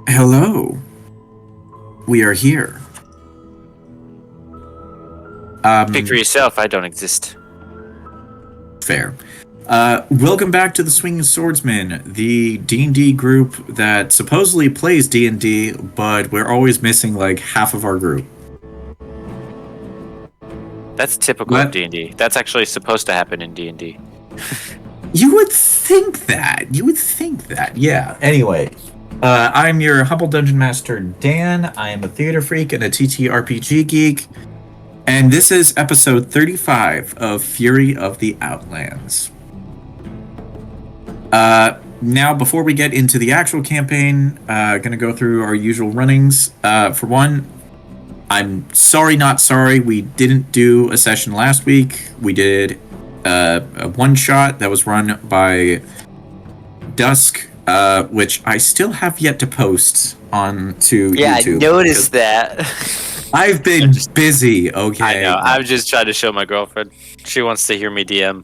Hello. We are here. Speak for yourself, I don't exist. Fair. Welcome back to the Swinging Swordsman, the D&D group that supposedly plays D&D, but we're always missing like half of our group. That's typical of D&D. That's actually supposed to happen in D&D. You would think that. Yeah. Anyway, I'm your humble dungeon master, Dan. I am a theater freak and a TTRPG geek. And this is episode 35 of Fury of the Outlands. Now, before we get into the actual campaign, gonna go through our usual runnings. For one, I'm sorry, not sorry. We didn't do a session last week. We did a one-shot that was run by Dusk, which I still have yet to post onto YouTube. Yeah, I noticed that. I've been busy, okay? I know. I'm just trying to show my girlfriend. She wants to hear me DM.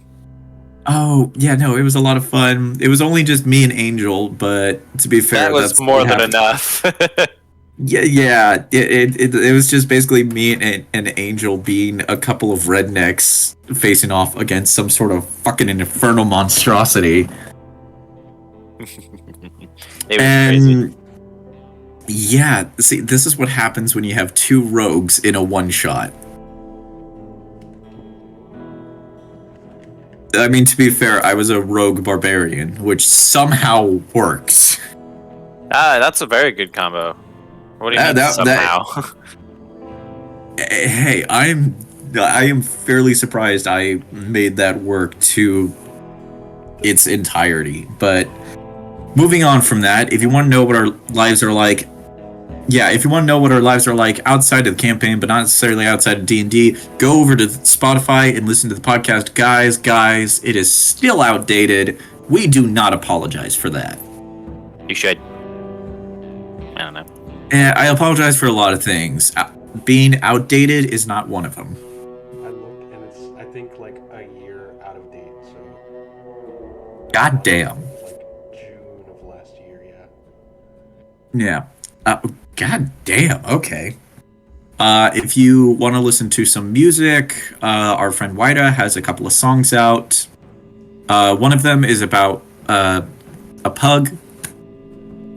Oh, yeah, no, it was a lot of fun. It was only just me and Angel, but to be fair, that was that's more than enough. Yeah. It was just basically me and Angel being a couple of rednecks facing off against some sort of fucking infernal monstrosity. It was crazy. Yeah, see, this is what happens when you have two rogues in a one-shot. I mean, to be fair, I was a rogue barbarian, which somehow works. That's a very good combo. What do you mean somehow? Hey, I am fairly surprised I made that work to its entirety. But moving on from that, if you want to know what our lives are like, outside of the campaign, but not necessarily outside of D&D, go over to Spotify and listen to the podcast. Guys, it is still outdated. We do not apologize for that. You should. I don't know. I apologize for a lot of things. Being outdated is not one of them. I looked and it's, I think, like a year out of date, so... God damn. Like June of last year, yeah. Yeah. God damn, okay. If you want to listen to some music, our friend Waida has a couple of songs out. One of them is about a pug.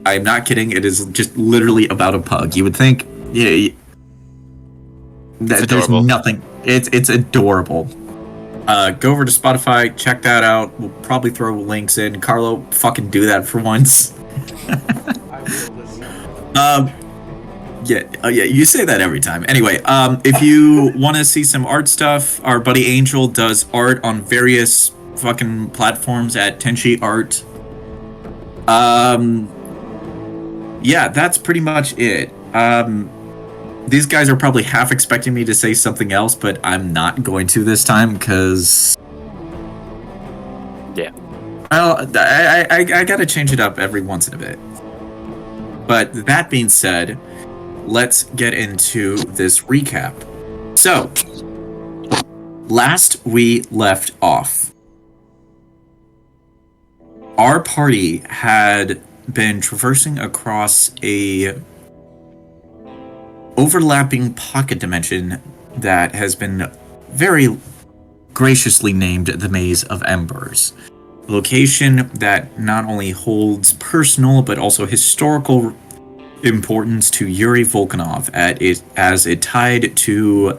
I'm not kidding, it is just literally about a pug. You would think, yeah, there's nothing. It's adorable. Go over to Spotify, check that out. We'll probably throw links in. Carlo, fucking do that for once. I will listen. Yeah, you say that every time. Anyway, if you want to see some art stuff, our buddy Angel does art on various fucking platforms at Tenshi Art. Yeah, that's pretty much it. These guys are probably half expecting me to say something else, but I'm not going to this time, because... Yeah. Well, I gotta change it up every once in a bit. But that being said, let's get into this recap. So, last we left off, our party had been traversing across a overlapping pocket dimension that has been very graciously named the Maze of Embers. A location that not only holds personal but also historical importance to Yuri Volkanov as it tied to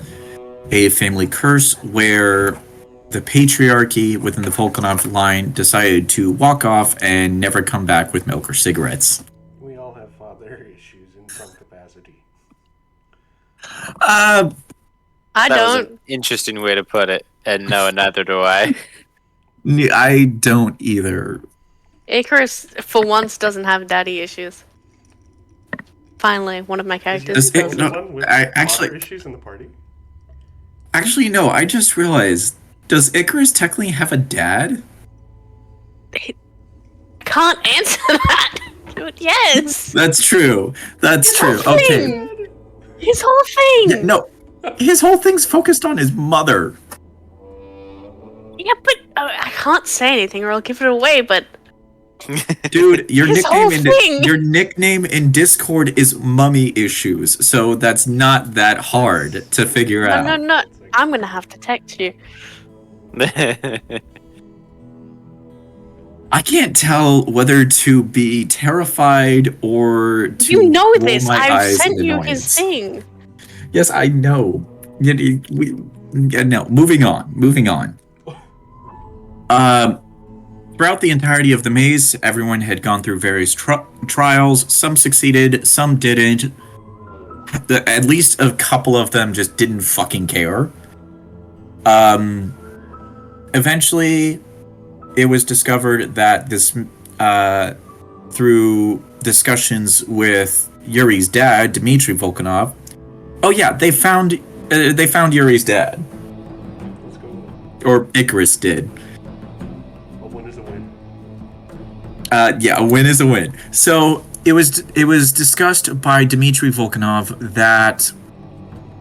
a family curse where the patriarchy within the Volkanov line decided to walk off and never come back with milk or cigarettes. We all have father issues in some capacity. I That was don't. an interesting way to put it. And no, neither do I. I don't either. Icarus, for once, doesn't have daddy issues. Finally, one of my characters Is he Does it- the does. no, one with I- father actually- issues in the party? Actually, no, I just realized, does Icarus technically have a dad? Can't answer that. Dude, yes. That's true. That's true. His whole Okay. thing. His whole thing. Yeah, no, his whole thing's focused on his mother. Yeah, but I can't say anything or I'll give it away. But Dude, your His whole thing. your nickname in Discord is Mummy Issues, so that's not that hard to figure out. No. I'm gonna have to text you. I can't tell whether to be terrified or to You know roll this. my I've eyes sent in you annoyance. his thing. Yes, I know. No, moving on. Throughout the entirety of the maze, everyone had gone through various trials. Some succeeded, some didn't. At least a couple of them just didn't fucking care. Eventually, it was discovered that this, through discussions with Yuri's dad, Dmitry Volkanov. Oh yeah, they found Yuri's dad. Let's go. Or Icarus did. A win is a win. Yeah, a win is a win. So it was discussed by Dmitry Volkanov that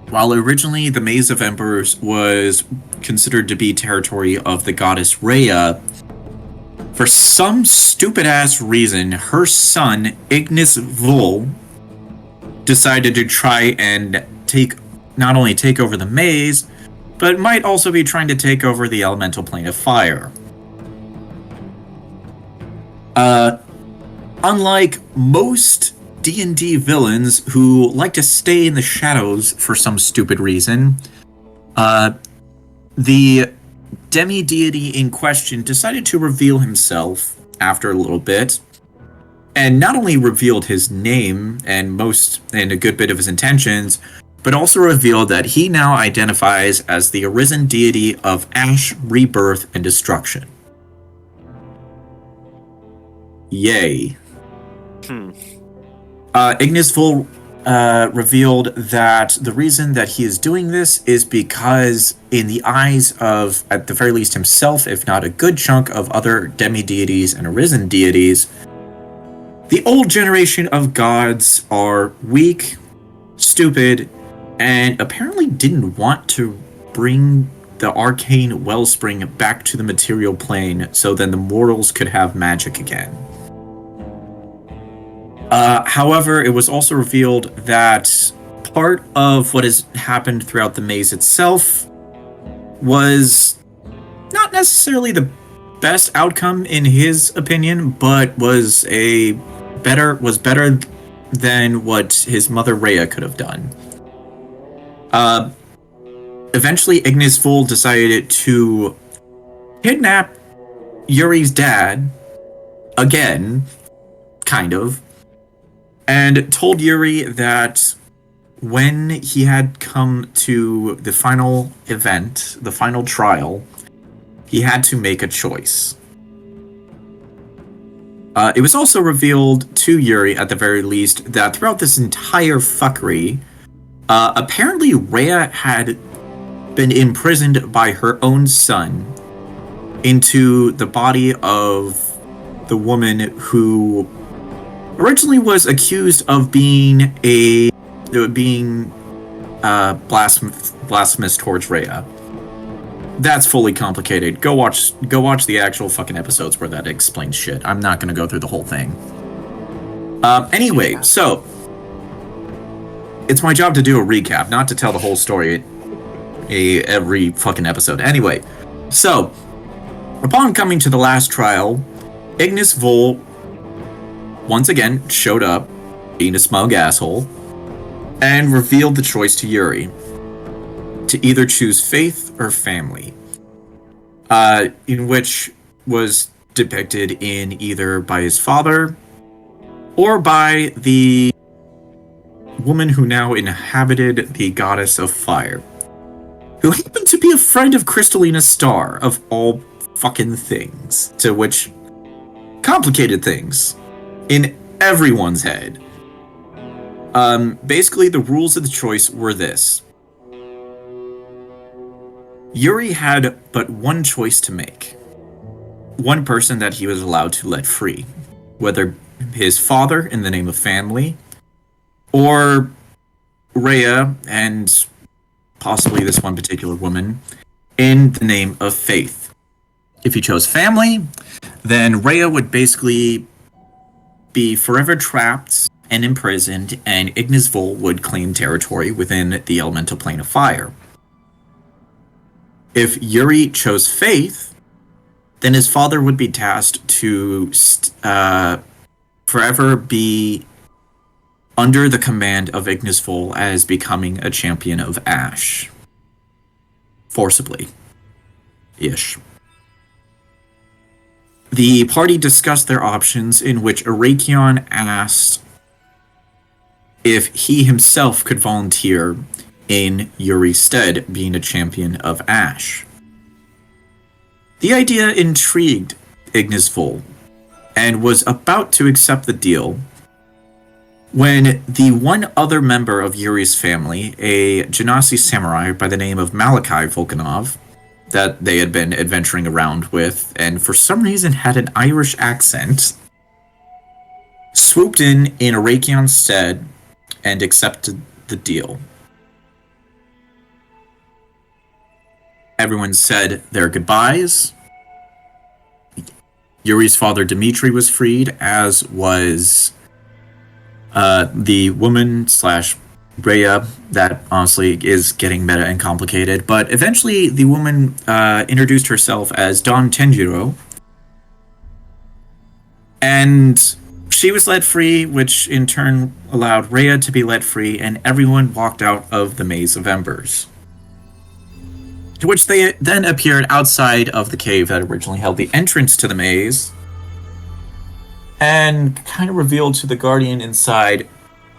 while originally the Maze of Embers was considered to be territory of the goddess Rhea, for some stupid ass reason, her son Ignis Vol decided to try and not only take over the maze, but might also be trying to take over the elemental plane of fire. Unlike most D&D villains who like to stay in the shadows for some stupid reason, the demi-deity in question decided to reveal himself after a little bit, and not only revealed his name and a good bit of his intentions, but also revealed that he now identifies as the arisen deity of ash, rebirth, and destruction. Yay. Ignis Vol revealed that the reason that he is doing this is because, in the eyes of, at the very least, himself, if not a good chunk of other demi-deities and arisen deities, the old generation of gods are weak, stupid, and apparently didn't want to bring the arcane wellspring back to the material plane so then the mortals could have magic again. However, it was also revealed that part of what has happened throughout the maze itself was not necessarily the best outcome in his opinion, but was better than what his mother Rhea could have done. Eventually, Ignis Vol decided to kidnap Yuri's dad again, kind of, and told Yuri that when he had come to the final event, the final trial, he had to make a choice. It was also revealed to Yuri, at the very least, that throughout this entire fuckery, apparently Rhea had been imprisoned by her own son into the body of the woman who originally was accused of being blasphemous towards Rhea. That's fully complicated. Go watch the actual fucking episodes where that explains shit. I'm not gonna go through the whole thing. Anyway, so it's my job to do a recap, not to tell the whole story every fucking episode. Anyway, so upon coming to the last trial, Ignis Vol once again showed up, being a smug asshole, and revealed the choice to Yuri to either choose faith or family, in which was depicted in either by his father or by the woman who now inhabited the goddess of fire, who happened to be a friend of Crystalina Star, of all fucking things, to which complicated things in everyone's head. Basically, the rules of the choice were this. Yuri had but one choice to make. One person that he was allowed to let free. Whether his father in the name of family, or Rhea and possibly this one particular woman in the name of faith. If he chose family, then Rhea would basically be forever trapped and imprisoned, and Ignis Vol would claim territory within the elemental plane of fire. If Yuri chose faith, then his father would be tasked to forever be under the command of Ignis Vol as becoming a champion of Ash. Forcibly. Ish. The party discussed their options, in which Arakion asked if he himself could volunteer in Yuri's stead, being a champion of Ash. The idea intrigued Ignis Vol, and was about to accept the deal when the one other member of Yuri's family, a Genasi samurai by the name of Malachi Volkanov, that they had been adventuring around with, and for some reason had an Irish accent, swooped in Arakion's stead and accepted the deal. Everyone said their goodbyes. Yuri's father Dmitri was freed, as was the woman / Rhea. That honestly is getting meta and complicated, but eventually the woman introduced herself as Don Tenjiro, and she was let free, which in turn allowed Rhea to be let free, and everyone walked out of the Maze of Embers. To which they then appeared outside of the cave that originally held the entrance to the maze, and kind of revealed to the Guardian inside,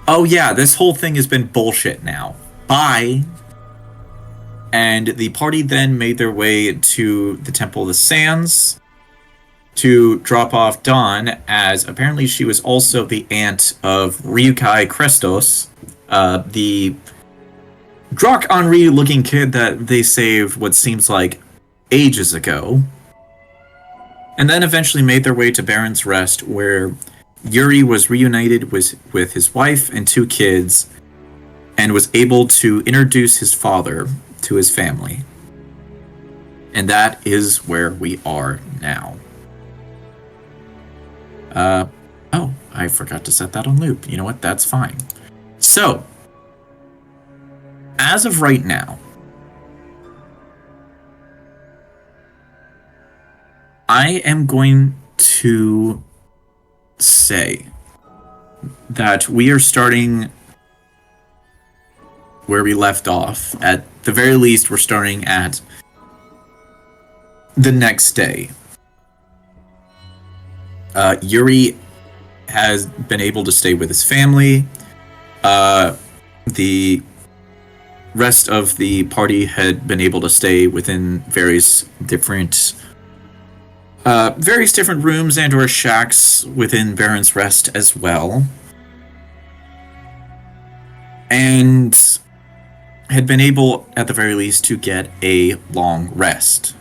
oh yeah, this whole thing has been bullshit now. Bye. And the party then made their way to the Temple of the Sands to drop off Dawn, as apparently she was also the aunt of Ryukai Krestos, the Drock Henri looking kid that they saved what seems like ages ago. And then eventually made their way to Baron's Rest, where Yuri was reunited with his wife and 2 kids, and was able to introduce his father to his family. And that is where we are now. Oh, I forgot to set that on loop. You know what? That's fine. So, as of right now, I am going to say that we are starting where we left off. At the very least, we're starting at the next day. Yuri has been able to stay with his family. The rest of the party had been able to stay within various different rooms and or shacks within Baron's Rest as well. And had been able, at the very least, to get a long rest,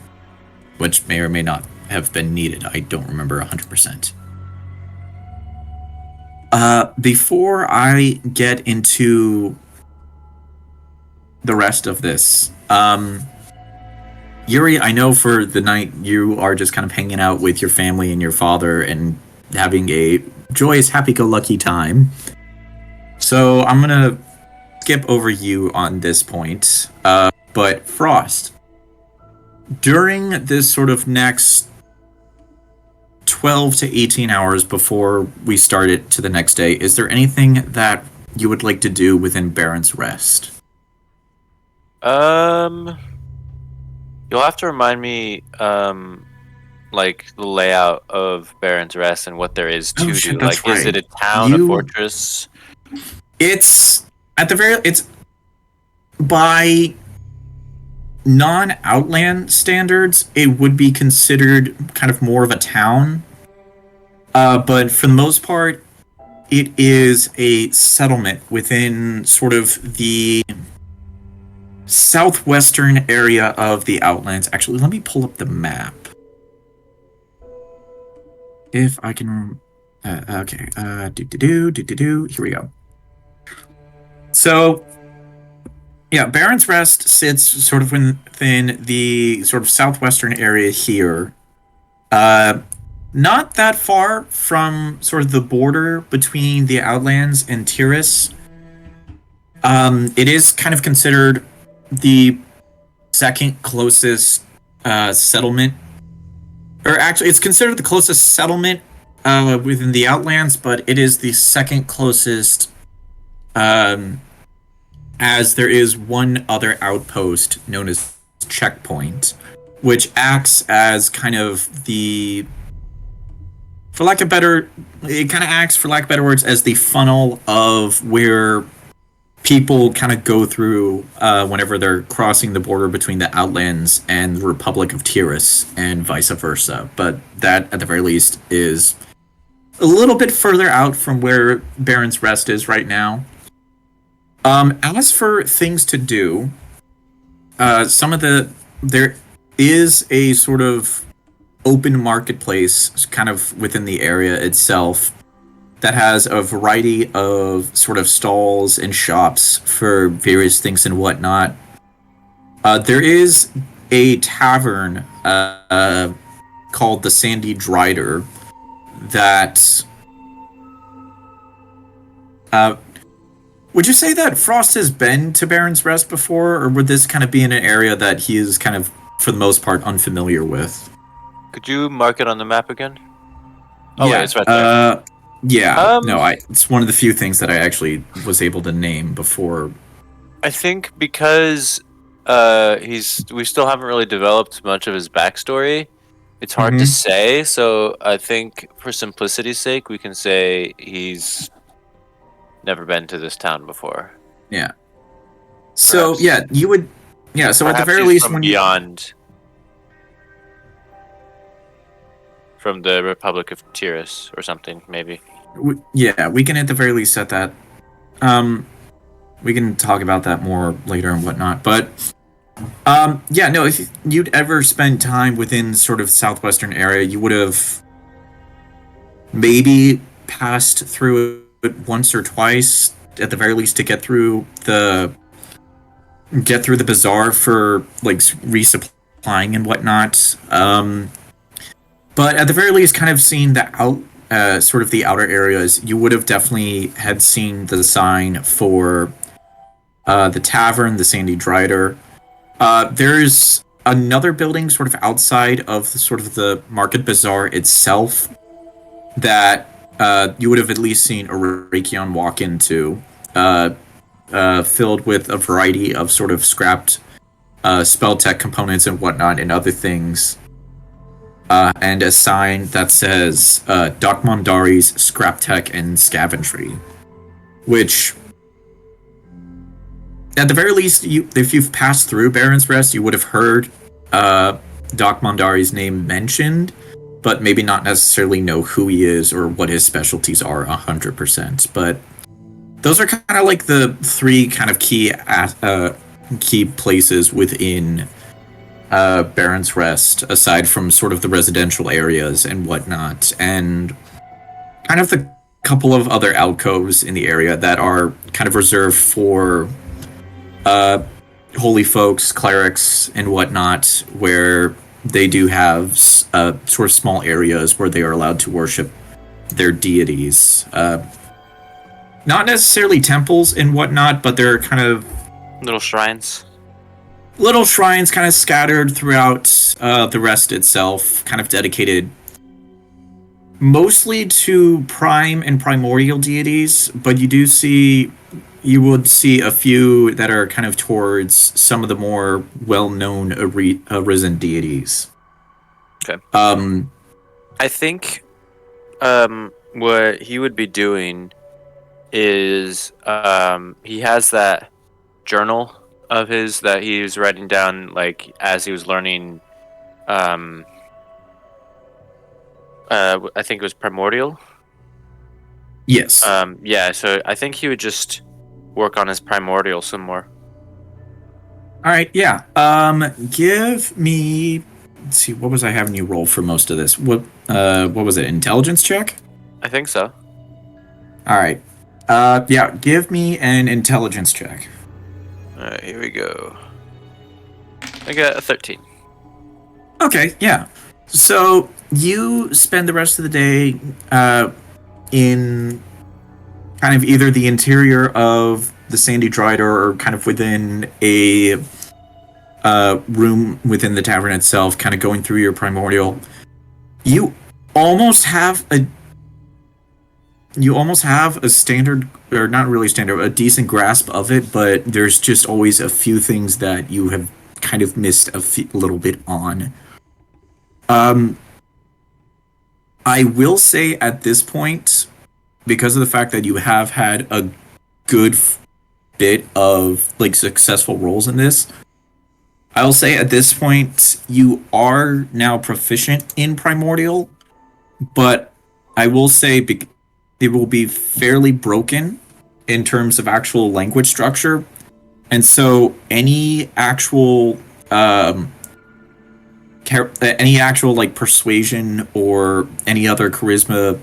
which may or may not have been needed. I don't remember 100%. Before I get into the rest of this, Yuri, I know for the night you are just kind of hanging out with your family and your father and having a joyous, happy-go-lucky time. So I'm gonna skip over you on this point. But Frost, during this sort of next 12 to 18 hours before we start it to the next day, is there anything that you would like to do within Baron's Rest? You'll have to remind me, like, the layout of Baron's Rest and what there is to do. Like, right. Is it a town, a fortress? It's, it's by non-Outland standards, it would be considered kind of more of a town. But for the most part, it is a settlement within sort of the southwestern area of the Outlands. Actually, let me pull up the map. If I can... okay. Here we go. So, yeah, Baron's Rest sits sort of within the sort of southwestern area here. not that far from sort of the border between the Outlands and Tiris. It is kind of considered the second closest settlement, or actually, it's considered the closest settlement within the Outlands, but it is the second closest, as there is one other outpost known as Checkpoint, which acts as kind of the, for lack of better, it kind of acts, for lack of better words, as the funnel of where people kind of go through whenever they're crossing the border between the Outlands and the Republic of Tiris, and vice versa. But that, at the very least, is a little bit further out from where Baron's Rest is right now. As for things to do, there is a sort of open marketplace kind of within the area itself that has a variety of sort of stalls and shops for various things and whatnot. There is a tavern called the Sandy Drider that... would you say that Frost has been to Baron's Rest before, or would this kind of be in an area that he is kind of, for the most part, unfamiliar with? Could you mark it on the map again? Oh, yeah, wait, it's right there. Yeah, it's one of the few things that I actually was able to name before. I think because we still haven't really developed much of his backstory. It's hard to say, so I think for simplicity's sake, we can say he's never been to this town before. Yeah. So Perhaps. yeah, you would. Yeah. So at the very least, when beyond. From the Republic of Tiris or something, maybe. Yeah, we can at the very least set that. We can talk about that more later and whatnot. But, yeah, no, if you'd ever spend time within sort of southwestern area, you would have maybe passed through it once or twice, at the very least, to get through the bazaar for like resupplying and whatnot. But at the very least, kind of seeing sort of the outer areas, you would have definitely had seen the sign for the tavern, the Sandy Drider. There's another building sort of outside of the market bazaar itself that you would have at least seen a Rakion walk into, filled with a variety of sort of scrapped spell tech components and whatnot and other things. And a sign that says Doc Mondari's Scrap Tech and Scavengry, which, at the very least, if you've passed through Baron's Rest, you would have heard Doc Mondari's name mentioned, but maybe not necessarily know who he is or what his specialties are 100%. But those are kind of like the three kind of key places within Baron's Rest, aside from sort of the residential areas and whatnot, and kind of the couple of other alcoves in the area that are kind of reserved for holy folks, clerics, and whatnot, where they do have sort of small areas where they are allowed to worship their deities. Not necessarily temples and whatnot, but they're kind of little shrines kind of scattered throughout the rest itself, kind of dedicated mostly to prime and primordial deities, but you would see a few that are kind of towards some of the more well-known arisen deities. Okay. I think what he would be doing is he has that journal of his that he was writing down, like, as he was learning, I think it was primordial. Yes. Yeah, so I think he would just work on his primordial some more. All right, yeah. Give me, let's see, what was I having you roll for most of this? What was it, intelligence check? I think so. All right. Yeah, give me an intelligence check. Alright, here we go. I got a 13. Okay, yeah. So you spend the rest of the day in kind of either the interior of the Sandy Drider or kind of within a room within the tavern itself, kind of going through your primordial. You almost have a standard, or not really standard, a decent grasp of it, but there's just always a few things that you have kind of missed a little bit on. I will say at this point, because of the fact that you have had a good bit of like successful roles in this, I will say at this point you are now proficient in primordial, but I will say it will be fairly broken in terms of actual language structure, and so any actual like persuasion or any other charisma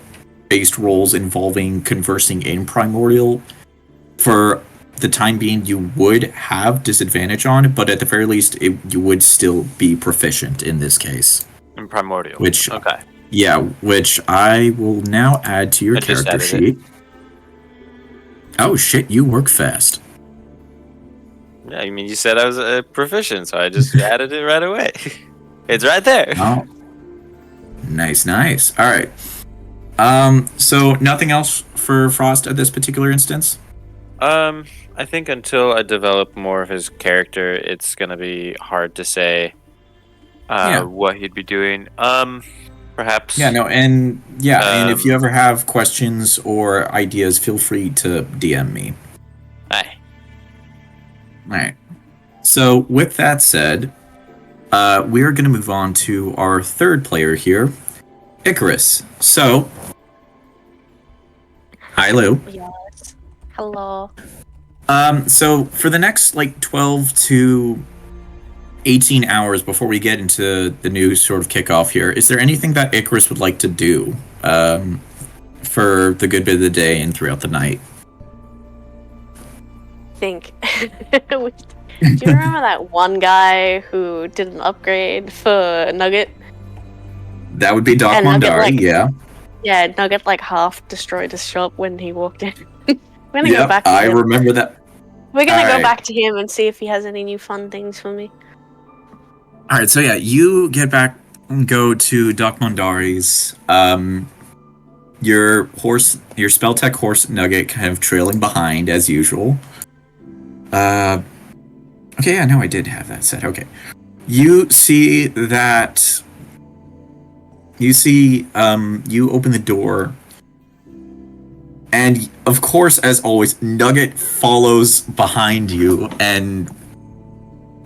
based roles involving conversing in primordial, for the time being you would have disadvantage on, but at the very least you would still be proficient in this case. In primordial. Which okay. Yeah, which I will now add to your character sheet. Oh shit, you work fast. Yeah, I mean, you said I was proficient, so I just added it right away. It's right there. Oh. Nice. All right. So nothing else for Frost at this particular instance? I think until I develop more of his character, it's gonna be hard to say what he'd be doing. Perhaps. Yeah, no, and if you ever have questions or ideas, feel free to DM me. Aye. Alright. So with that said, we are going to move on to our third player here, Icarus. So, hi Lou. Yes. Hello. So for the next like 12 to 18 hours before we get into the new sort of kickoff here, is there anything that Icarus would like to do for the good bit of the day and throughout the night? Think. Do you remember that one guy who did an upgrade for Nugget? That would be Doc And Nugget, Mondari, like- yeah. Yeah, Nugget like half destroyed his shop when he walked in. We're gonna go back to I him. remember that. We're gonna go Alright. back to him and see if he has any new fun things for me. Alright, so yeah, you get back and go to Doc Mondari's. Your spell tech horse Nugget kind of trailing behind as usual. Okay, yeah, no, I did have that set. Okay. You see that. You open the door. And, of course, as always, Nugget follows behind you, and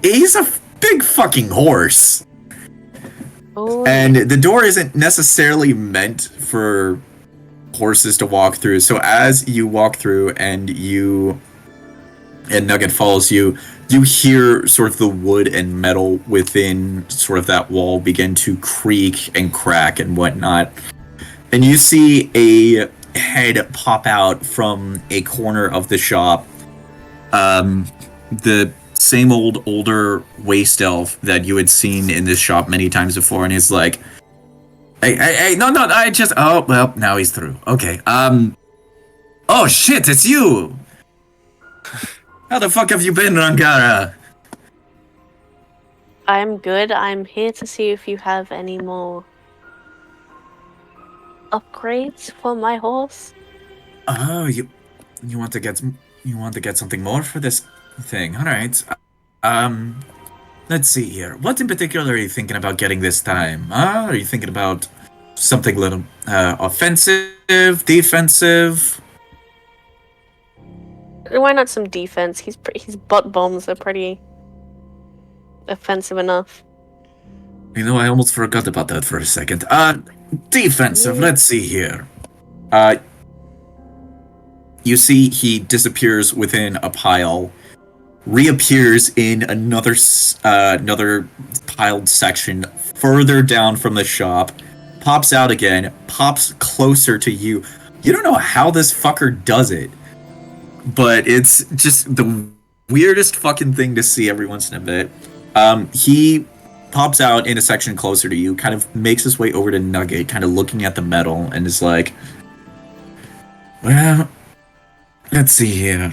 he's a big fucking horse. Oh, And the door isn't necessarily meant for horses to walk through. So as you walk through and Nugget follows you, you hear sort of the wood and metal within sort of that wall begin to creak and crack and whatnot. And you see a head pop out from a corner of the shop. The same older waste elf that you had seen in this shop many times before, and he's like, Hey, no, oh, well, now he's through. Okay, oh shit, it's you! How the fuck have you been, Rangara? I'm good. I'm here to see if you have any more upgrades for my horse. Oh, you want to get something more for this thing? All right. Let's see here. What in particular are you thinking about getting this time? Are you thinking about something a little offensive, defensive? Why not some defense? His butt bombs are pretty offensive enough. You know, I almost forgot about that for a second. Defensive. Yeah. Let's see here. You see he disappears within a pile, reappears in another piled section further down from the shop, pops out again, pops closer to you. You don't know how this fucker does it, but it's just the weirdest fucking thing to see every once in a bit. He pops out in a section closer to you, kind of makes his way over to Nugget, kind of looking at the metal, and is like, well, let's see here.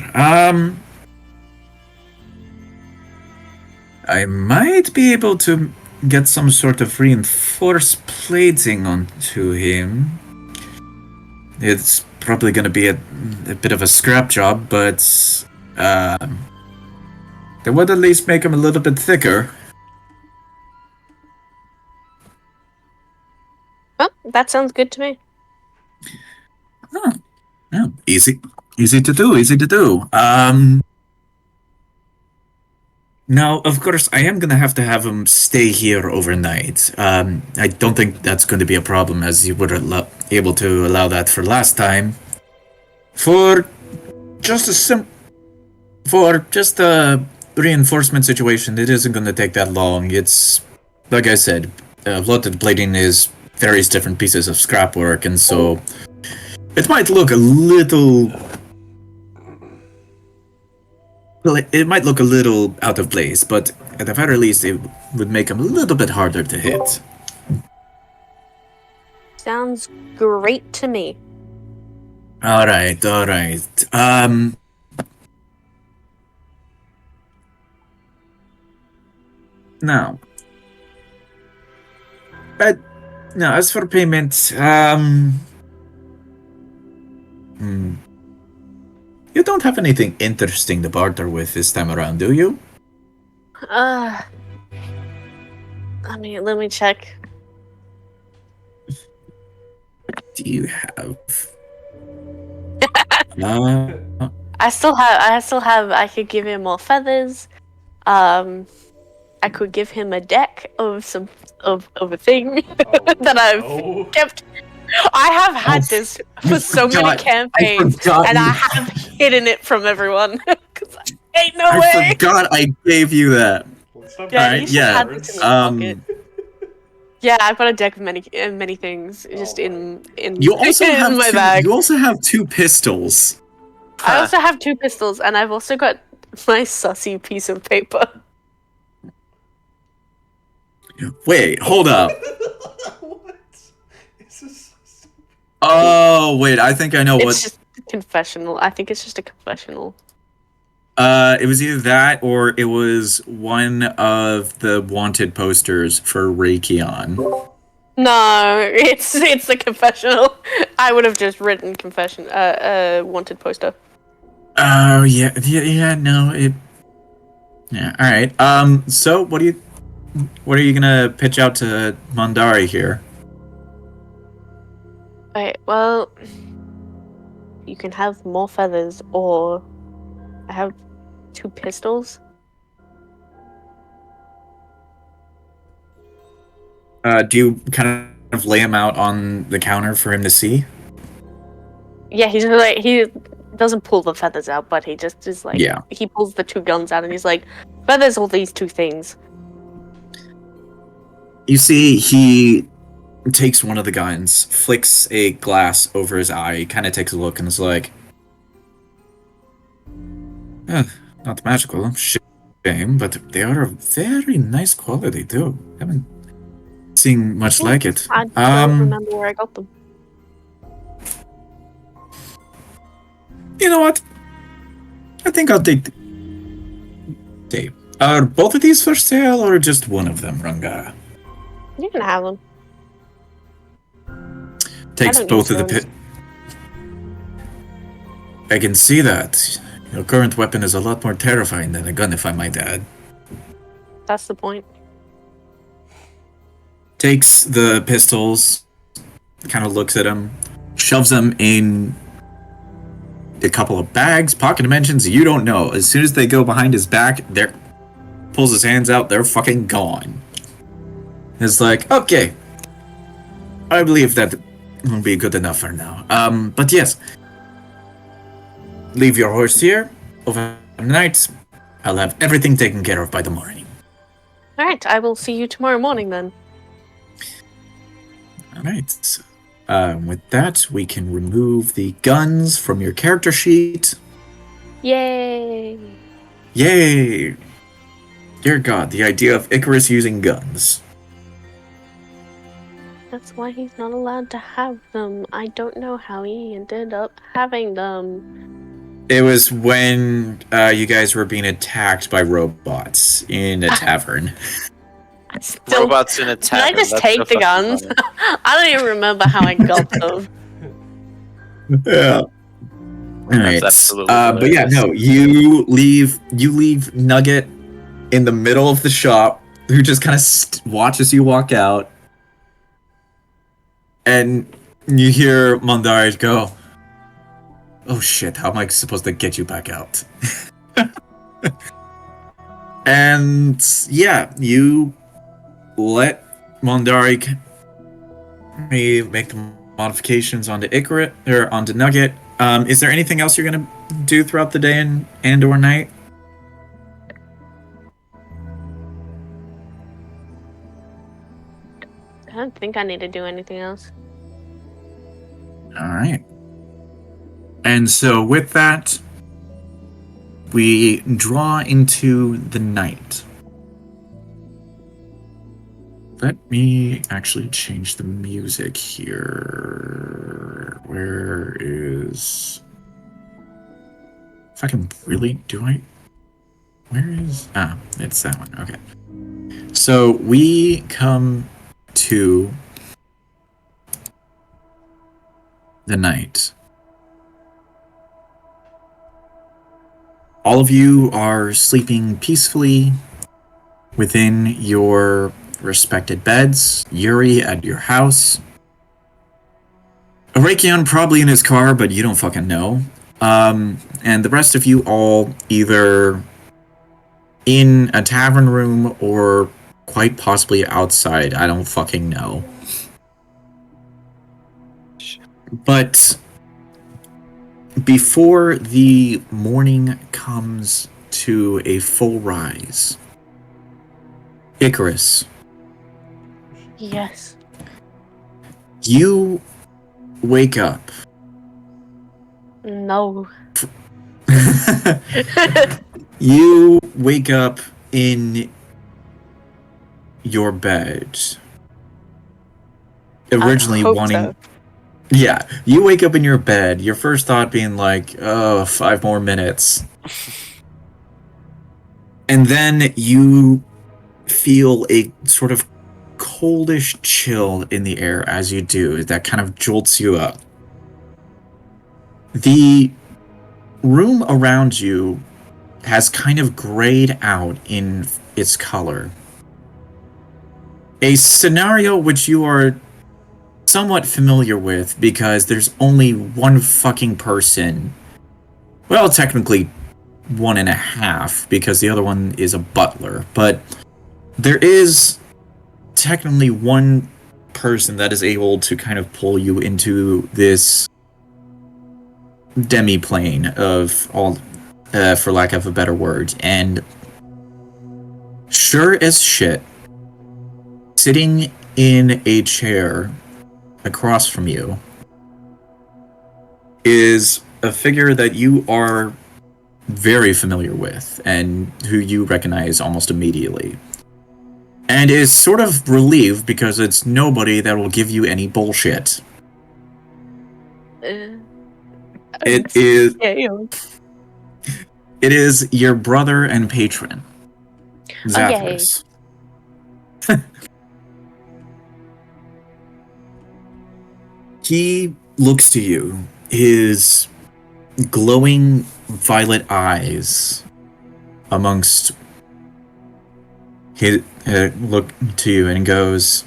I might be able to get some sort of reinforced plating onto him. It's probably going to be a bit of a scrap job, but that would at least make him a little bit thicker. Well, that sounds good to me. Oh, yeah, easy to do. Now, of course, I am going to have him stay here overnight. I don't think that's going to be a problem, as you were able to allow that for last time. For just a reinforcement situation, it isn't going to take that long. It's, like I said, loaded plating is various different pieces of scrap work, and so it might look a little... Well, it might look a little out of place, but at the very least, it would make him a little bit harder to hit. Sounds great to me. Alright. Now. But, now, as for payment, you don't have anything interesting to barter with this time around, do you? Let me check. Do you have? I still have. I could give him more feathers. I could give him a deck of a thing that I've kept. I have had this for so many campaigns, and I have hidden it from everyone. Cause ain't no way. I forgot I gave you that. Yeah, Alright, yeah. Yeah, I've got a deck of many things just in You also have my bag. You also have 2 pistols. I also have 2 pistols, and I've also got my sussy piece of paper. Wait, hold up. What? Is this... Oh, wait, I think I know It's just a confessional. I think it's just a confessional. It was either that or it was one of the wanted posters for Raytheon. No, it's the confessional. I would have just written confession. Wanted poster. Oh yeah, no, it. Yeah, all right. So what are you gonna pitch out to Mondari here? Alright, well, you can have more feathers, or I have 2 pistols. Do you kind of lay him out on the counter for him to see? Yeah, he's like, he doesn't pull the feathers out, but he just is like, Yeah. He pulls the 2 guns out and he's like, feathers all these 2 things. You see, he takes one of the guns, flicks a glass over his eye, kind of takes a look, and is like, not magical, shame, but they are of very nice quality too. Haven't seen much like it. I don't remember where I got them. You know what? I think I'll take. Are both of these for sale, or just one of them, Ranga? You can have them. Takes both of the pit. I can see that. Your current weapon is a lot more terrifying than a gun, if I might add. That's the point. Takes the pistols, kind of looks at them, shoves them in a couple of bags, pocket dimensions, you don't know. As soon as they go behind his back, pulls his hands out, they're fucking gone. It's like, okay, I believe that will be good enough for now. But yes, leave your horse here overnight. I'll have everything taken care of by the morning. Alright, I will see you tomorrow morning then. Alright. With that, we can remove the guns from your character sheet. Yay! Yay! Dear God, the idea of Icarus using guns. That's why he's not allowed to have them. I don't know how he ended up having them. It was when you guys were being attacked by robots in a tavern. Still, Robots in a can I tavern. just that's take so the fucking guns? funny. I don't even remember how I got them. Yeah. All right. absolutely But yeah, hilarious. no, you leave Nugget in the middle of the shop, who just kind of watches you walk out, and you hear Mondari go, "Oh shit, how am I supposed to get you back out?" And yeah, you let Mondari make the modifications onto Icarus or onto Nugget. Is there anything else you're gonna do throughout the day and or night? I don't think I need to do anything else. All right. And so with that, we draw into the night. Let me actually change the music here. Where is... If I can really... Do I... Where is... Ah, it's that one. Okay. So we come to the night. All of you are sleeping peacefully within your respected beds. Yuri at your house. Arakion probably in his car, but you don't fucking know. And the rest of you all either in a tavern room or quite possibly outside. I don't fucking know. But before the morning comes to a full rise, Icarus, Yes. you wake up. No. You wake up in your bed. Originally hope wanting... so. Yeah, you wake up in your bed, your first thought being like, oh, 5 more minutes. And then you feel a sort of coldish chill in the air as you do, that kind of jolts you up. The room around you has kind of grayed out in its color. A scenario which you are somewhat familiar with because there's only one fucking person. Well, technically 1.5 because the other one is a butler, but there is technically one person that is able to kind of pull you into this demi-plane of all, for lack of a better word, and sure as shit, sitting in a chair across from you is a figure that you are very familiar with and who you recognize almost immediately. And is sort of relieved because it's nobody that will give you any bullshit. It is your brother and patron, Zathras. He looks to you, his glowing violet eyes amongst he look to you and goes,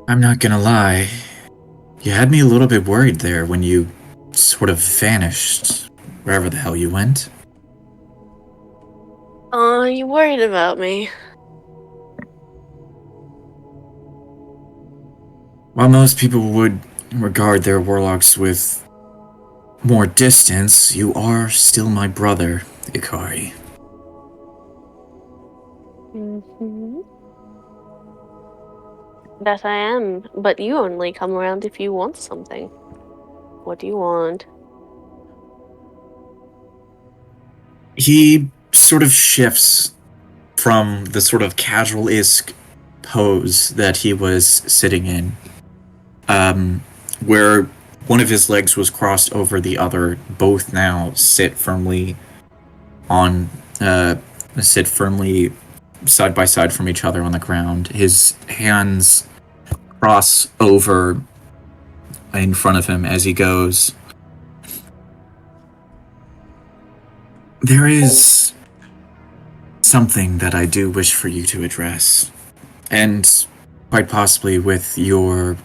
I'm not gonna lie, you had me a little bit worried there when you sort of vanished wherever the hell you went. Oh, you worried about me? While most people would regard their warlocks with more distance, you are still my brother, Ikari. Mm-hmm. That I am, but you only come around if you want something. What do you want? He sort of shifts from the sort of casual-esque pose that he was sitting in, where one of his legs was crossed over the other. Both now sit firmly side by side from each other on the ground. His hands cross over in front of him as he goes. There is something that I do wish for you to address, and quite possibly with your...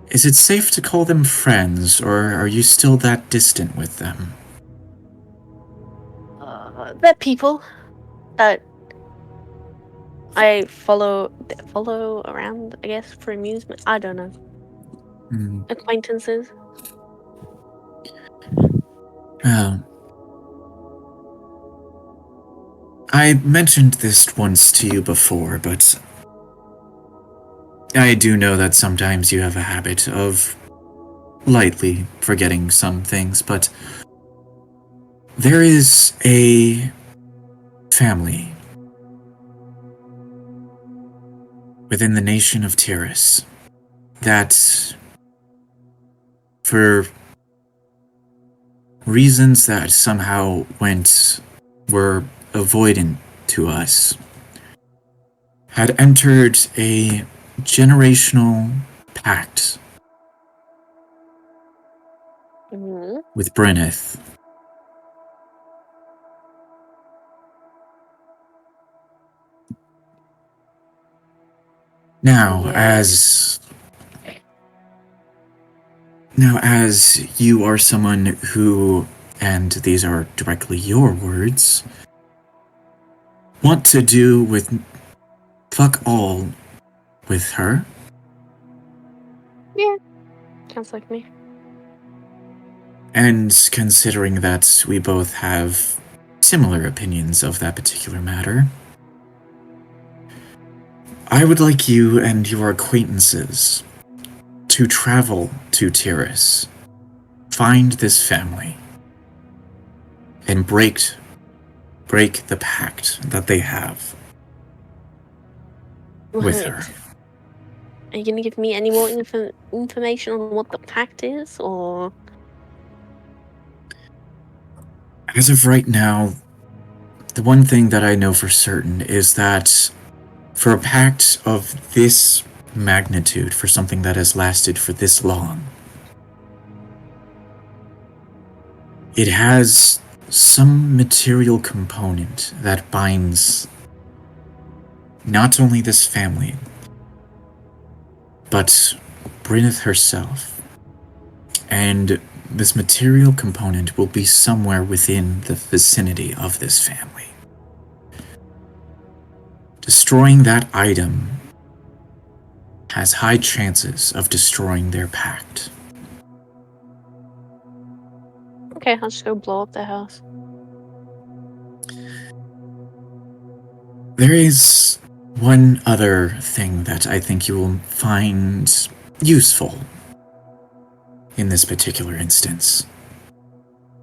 Is it safe to call them friends, or are you still that distant with them? They're people that I follow around, I guess, for amusement. I don't know. Acquaintances. I mentioned this once to you before, but I do know that sometimes you have a habit of lightly forgetting some things, but there is a family within the nation of Tyrus that, for reasons that somehow were avoidant to us, had entered a generational pact with Bryneth. Now, as you are someone who, and these are directly your words, want to do with fuck all with her. Yeah, sounds like me. And considering that we both have similar opinions of that particular matter, I would like you and your acquaintances to travel to Tyrus, find this family, and break the pact that they have with her. Are you going to give me any more information on what the pact is, or...? As of right now, the one thing that I know for certain is that for a pact of this magnitude, for something that has lasted for this long, it has some material component that binds not only this family, but Bryneth herself. And this material component will be somewhere within the vicinity of this family. Destroying that item has high chances of destroying their pact. Okay, I'll just go blow up their house. There is one other thing that I think you will find useful in this particular instance.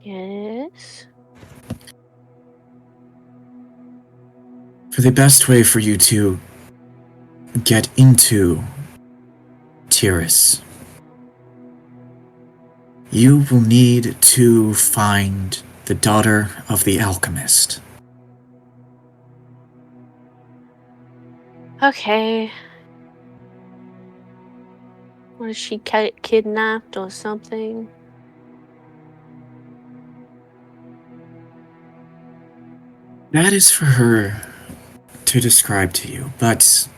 Yes? For the best way for you to get into Tyrus, you will need to find the daughter of the alchemist. Okay. Was she kidnapped or something? That is for her to describe to you, but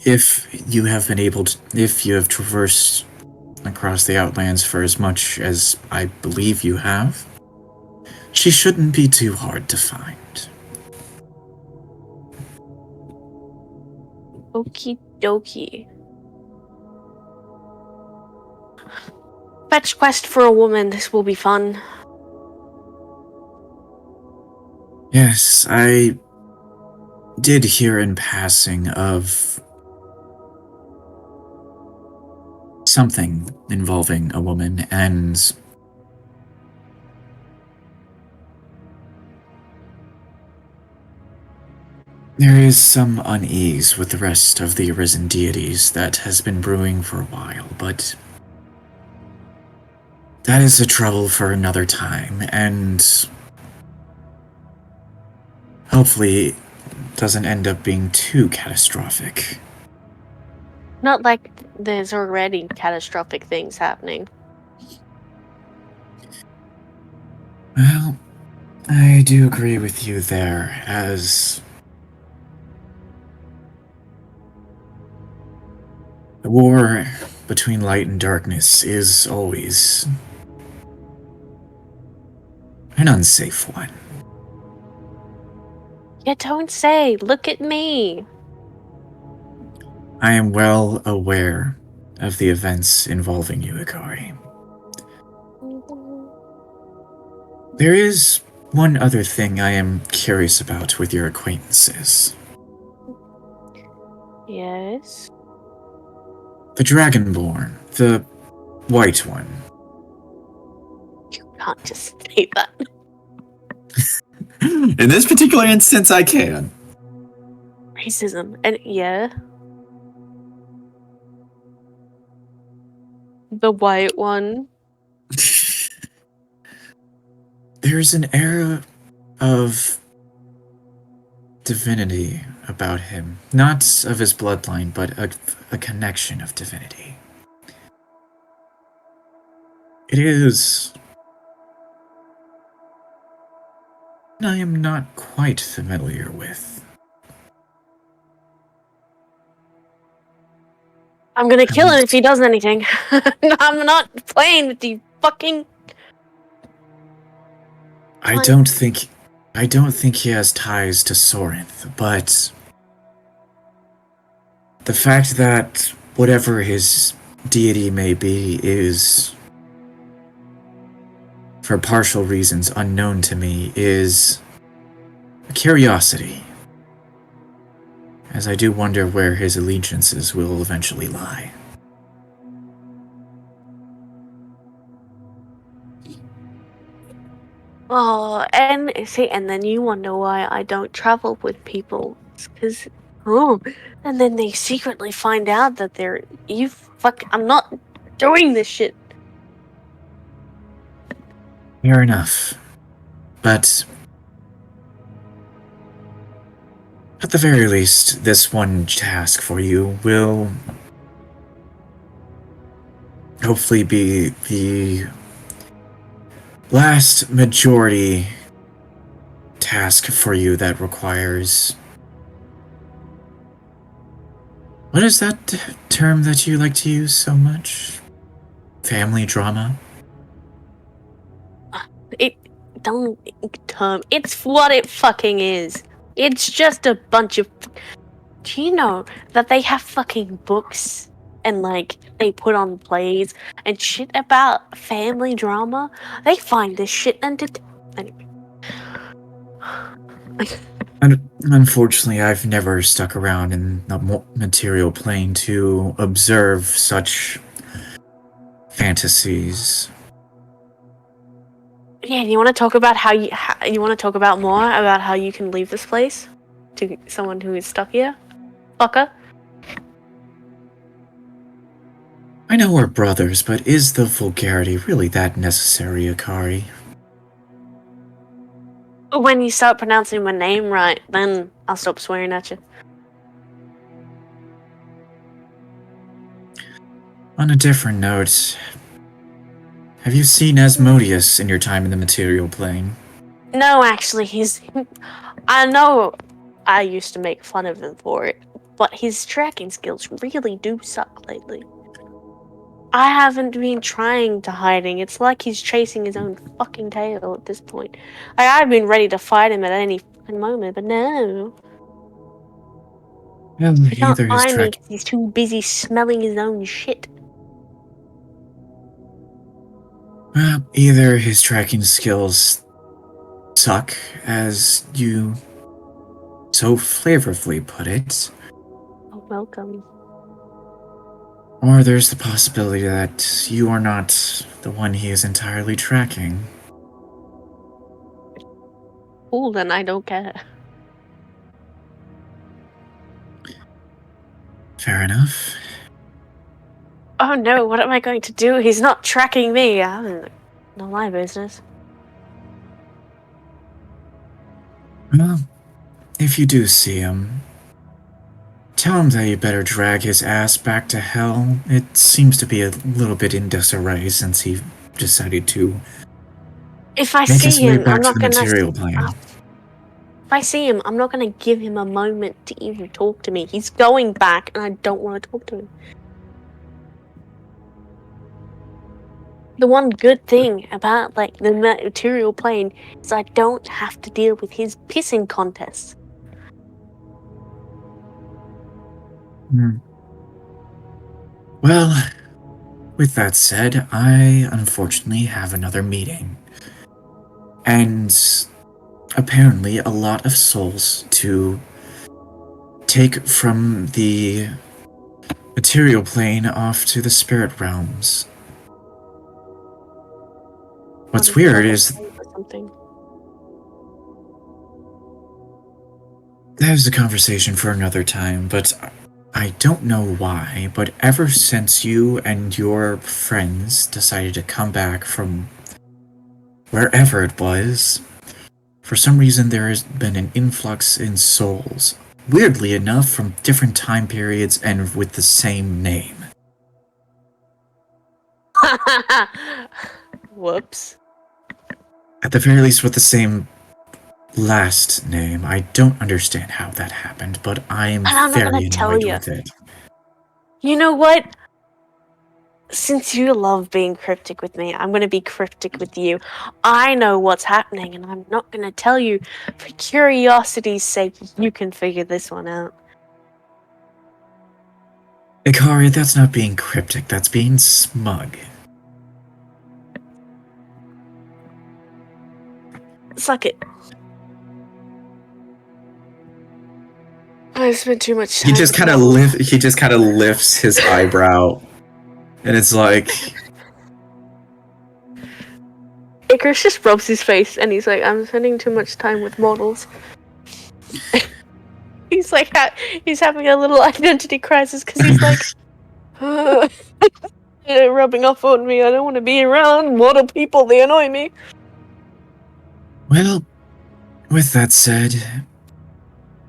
if you have traversed across the Outlands for as much as I believe you have, she shouldn't be too hard to find. Okie dokie. Fetch quest for a woman, this will be fun. Yes, I did hear in passing of something involving a woman, and there is some unease with the rest of the arisen deities that has been brewing for a while, but that is a trouble for another time, and hopefully doesn't end up being too catastrophic. Not like there's already catastrophic things happening. Well, I do agree with you there, as the war between light and darkness is always an unsafe one. You don't say. Look at me. I am well aware of the events involving you, Ikari. There is one other thing I am curious about with your acquaintances. Yes. The Dragonborn, the white one. You can't just say that. In this particular instance, I can. Racism. And yeah. The white one. There's an air of divinity about him. Not of his bloodline, but a connection of divinity. It is... I am not quite familiar with. I'm gonna kill him if he does anything. I'm not playing with you fucking... I don't think he has ties to Sorinth, but the fact that whatever his deity may be is, for partial reasons unknown to me, is a curiosity, as I do wonder where his allegiances will eventually lie. Oh, and see, and then you wonder why I don't travel with people. It's because, and then they secretly find out that I'm not doing this shit. Fair enough. But at the very least, this one task for you will hopefully be the last majority task for you that requires... What is that term that you like to use so much? Family drama? It's what it fucking is. It's just a bunch of... Do you know that they have fucking books and, like, they put on plays and shit about family drama? They find this shit Anyway. Unfortunately, I've never stuck around in the material plane to observe such fantasies. Yeah, you want to talk about you want to talk about more about how you can leave this place to someone who is stuck here, fucker? I know we're brothers, but is the vulgarity really that necessary, Ikari? When you start pronouncing my name right, then I'll stop swearing at you. On a different note, have you seen Asmodeus in your time in the material plane? No, actually, I know I used to make fun of him for it, but his tracking skills really do suck lately. I haven't been trying to hiding. It's like he's chasing his own fucking tail at this point. I've been ready to fight him at any fucking moment, but no. Well, He can't find me because he's too busy smelling his own shit. Well, either his tracking skills suck, as you so flavorfully put it. Oh, welcome. Or there's the possibility that you are not the one he is entirely tracking. Cool, then I don't care. Fair enough. Oh no, what am I going to do? He's not tracking me. Not my business. Well, if you do see him, tell him that you better drag his ass back to hell. It seems to be a little bit in disarray since he decided to If I make his see way him, back I'm to not the gonna. material plane. If I see him, I'm not gonna give him a moment to even talk to me. He's going back, and I don't want to talk to him. The one good thing about the material plane is I don't have to deal with his pissing contests. Well, with that said, I unfortunately have another meeting. And apparently a lot of souls to take from the material plane off to the spirit realms. What's weird is something. that is a conversation for another time, but I don't know why, but ever since you and your friends decided to come back from wherever it was, for some reason there has been an influx in souls. Weirdly enough, from different time periods and with the same name. Whoops. At the very least with the same last name. I don't understand how that happened, but I am very annoyed with it. You know what? Since you love being cryptic with me, I'm going to be cryptic with you. I know what's happening, and I'm not going to tell you. For curiosity's sake, you can figure this one out. Ikari, that's not being cryptic, that's being smug. Suck it. I spent too much time. He just kind of lifts his eyebrow, and it's like Icarus just rubs his face, and he's like, "I'm spending too much time with models." He's like, he's having a little identity crisis because he's like, rubbing off on me. I don't want to be around model people. They annoy me. Well, with that said,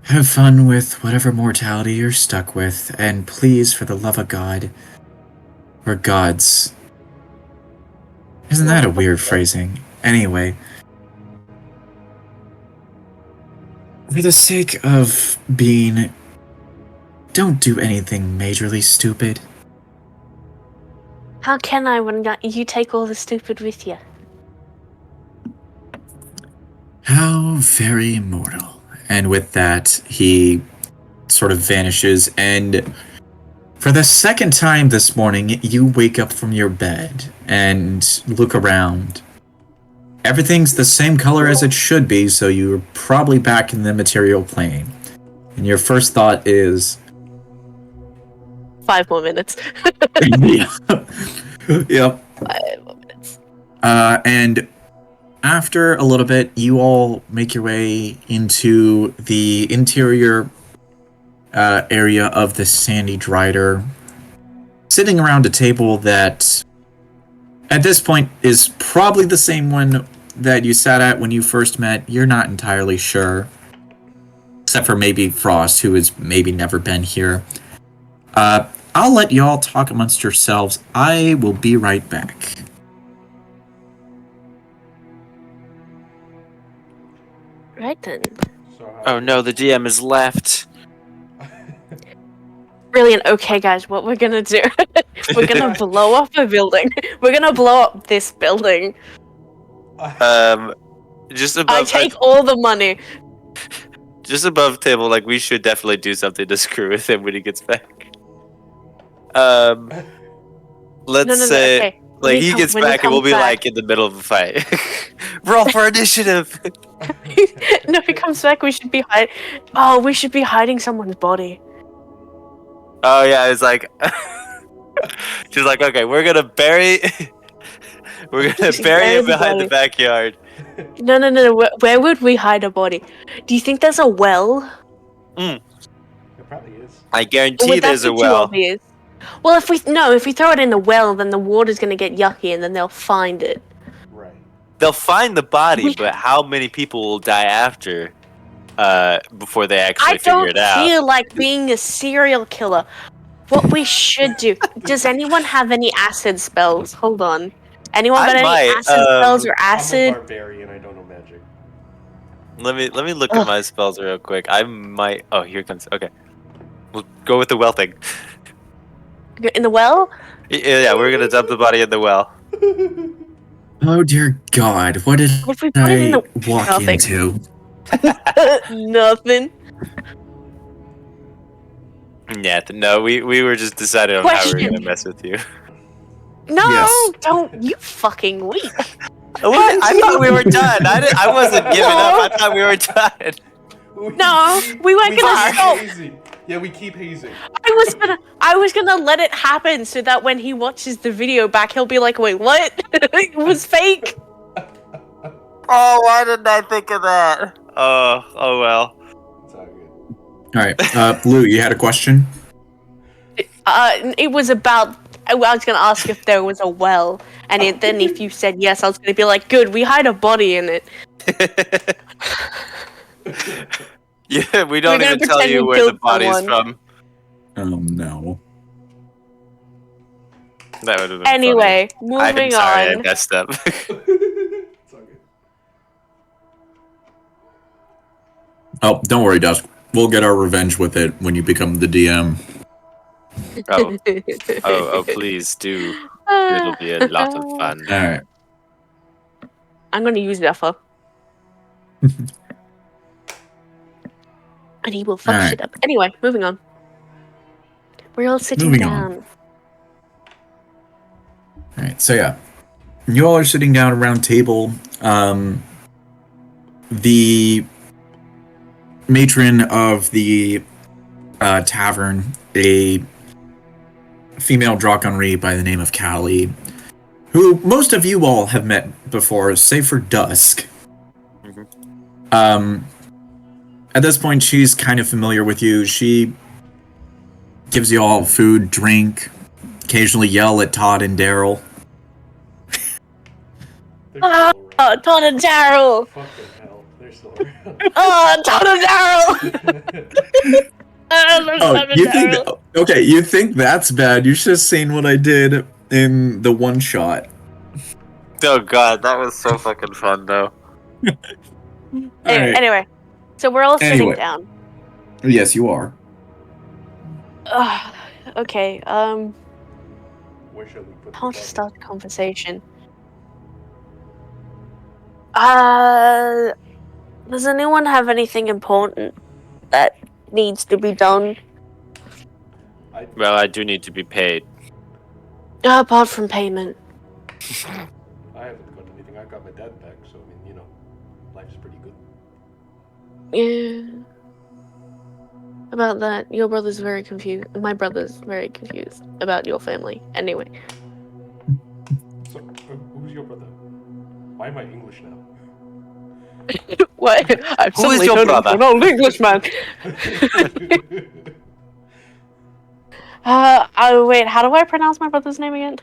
have fun with whatever mortality you're stuck with, and please, for the love of God, or gods. Isn't that a weird phrasing? Anyway, for the sake of being, don't do anything majorly stupid. How can I when you take all the stupid with you? How very mortal. And with that, he sort of vanishes, and for the second time this morning, you wake up from your bed and look around. Everything's the same color as it should be, so you're probably back in the material plane. And your first thought is... 5 more minutes. Yep. 5 more minutes. And after a little bit, you all make your way into the interior area of the Sandy Drider, sitting around a table that, at this point, is probably the same one that you sat at when you first met. You're not entirely sure, except for maybe Frost, who has maybe never been here. I'll let y'all talk amongst yourselves. I will be right back. Right then. Oh no, the DM has left. Brilliant. Okay, guys, what we're gonna do? We're gonna blow up a building. We're gonna blow up this building. Just above. I take all the money. Just above table, like we should definitely do something to screw with him when he gets back. Let's say, okay. like he gets back and we'll be like in the middle of a fight. Roll for initiative. No, he comes back. We should be we should be hiding someone's body. Oh yeah, it's like She's like, okay, we're gonna bury it Bury the behind the body. backyard. No. Where would we hide a body? Do you think there's a well? It probably is. I Or guarantee would that there's be a too well. obvious? Well, if we throw it in the well, then the water's gonna get yucky, and then they'll find it. Right. They'll find the body, We- but how many people will die after? Before they actually I figure don't it out. feel like being a serial killer. What we should do? Does anyone have any acid spells? Hold on. Anyone I got any might, acid spells or I'm a acid? barbarian. I don't know magic. Let me look Ugh. at my spells real quick. I might. Oh, here it comes. Okay, we'll go with the well thing. In the well? Yeah, we're gonna dump the body in the well. Oh dear God, what did What if we put it in I the walk nothing? into? Nothing. Yeah, no, we were just deciding on how we were gonna mess with you. No, Yes. don't you fucking wait. I thought we were done. I wasn't giving up. I thought we were done. No, we weren't keep gonna stop. hazing. Yeah, we keep hazing. I was gonna let it happen so that when he watches the video back, he'll be like, "Wait, what? It was fake." Oh, why didn't I think of that? Oh well. It's all good. All right, Lou, you had a question? It was about. I was gonna ask if there was a well, and then if you said yes, I was gonna be like, "Good, we hide a body in it." Yeah, we don't We're gonna even tell pretend you we where the killed body's someone. from. Oh no. That would have been Anyway, funny. I'm moving sorry, I on. messed up. It's all good. Oh, don't worry, Dusk. We'll get our revenge with it when you become the DM. Oh, please do. It'll be a lot of fun. All right. I'm gonna use Zephyr. And he will fuck Alright. shit up. Anyway, moving on. We're all sitting Moving on. down. All right. So yeah, you all are sitting down around table. The matron of the tavern, a female Draconry by the name of Callie, who most of you all have met before, save for Dusk. At this point, she's kind of familiar with you. She gives you all food, drink, occasionally yell at Todd and Daryl. They're still around. Oh, Todd and Daryl! Fucking hell. They're still around. Oh, Todd and Daryl! Oh, you think? Okay, you think that's bad? You should have seen what I did in the one shot. Oh god, that was so fucking fun though. Alright. Anyway, so we're all sitting Anyway. down. Yes, you are. Okay, Where shall we put how to the start the conversation? Does anyone have anything important that needs to be done? Well, I do need to be paid. Apart from payment. I haven't got anything. I got my dad back, so I mean, you know, life's pretty good. Yeah. About that, your brother's very confused. My brother's very confused about your family. Anyway. So, who's your brother? Why am I English now? What? I'm Who is your brother? An old Englishman. Oh wait, how do I pronounce my brother's name again?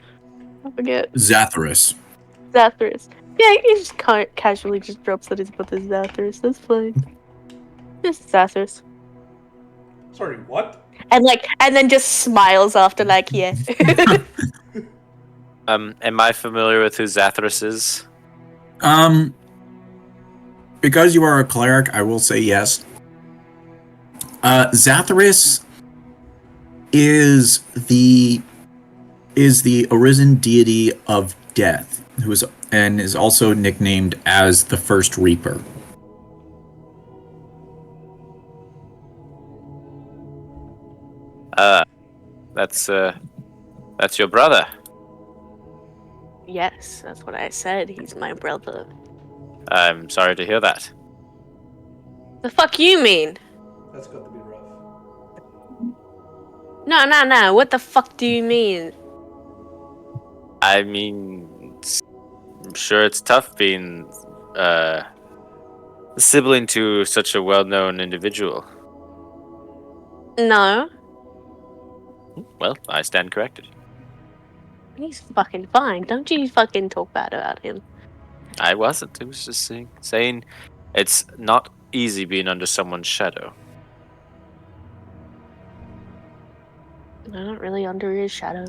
I forget. Zathras. Zathras. Yeah, he just casually just drops that his brother's Zathras. That's fine. Just Zathras. Sorry, what? And then just smiles after, like, yeah. Am I familiar with who Zathras is? Because you are a cleric, I will say yes. Zathras is the arisen deity of death, who is also nicknamed as the First Reaper. That's your brother. Yes, that's what I said. He's my brother. I'm sorry to hear that. The fuck you mean? That's got to be rough. No. What the fuck do you mean? I mean, I'm sure it's tough being sibling to such a well-known individual. No, Well, I stand corrected. he's fucking fine. Don't you fucking talk bad about him. I wasn't. It was just saying it's not easy being under someone's shadow. I'm not really under his shadow.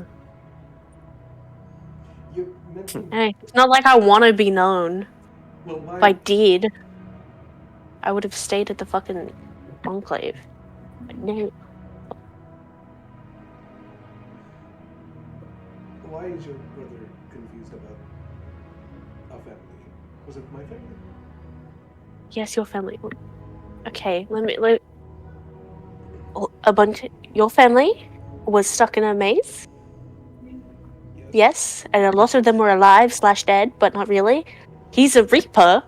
You mentioned. Hey, it's not like I want to be known. Well, If I did, I would have stayed at the fucking enclave. But no. Why is your brother confused about a family? Was it my family? Yes, your family. Okay, your family was stuck in a maze. Yes, and a lot of them were alive/dead, but not really. He's a reaper.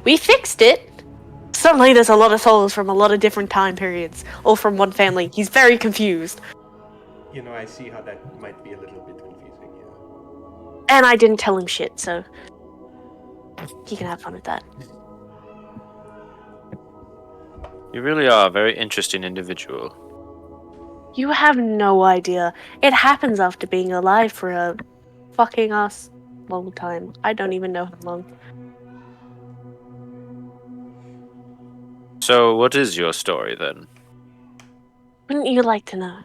We fixed it. Suddenly there's a lot of souls from a lot of different time periods, all from one family. He's very confused. You know, I see how that might be a little bit confusing, yeah. And I didn't tell him shit, so he can have fun with that. You really are a very interesting individual. You have no idea. It happens after being alive for a fucking ass long time. I don't even know how long. So, what is your story then? Wouldn't you like to know?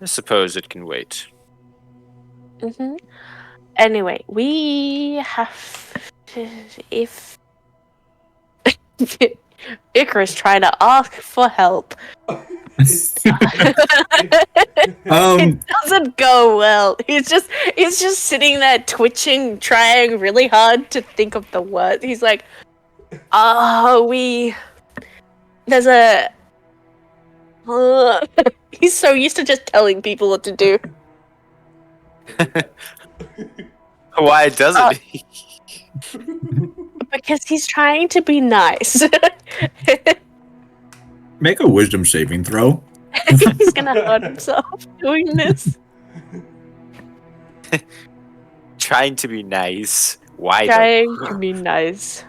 I suppose it can wait. Anyway, we have to, if Icarus trying to ask for help. It doesn't go well. He's just sitting there twitching, trying really hard to think of the words. He's like, there's a he's so used to just telling people what to do. Why doesn't he? Because he's trying to be nice. Make a wisdom saving throw. He's gonna hurt himself doing this. Trying to be nice. Why? Trying to be nice.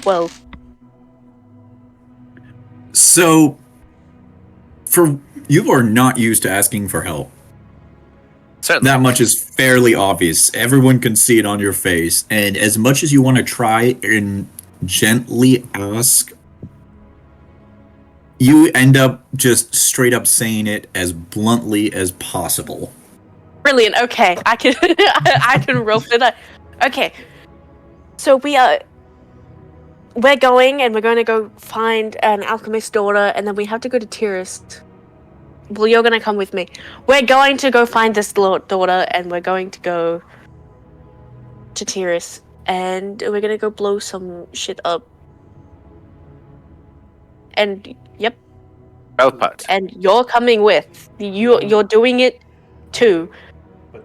Well, So, you are not used to asking for help. Certainly. That much is fairly obvious. Everyone can see it on your face. And as much as you want to try and gently ask, you end up just straight up saying it as bluntly as possible. brilliant. Okay, I can I can roll for that. Okay, so we're going and we're going to go find an alchemist's daughter, and then we have to go to Tyrus. Well, you're gonna come with me. We're going to go find this daughter, and we're going to go to Tyrus, and we're gonna go blow some shit up. And yep, Well put. and you're coming with. You're doing it too. But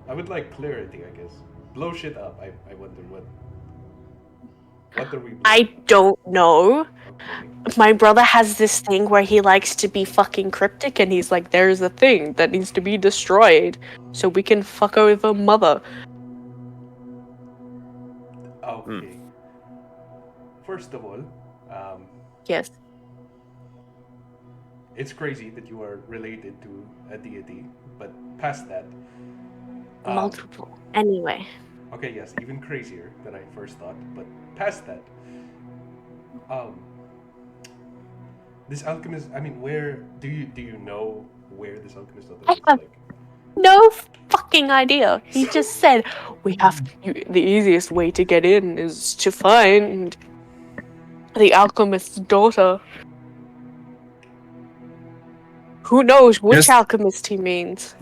I would like clarity, I guess. Blow shit up. I wonder what are we blowing? I don't know. Okay. My brother has this thing where he likes to be fucking cryptic, and he's like, there's a thing that needs to be destroyed so we can fuck over mother. Okay. First of all, Yes. it's crazy that you are related to a deity, but past that. Multiple. Anyway. Okay, yes, even crazier than I first thought, but past that. This alchemist, I mean, where do you know where this alchemist is? I have no fucking idea. He just said the easiest way to get in is to find the alchemist's daughter. Who knows which Yes. alchemist he means?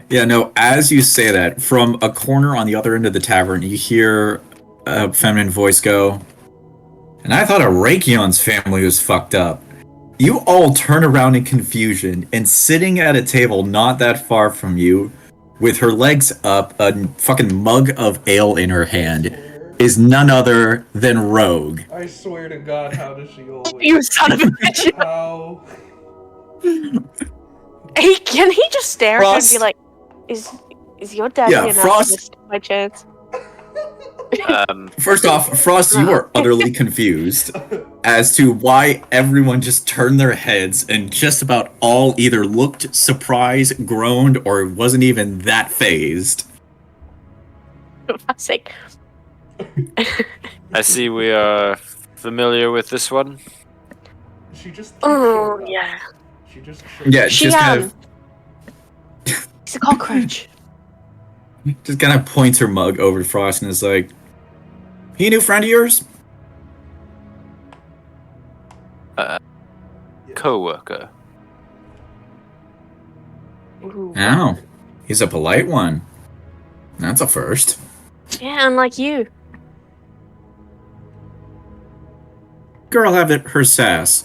Yeah, no, as you say that, from a corner on the other end of the tavern, you hear a feminine voice go, and I thought Arakion's family was fucked up. You all turn around in confusion, and sitting at a table not that far from you, with her legs up, a fucking mug of ale in her hand, is none other than Rogue. I swear to God, how does she always? You son of a bitch! How? Hey, can he just stare at her and Frost? be like, "Is your daddy Yeah, an Frost. alchemist by chance?" First off, Frost, you are utterly confused as to why everyone just turned their heads and just about all either looked surprised, groaned, or wasn't even that phased. For fuck's sake. I see we are familiar with this one. She just keeps Oh showing up. yeah. She just shows Yeah, up. She just kind of It's a cockroach. points her mug over to Frost and is like, "He a new friend of yours?" Co-worker. Ooh. Oh, he's a polite one. That's a first. Yeah, unlike you. Girl have it her sass.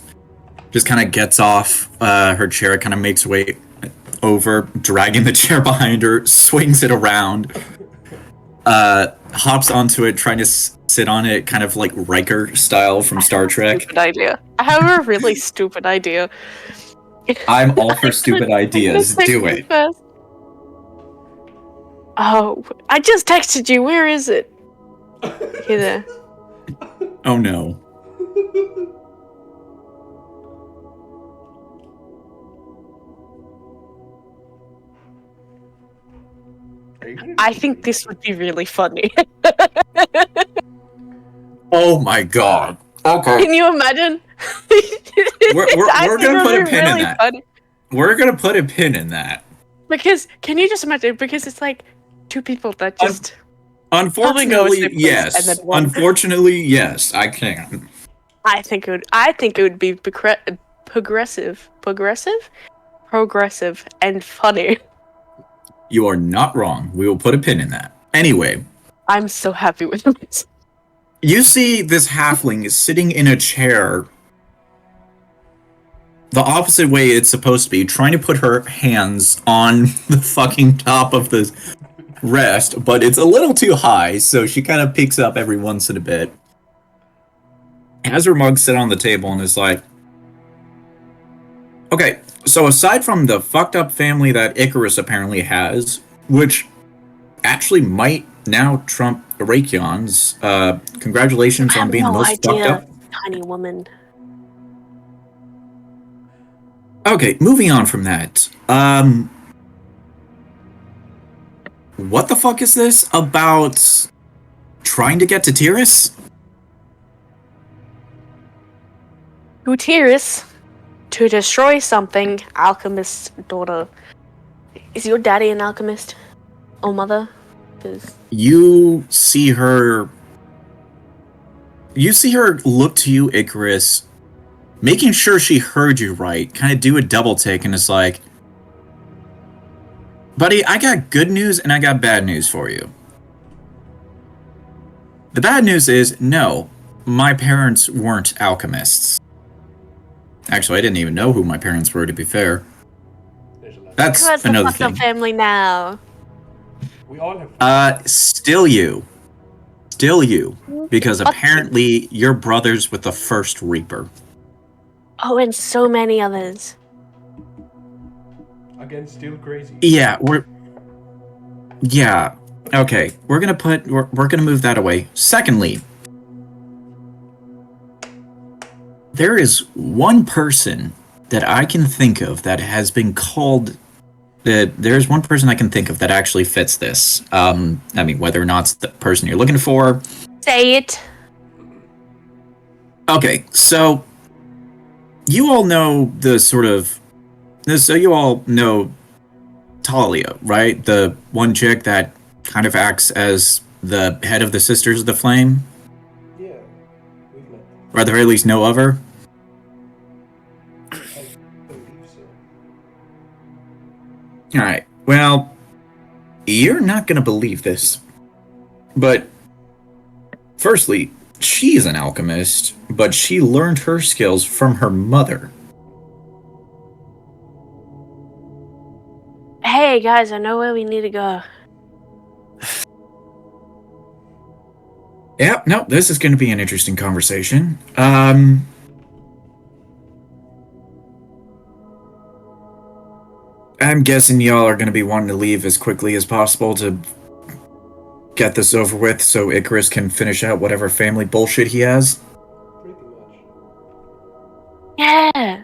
Just kind of gets off her chair, kind of makes her way over, dragging the chair behind her, swings it around, hops onto it, trying to sit on it, kind of like Riker style from Star Trek. Stupid idea. I have a really stupid idea. I'm all for stupid ideas. Do it. First. Oh, I just texted you. Where is it? Here there. Oh no. Are you gonna I do think it? this would be really funny. Oh my god. Okay. Can you imagine? We're I think gonna it put would a be pin in really that. funny. We're gonna put a pin in that. Because can you just imagine? Because it's like two people that just Unfortunately, and yes. then one. Unfortunately, yes. I can. I think it would be progressive, and funny. You are not wrong. We will put a pin in that. Anyway, I'm so happy with it. you see this halfling is sitting in a chair the opposite way it's supposed to be, trying to put her hands on the fucking top of the rest, but it's a little too high, so she kind of peeks up every once in a bit. Has her mug sit on the table and is like, okay, so aside from the fucked up family that Icarus apparently has, which actually might now trump Raytheon's, congratulations I on have being the no most fucked idea, up. tiny woman. Okay, moving on from that. What the fuck is this about trying to get to Tyrus? Gutierrez, to destroy something, alchemist's daughter. Is your daddy an alchemist? Or mother? 'Cause You see her look to you, Icarus, making sure she heard you right, kind of do a double take, and it's like, buddy, I got good news and I got bad news for you. The bad news is, no, my parents weren't alchemists. Actually, I didn't even know who my parents were, to be fair. There's a lot. That's What's the another fucked up thing. family now? We all have. Still you. Still you. Because Fuck you. apparently you're brothers with the first Reaper. Oh, and so many others. Again, still crazy. Yeah, Yeah. Okay. We're gonna move that away. Secondly, there is one person that I can think of that has been called. There's one person I can think of that actually fits this. I mean, whether or not it's the person you're looking for. Say it. Okay, so you all know the sort of. So you all know Talia, right? The one chick that kind of acts as the head of the Sisters of the Flame, Yeah, we've met. or at the very least know of her. I believe so. All right. Well, you're not gonna believe this, but firstly, she's an alchemist, but she learned her skills from her mother. Hey guys, I know where we need to go. Yeah, no, this is going to be an interesting conversation. I'm guessing y'all are gonna be wanting to leave as quickly as possible to get this over with so Icarus can finish out whatever family bullshit he has. Pretty much. Yeah.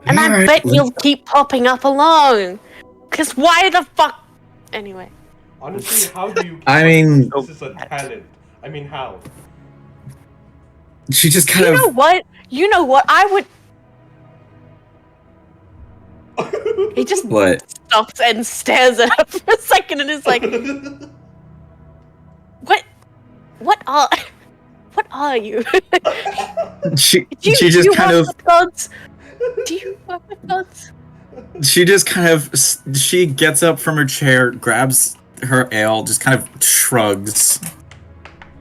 And I bet you'll keep popping up along. Because why the fuck? Anyway. Honestly, how do you keep I mean... This is a talent. I mean, how? She just kind of... You know what? I would... He just stops and stares at her for a second and is like... What are you? She just kind of... Do you work with gods? She just kind of... She gets up from her chair, grabs her ale, just kind of shrugs.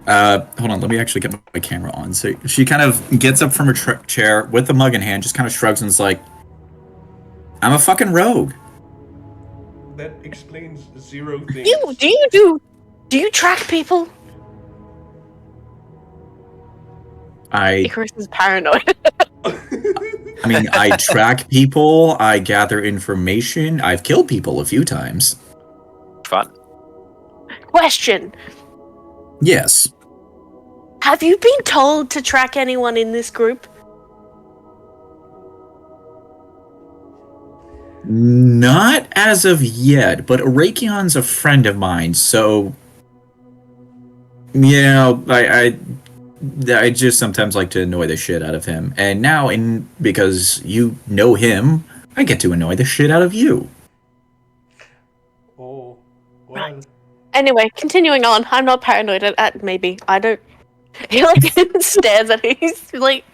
Hold on, let me actually get my camera on. So she kind of gets up from her chair with the mug in hand, just kind of shrugs and is like, I'm a fucking rogue. That explains 0 things. Do you track people? Icarus is paranoid. I mean, I track people, I gather information, I've killed people a few times. Fun. Question. Yes. Have you been told to track anyone in this group? Not as of yet, but Rakion's a friend of mine, so... You know, I just sometimes like to annoy the shit out of him. And now, because you know him, I get to annoy the shit out of you. Oh, well. Right. Anyway, continuing on. I'm not paranoid at maybe. I don't... He like stares at me. He's like...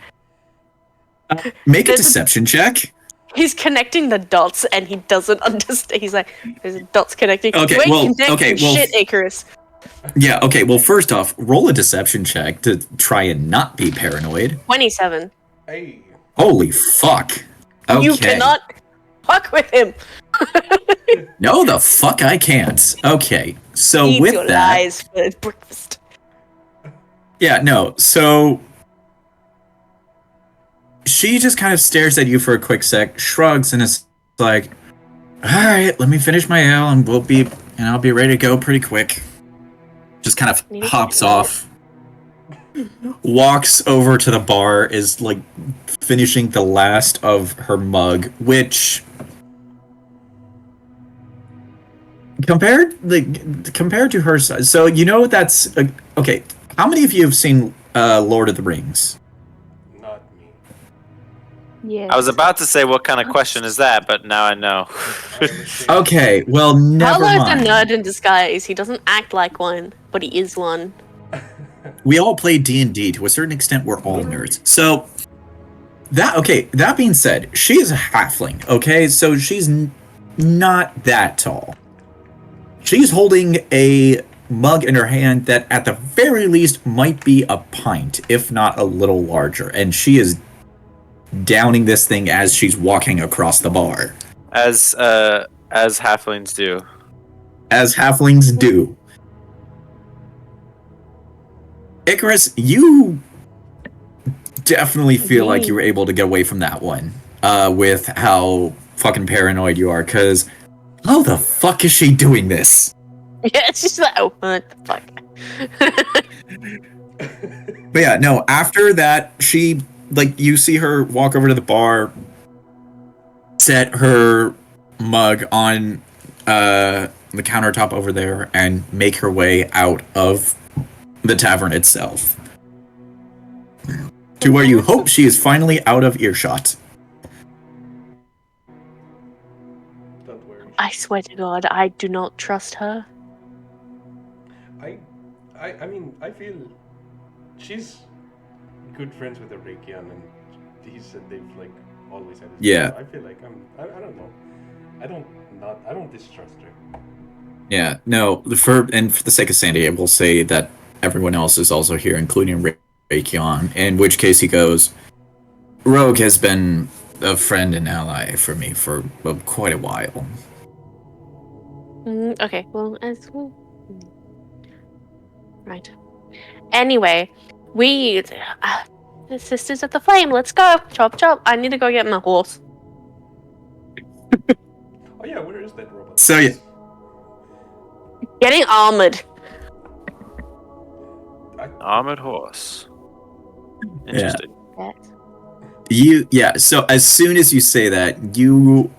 Make a deception check. He's connecting the dots and he doesn't understand. He's like, there's dots connecting. Okay, shit, Icarus. Yeah, okay, well, first off, roll a deception check to try and not be paranoid. 27. Hey. Holy fuck. Okay. You cannot fuck with him. No, the fuck I can't. Okay, so Eat with your that... lies for breakfast. Yeah, no, so... She just kind of stares at you for a quick sec, shrugs, and is like, alright, let me finish my ale and I'll be ready to go pretty quick. Just kind of hops off, walks over to the bar, is like finishing the last of her mug, which compared to her size, so you know that's okay. How many of you have seen Lord of the Rings? Not me. Yeah. I was about to say what kind of question is that, but now I know. Okay, well, never mind. Paolo's a nerd in disguise. He doesn't act like one, but he is one. We all play D&D. To a certain extent, we're all nerds. So, that being said, she is a halfling, okay? So she's not that tall. She's holding a mug in her hand that at the very least might be a pint, if not a little larger. And she is downing this thing as she's walking across the bar. As halflings do. As halflings do. Icarus, you definitely feel like you were able to get away from that one. With how fucking paranoid you are, because how the fuck is she doing this? Yeah, it's just like, oh, what the fuck? But yeah, no, after that, she, like, you see her walk over to the bar, set her mug on the countertop over there, and make her way out of the tavern itself. To where you hope she is finally out of earshot. Don't worry. I swear to God, I do not trust her. I mean, I feel she's good friends with Arakian, and he said they've like always had. Yeah. I feel like I don't know. I don't distrust her. Yeah, no. For the sake of sanity, I will say that everyone else is also here, including Rakion. In which case, he goes, "Rogue has been a friend and ally for me for quite a while." Okay, well, right. Anyway, the Sisters of the Flame, let's go. Chop chop. I need to go get my horse. Oh yeah, where is that robot? So yeah. Getting armored. Armored horse. Interesting. So as soon as you say that, you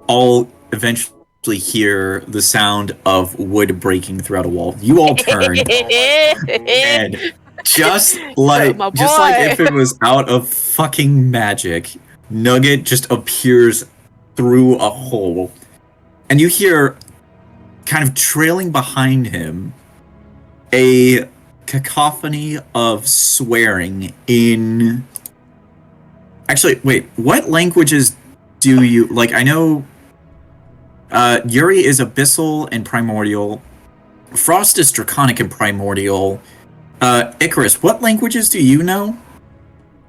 all eventually hear the sound of wood breaking throughout a wall. You all turn, and just like if it was out of fucking magic, Nugget just appears through a hole, and you hear, kind of trailing behind him, a cacophony of swearing in... Actually, wait, what languages do you... Like, I know Yuri is Abyssal and Primordial. Frost is Draconic and Primordial. Icarus, what languages do you know?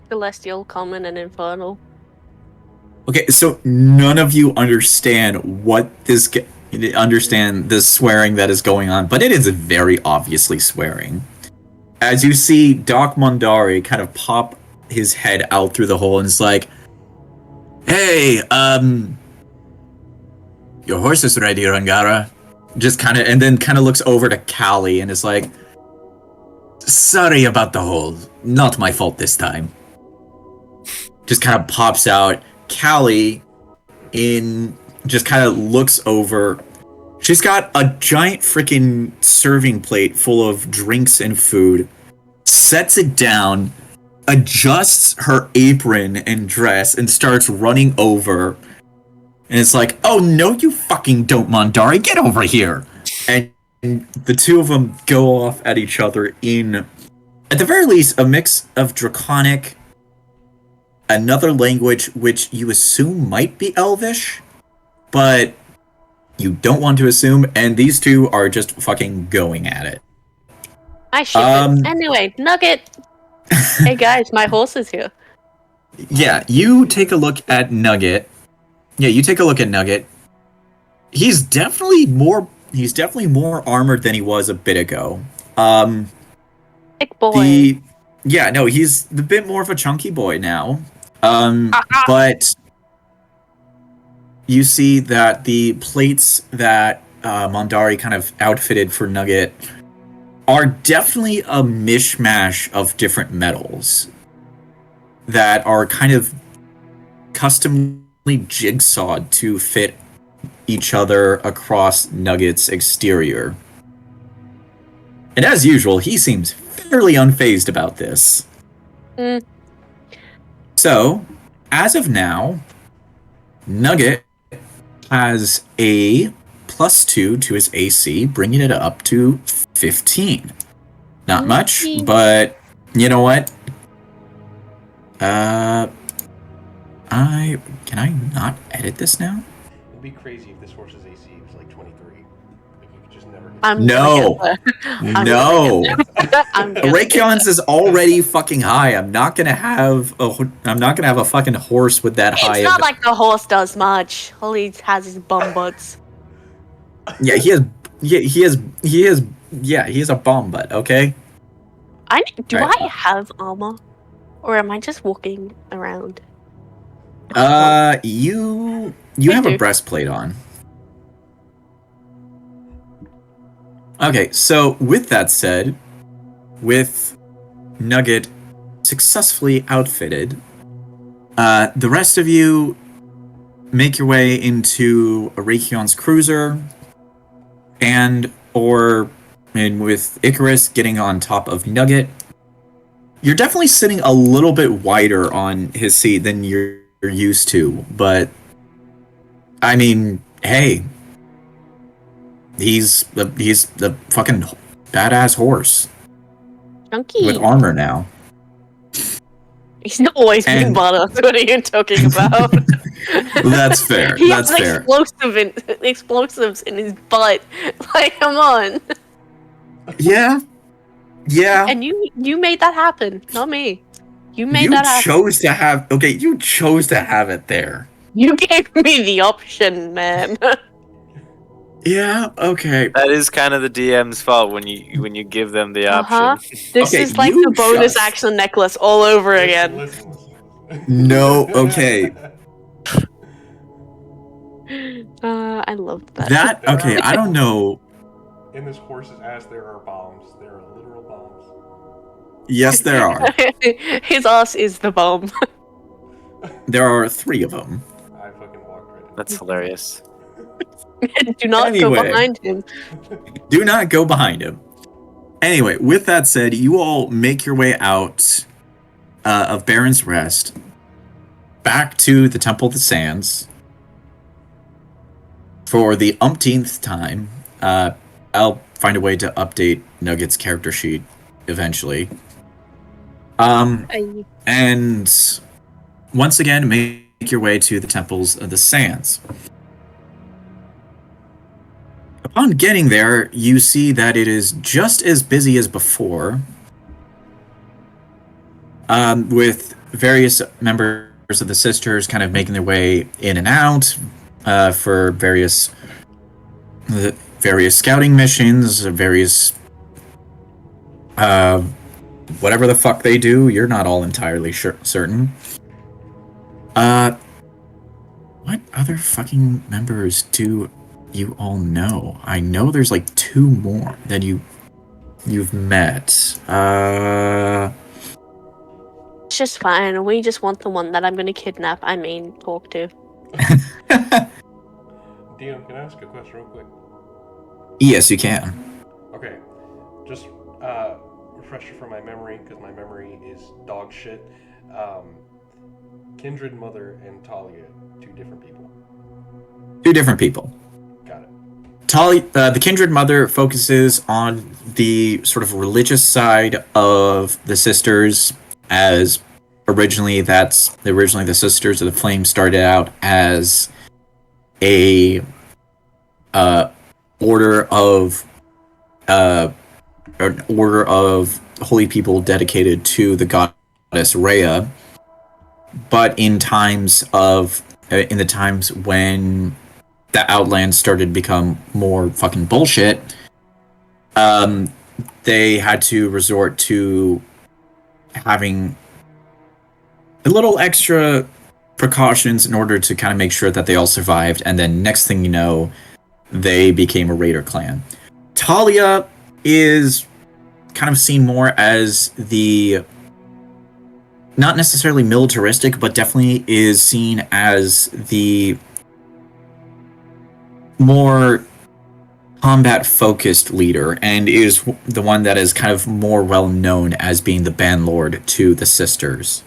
Celestial, Common, and Infernal. Okay, so none of you understand understand the swearing that is going on, but it is very obviously swearing. As you see Doc Mondari kind of pop his head out through the hole and is like, "Hey, your horse is ready, Rangara." And then looks over to Callie and is like, "Sorry about the hole. Not my fault this time." Just kind of pops out. Callie just kind of looks over. She's got a giant freaking serving plate full of drinks and food, sets it down, adjusts her apron and dress, and starts running over. And it's like, "Oh, no, you fucking don't, Mondari. Get over here." And the two of them go off at each other in, at the very least, a mix of Draconic, another language which you assume might be Elvish, but you don't want to assume, and these two are just fucking going at it. I ship it. Anyway, Nugget. Hey guys, my horse is here. Yeah, you take a look at Nugget. He's definitely more armored than he was a bit ago. Big boy. He's a bit more of a chunky boy now. But you see that the plates that Mondari kind of outfitted for Nugget are definitely a mishmash of different metals that are kind of customly jigsawed to fit each other across Nugget's exterior. And as usual, he seems fairly unfazed about this. So, as of now, Nugget has a +2 to his AC, bringing it up to 15. Not much, but you know what? Can I not edit this now? It'd be crazy if this horse's AC was like 23. Like you could just never get No. Raytheon's is already fucking high. I'm not gonna have a fucking horse with that high. It's not like the horse does much. All he has is bum butts. Yeah, he has a bomb butt, okay? Do I have armor? Or am I just walking around? You have a breastplate on. Okay, so with that said, with Nugget successfully outfitted, the rest of you make your way into Raytheon's cruiser, and with Icarus getting on top of Nugget, you're definitely sitting a little bit wider on his seat than you're used to, but I mean, hey, he's the fucking badass horse. Chunky. With armor now. He's not always been badass. What are you talking about? That's fair. He That's has fair. Explosives in his butt. Like, come on. Yeah. And you made that happen, not me. You chose to have it there. You gave me the option, man. Yeah, okay. That is kind of the DM's fault when you give them the option. This is like the bonus action necklace all over again. No, okay. I loved that. That okay, I don't know. In this horse's ass, there are bombs. There are literal bombs. Yes, there are. His ass is the bomb. There are 3 of them. I fucking walked right in. That's hilarious. Do not go Anyway. behind him. Do not go behind him. Anyway, with that said, you all make your way out of Baron's Rest back to the Temple of the Sands for the umpteenth time. I'll find a way to update Nugget's character sheet eventually. And once again, make your way to the Temples of the Sands. Upon getting there, you see that it is just as busy as before, with various members of the Sisters kind of making their way in and out for various scouting missions, various whatever the fuck they do. You're not all entirely certain. What other fucking members do you all know? I know there's like 2 more that you've met. It's just fine. We just want the one that I'm gonna kidnap. Talk to. Dion, can I ask a question real quick? Yes, you can. Okay, just refresher from my memory, because my memory is dog shit. Kindred Mother and Talia, 2 different people. 2 different people. Got it. Talia, the Kindred Mother focuses on the sort of religious side of the Sisters, as originally the Sisters of the Flame started out as a order of holy people dedicated to the goddess Rhea. But in the times when the Outlands started to become more fucking bullshit, they had to resort to having a little extra precautions in order to kind of make sure that they all survived. And then next thing you know, they became a raider clan. Talia is kind of seen more as the, not necessarily militaristic, but definitely is seen as the more combat-focused leader, and is the one that is kind of more well-known as being the bandlord to the Sisters.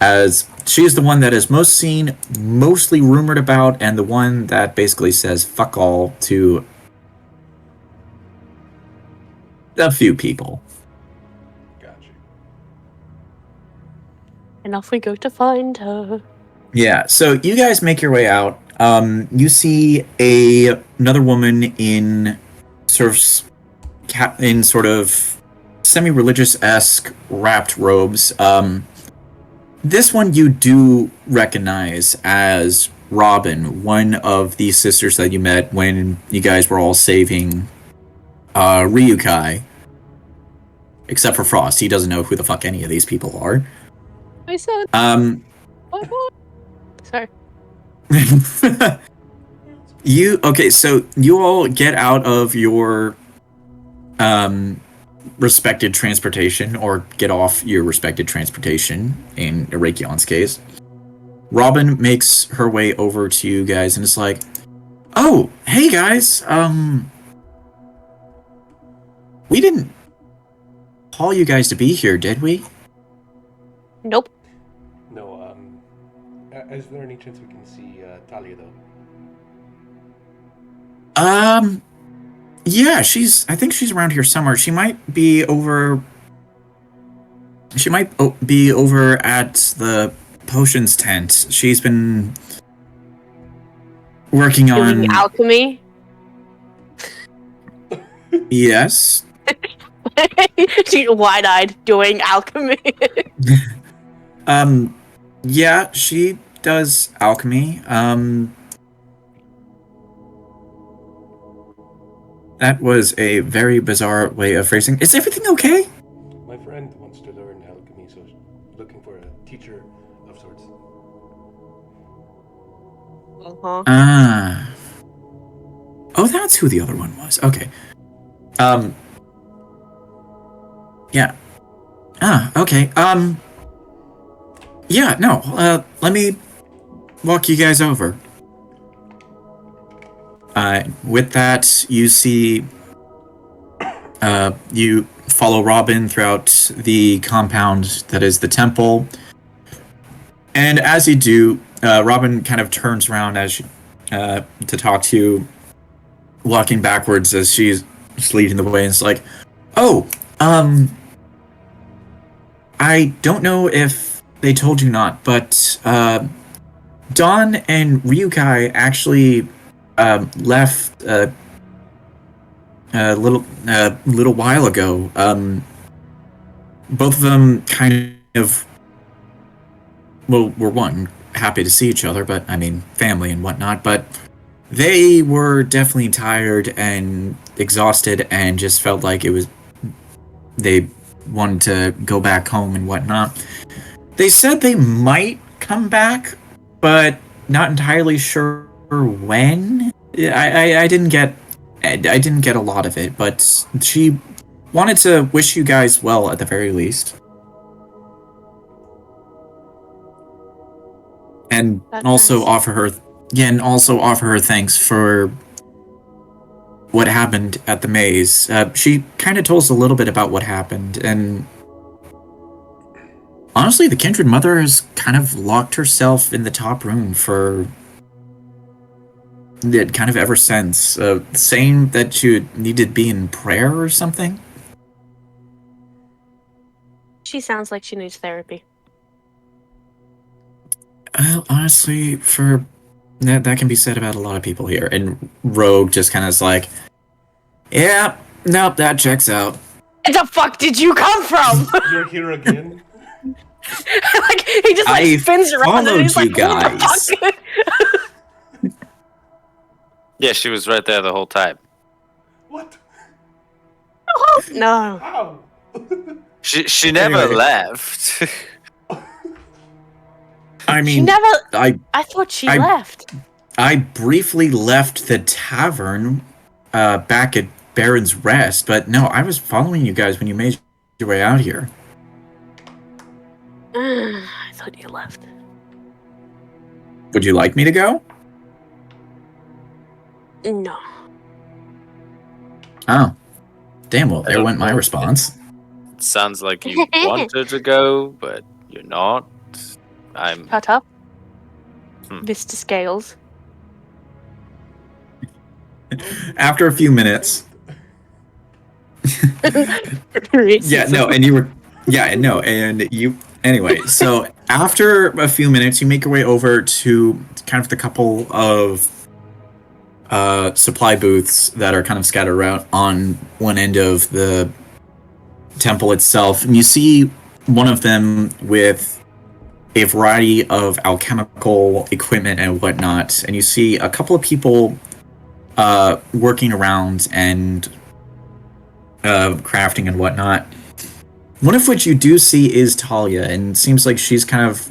As she is the one that is most seen, mostly rumored about, and the one that basically says fuck all to a few people. Gotcha. And off we go to find her. Yeah, so you guys make your way out. You see another woman in sort of semi-religious-esque wrapped robes. This one you do recognize as Robin, one of the sisters that you met when you guys were all saving Ryukai. Except for Frost, he doesn't know who the fuck any of these people are. I said. Sorry. So you all get out of your respected transportation, or get off your respected transportation in Irakion's case. Robin makes her way over to you guys and is like, "Oh, hey guys, we didn't call you guys to be here, did we?" Nope. No, is there any chance we can see Talia, though? Yeah, I think she's around here somewhere. She might be over at the potions tent. She's been working Doing on alchemy. Yes. She's wide-eyed doing alchemy. Yeah, she does alchemy. That was a very bizarre way of phrasing. Is everything okay? My friend wants to learn alchemy, so looking for a teacher of sorts. Uh-huh. Oh, that's who the other one was. Okay. Yeah. Okay. Yeah, no, let me walk you guys over. With that, you see, you follow Robin throughout the compound that is the temple. And as you do, Robin kind of turns around to talk to you, walking backwards as she's leading the way. And it's like, oh, I don't know if they told you not, but Dawn and Ryukai actually left a little while ago. Both of them kind of, well, were one, happy to see each other, but I mean, family and whatnot, but they were definitely tired and exhausted and just felt like they wanted to go back home and whatnot. They said they might come back, but not entirely sure when. I didn't get a lot of it, but she wanted to wish you guys well at the very least. And That's also nice. offer her thanks for what happened at the maze. She kind of told us a little bit about what happened, and honestly, the Kindred Mother has kind of locked herself in the top room for it kind of ever since, saying that you needed to be in prayer or something. She sounds like she needs therapy. Honestly, for that can be said about a lot of people here. And Rogue just kind of is like, yeah, nope, that checks out. Where the fuck did you come from? You're here again? Like he just like I spins around and he's like, followed you what the fuck? Yeah, she was right there the whole time. What? No. How? She never Anyway. left. I mean, She never. I thought she I- left. I briefly left the tavern back at Baron's Rest, but no, I was following you guys when you made your way out here. I thought you left. Would you like me to go? No. Oh. Damn, well, there don't went my know. response. Sounds like you wanted to go, but you're not. I'm Shut up. Hmm. Mr. Scales. After a few minutes. Yeah, no, and you were... Yeah, no, and you... Anyway, so after a few minutes, you make your way over to kind of the couple of supply booths that are kind of scattered around on one end of the temple itself. And you see one of them with a variety of alchemical equipment and whatnot. And you see a couple of people working around and crafting and whatnot. One of which you do see is Talia, and seems like she's kind of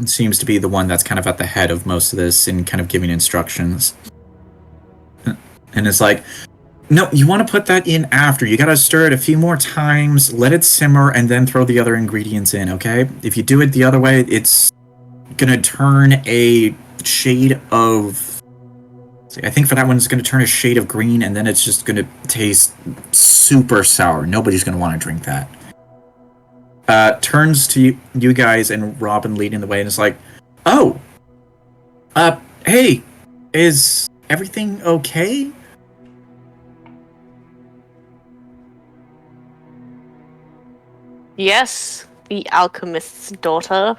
seems to be the one that's kind of at the head of most of this and kind of giving instructions. And it's like, no, you want to put that in after. You gotta stir it a few more times, let it simmer, and then throw the other ingredients in, okay? If you do it the other way, it's gonna turn a shade of... I think for that one, it's gonna turn a shade of green, and then it's just gonna taste super sour. Nobody's gonna want to drink that. Turns to you guys and Robin leading the way, and it's like, oh, hey, is everything okay? Yes, the alchemist's daughter.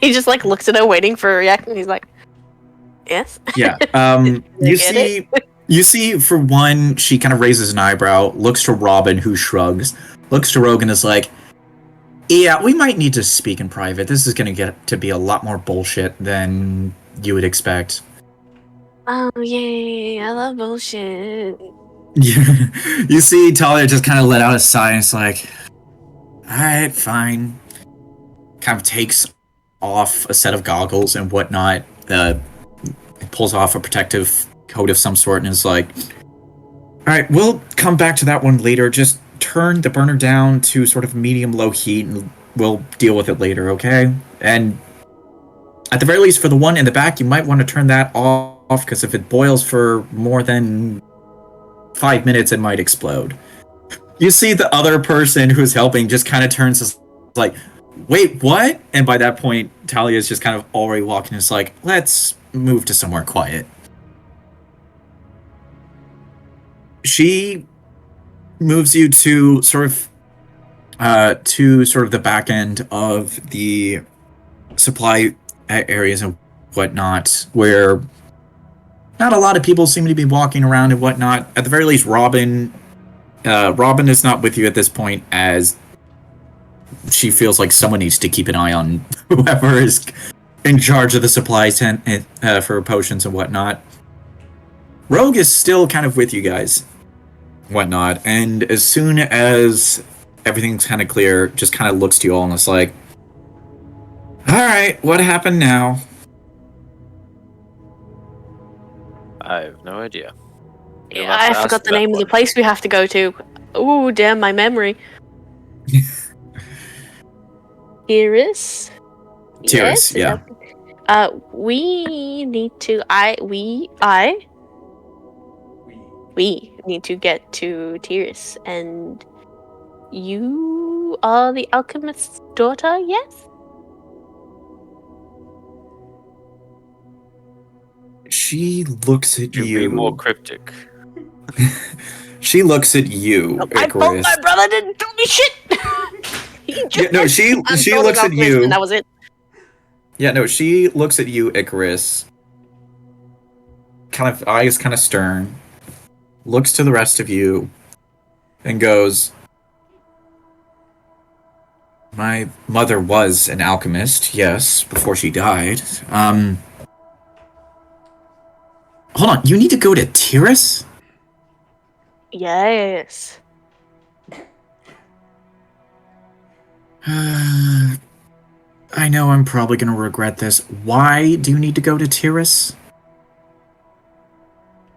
He just like looks at her, waiting for a reaction. He's like, "Yes." Yeah. You get You see, for one, she kind of raises an eyebrow, looks to Robin, who shrugs, looks to Rogue, and is like, yeah, we might need to speak in private. This is going to get to be a lot more bullshit than you would expect. Oh yay! I love bullshit. You see Talia just kind of let out a sigh, and it's like, alright, fine. Kind of takes off a set of goggles and whatnot. Pulls off a protective coat of some sort and is like, all right, we'll come back to that one later. Just turn the burner down to sort of medium-low heat and we'll deal with it later, okay? And at the very least, for the one in the back, you might want to turn that off because if it boils for more than 5 minutes, it might explode. You see the other person who's helping just kind of turns like, wait, what? And by that point, Talia's just kind of already walking. It's like, let's move to somewhere quiet. She moves you to sort of the back end of the supply areas and whatnot, where not a lot of people seem to be walking around and whatnot. At the very least, Robin is not with you at this point, as she feels like someone needs to keep an eye on whoever is in charge of the supply tent for potions and whatnot. Rogue is still kind of with you guys, whatnot, and as soon as everything's kind of clear, just kind of looks to you all and is like, all right, what happened now? I have no idea. Yeah, I forgot the name of the place we have to go to. Ooh, damn, my memory. Icarus? Icarus, yeah. We need to. We need to get to Icarus, and you are the alchemist's daughter, yes? She looks at you. Be more cryptic. She looks at you, I Icarus. thought my brother didn't do me shit. She looks at you. And that was it. Yeah, no, she looks at you, Icarus. Kind of eyes kind of stern. Looks to the rest of you and goes, my mother was an alchemist, yes, before she died. Hold on, you need to go to Icarus? Yes. I know I'm probably going to regret this. Why do you need to go to Icarus?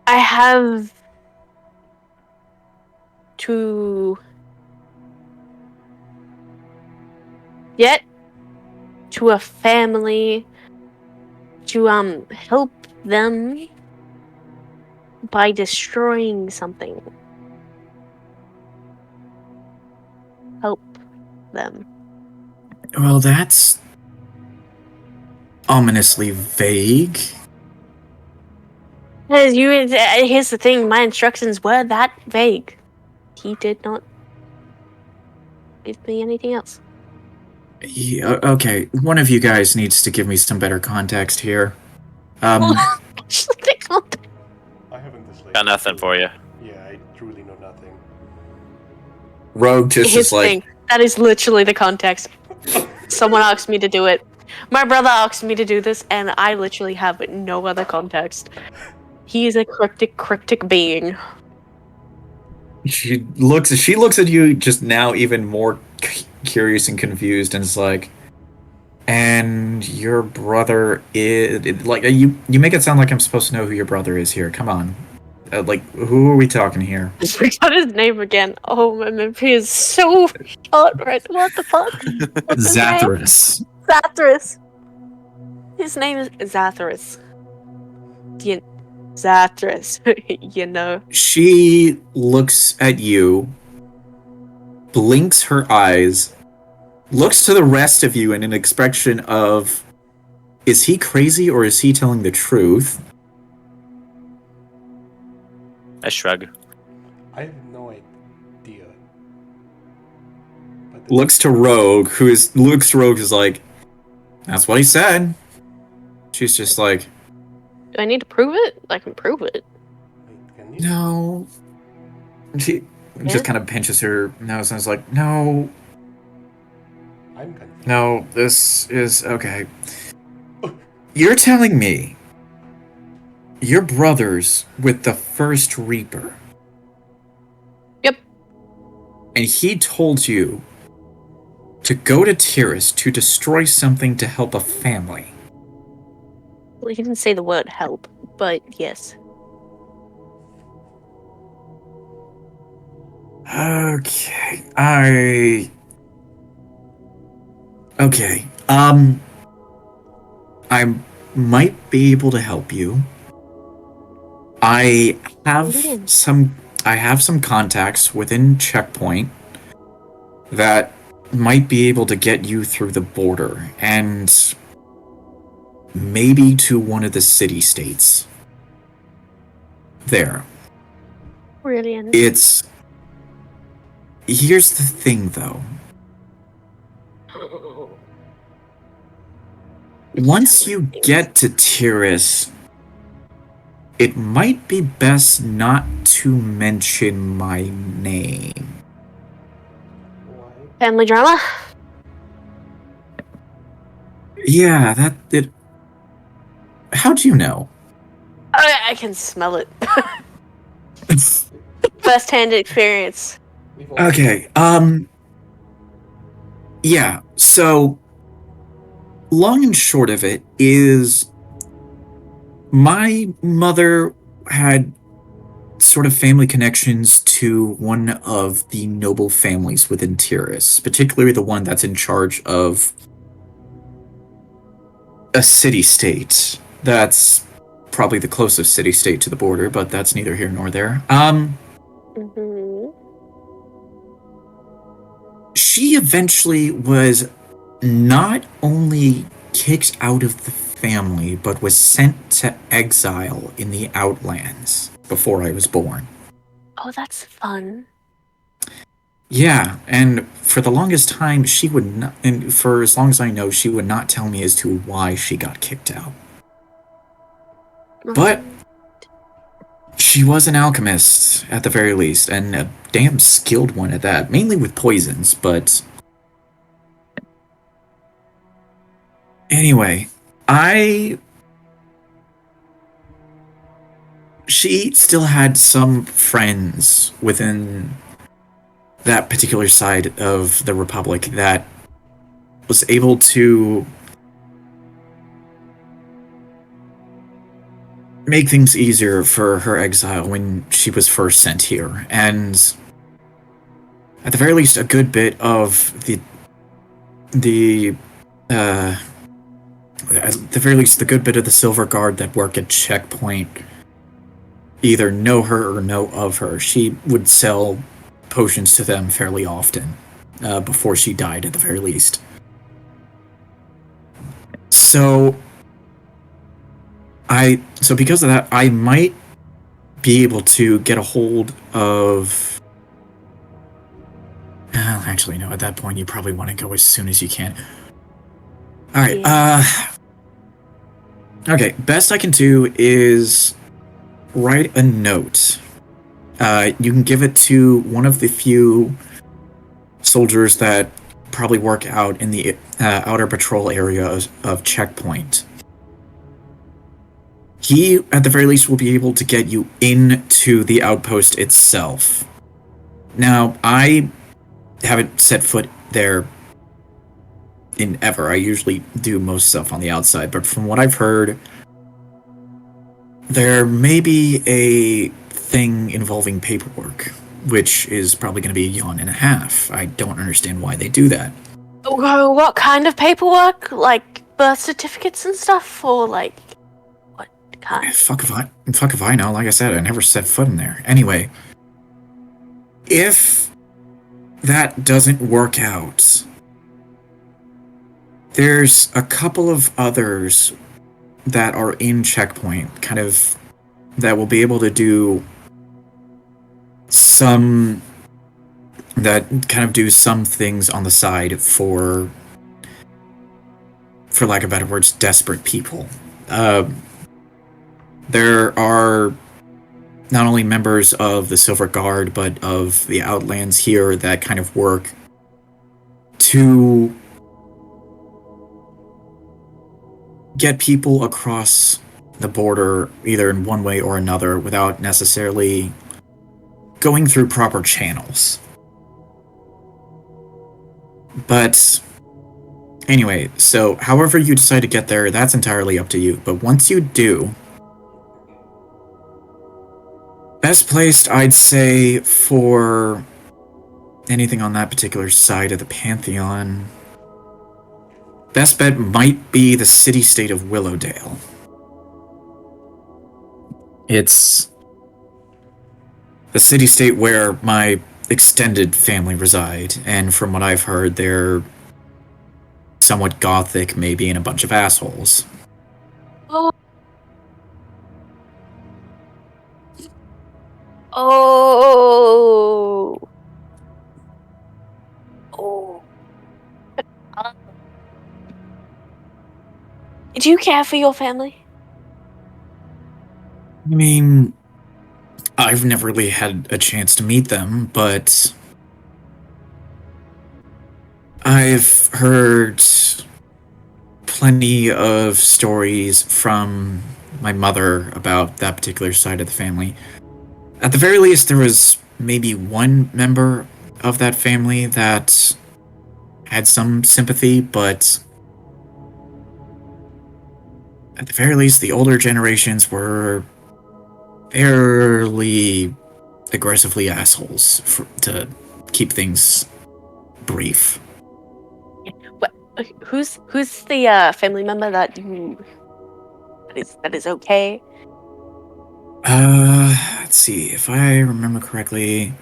I have to get to a family to help them by destroying something. Help them. Well, that's ominously vague. Here's the thing, my instructions were that vague. He did not give me anything else. Yeah, okay, one of you guys needs to give me some better context here. I haven't this late. Got nothing for you. Yeah, I truly know nothing. Rogue just Here's is the like... thing, that is literally the context. Someone asked me to do it. My brother asked me to do this, and I literally have no other context. He is a cryptic being. She looks at you just now even more curious and confused and is like, and your brother is... Like, you make it sound like I'm supposed to know who your brother is here. Come on. Like, who are we talking here? I forgot his name again. Oh, my memory is so short right. What the fuck? What's his name? Zathras. Zathras. His name is Zathras. Zathras, you know. She looks at you, blinks her eyes, looks to the rest of you in an expression of, is he crazy or is he telling the truth? I shrug. I have no idea. But Looks to Rogue, Rogue is like, that's what he said. She's just like, Do I need to prove it? I can prove it. Wait, can you? no. She just kind of pinches her nose and is like, no, I'm confused. no, this is okay. You're telling me your brother's with the first Reaper. Yep. And he told you to go to Tyrus to destroy something to help a family. Well, he didn't say the word help, but yes. Okay. Okay. I might be able to help you. I have Brilliant. some contacts within Checkpoint that might be able to get you through the border and maybe to one of the city-states. There. Brilliant. Here's the thing, though. Once you get to Tyrus, it might be best not to mention my name. Why? Family drama? Yeah, how'd you know? I can smell it. First-hand experience. We've all- Okay, yeah, so long and short of it is my mother had sort of family connections to one of the noble families within Tyrus, particularly the one that's in charge of a city-state. That's probably the closest city-state to the border, but that's neither here nor there. Mm-hmm. She eventually was not only kicked out of the family, but was sent to exile in the Outlands before I was born. Oh, that's fun. Yeah, and for the longest time, she would not, and for as long as I know, she would not tell me as to why she got kicked out. But she was an alchemist, at the very least, and a damn skilled one at that, mainly with poisons, but... Anyway, she still had some friends within that particular side of the Republic that was able to make things easier for her exile when she was first sent here. And at the very least, a good bit of the Silver Guard that work at Checkpoint either know her or know of her. She would sell potions to them fairly often, before she died at the very least. So because of that, I might be able to get a hold of... actually, no, at that point, you probably want to go as soon as you can. Alright, okay, best I can do is write a note. You can give it to one of the few soldiers that probably work out in the outer patrol area of Checkpoint. He, at the very least, will be able to get you into the outpost itself. Now, I haven't set foot there in ever. I usually do most stuff on the outside, but from what I've heard, there may be a thing involving paperwork, which is probably going to be a yawn and a half. I don't understand why they do that. What kind of paperwork? Like birth certificates and stuff? Or like, what kind? Fuck if I know. Like I said, I never set foot in there. Anyway, if that doesn't work out, there's a couple of others that are in Checkpoint, kind of, that will be able to do some things on the side for lack of better words, desperate people. There are not only members of the Silver Guard, but of the Outlands here that kind of work to get people across the border either in one way or another without necessarily going through proper channels. But anyway, so however you decide to get there, that's entirely up to you. But once you do, best placed, I'd say, for anything on that particular side of the Pantheon, best bet might be the city-state of Willowdale. It's the city-state where my extended family reside, and from what I've heard, they're somewhat gothic, maybe, and a bunch of assholes. Oh. Oh. Oh. Do you care for your family? I mean, I've never really had a chance to meet them, but I've heard plenty of stories from my mother about that particular side of the family. At the very least, there was maybe one member of that family that had some sympathy, but at the very least, the older generations were fairly aggressively assholes to keep things brief. What? Who's the family member that is okay? Let's see if I remember correctly.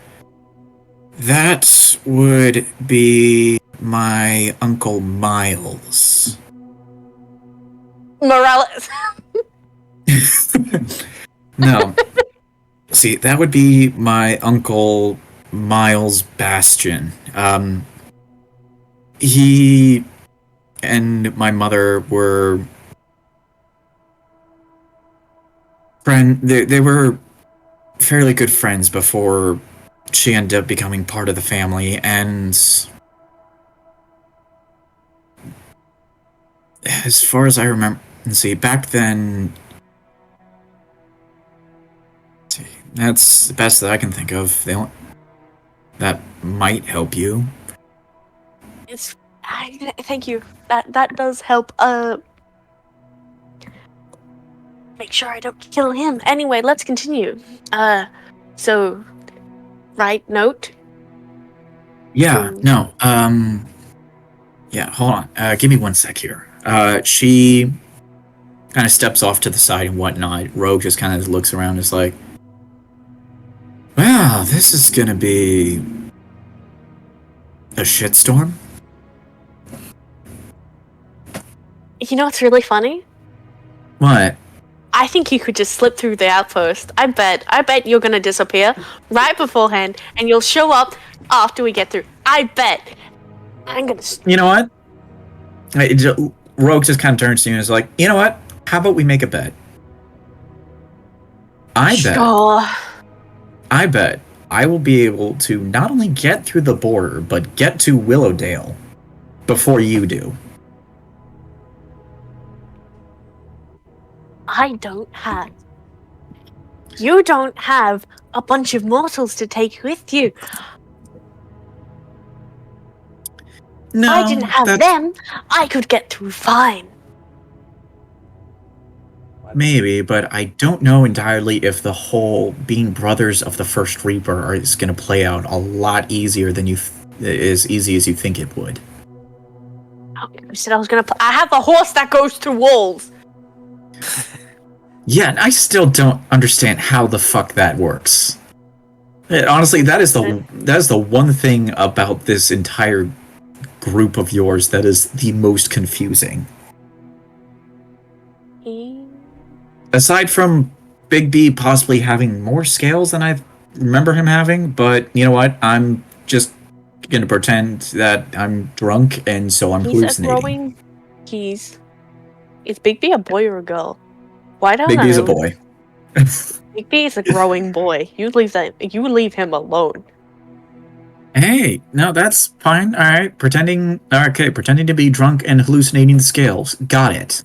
That would be my Uncle Miles. Morales. No. See, that would be my Uncle Miles Bastion. He and my mother were they were fairly good friends before she ended up becoming part of the family, and as far as I remember, let's see, back then, that's the best that I can think of. That might help you. Thank you. That does help. Make sure I don't kill him. Anyway, let's continue. So, right note. Yeah. No. Yeah. Hold on. Give me 1 sec here. She kind of steps off to the side and whatnot. Rogue just kind of looks around and is like, "Wow, this is gonna be a shitstorm." You know what's really funny? What? I think you could just slip through the outpost. I bet you're gonna disappear right beforehand, and you'll show up after we get through. I bet. I'm gonna. You know what? Rogue just kind of turns to you and is like, "You know what? How about we make a bet? I bet I will be able to not only get through the border, but get to Willowdale before you do." You don't have a bunch of mortals to take with you. No, I didn't have them. I could get through fine. Maybe, but I don't know entirely if the whole being brothers of the First Reaper is going to play out a lot easier than as easy as you think it would. I said I was gonna. I have a horse that goes through walls. Yeah, and I still don't understand how the fuck that works. Honestly, that is the one thing about this entire group of yours that is the most confusing. Aside from Big B possibly having more scales than I remember him having, but you know what? I'm just gonna pretend that I'm drunk and so I'm hallucinating. Is Big B a boy or a girl? Why don't Big B's a boy. Big B is a growing boy. You leave him alone. Hey, no, that's fine. All right, pretending to be drunk and hallucinating the scales. Got it.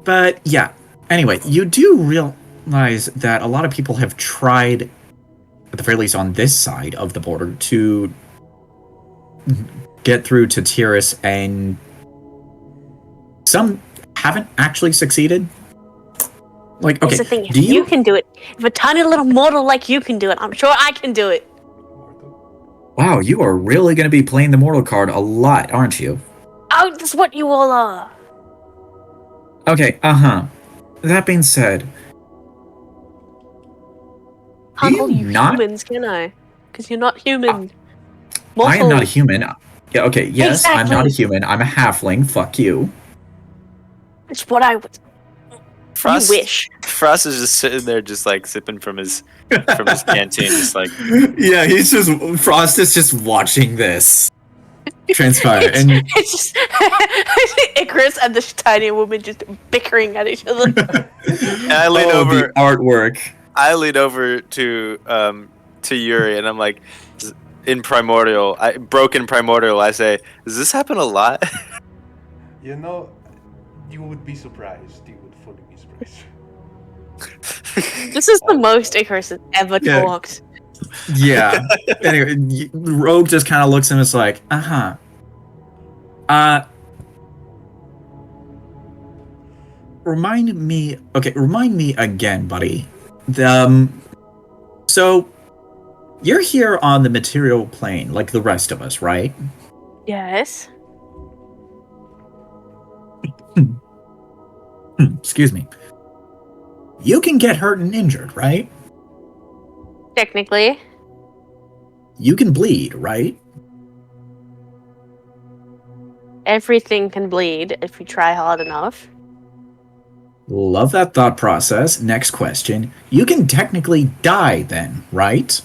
But yeah. Anyway, you do realize that a lot of people have tried at the very least on this side of the border, to get through to Tyrus, and some haven't actually succeeded. Like, okay, Here's the thing, do you can do it. If a tiny little mortal like you can do it, I'm sure I can do it. Wow, you are really going to be playing the mortal card a lot, aren't you? Oh, that's what you all are. Okay, That being said, Can't call you you not- humans, can I? Because you're not human. I am not a Mortal. human. Yeah, okay, yes, I'm not a Exactly. human. I'm a halfling. Fuck you. It's what I would. Frost, You wish. Frost is just sitting there, just like sipping from his canteen, just like. Yeah, Frost is just watching this transpire, and It's just Icarus and this tiny woman just bickering at each other. And I lean over. the artwork. I lean over to Yuri, and I'm like, in broken primordial. I say, does this happen a lot? You know, you would be surprised. You would fully be surprised. This is the most Icarus has ever Yeah. talked. Yeah. Anyway, Rogue just kind of looks and is like, remind me again, buddy. So you're here on the material plane like the rest of us, right? Yes. Excuse me. You can get hurt and injured, right? Technically. You can bleed, right? Everything can bleed if you try hard enough. Love that thought process. Next question. You can technically die then, right?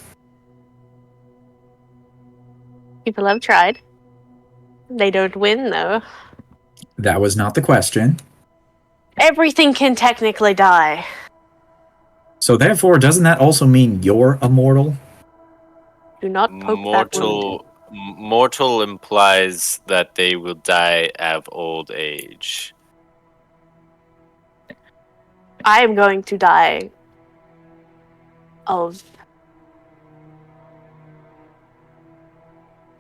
People have tried. They don't win, though. That was not the question. Everything can technically die. So therefore, doesn't that also mean you're immortal? Do not poke that wound. Mortal implies that they will die of old age. I am going to die of...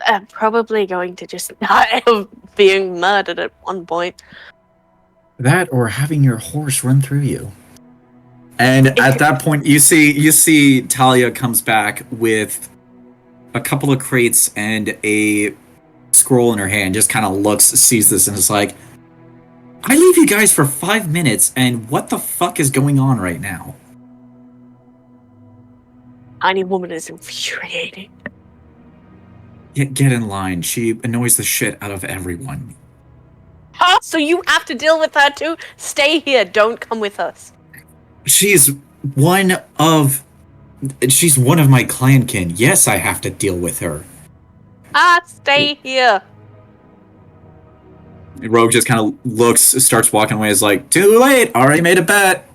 I'm probably going to just die of being murdered at one point. That or having your horse run through you. And at that point, you see Talia comes back with a couple of crates and a scroll in her hand, just kind of looks, sees this, and is like, I leave you guys for 5 minutes, and what the fuck is going on right now? Tiny woman is infuriating. Get in line. She annoys the shit out of everyone. Oh, so you have to deal with her too? Stay here, don't come with us. She's one of my clankin. Yes, I have to deal with her. Stay here. Rogue just kind of looks, starts walking away, is like, too late, already made a bet.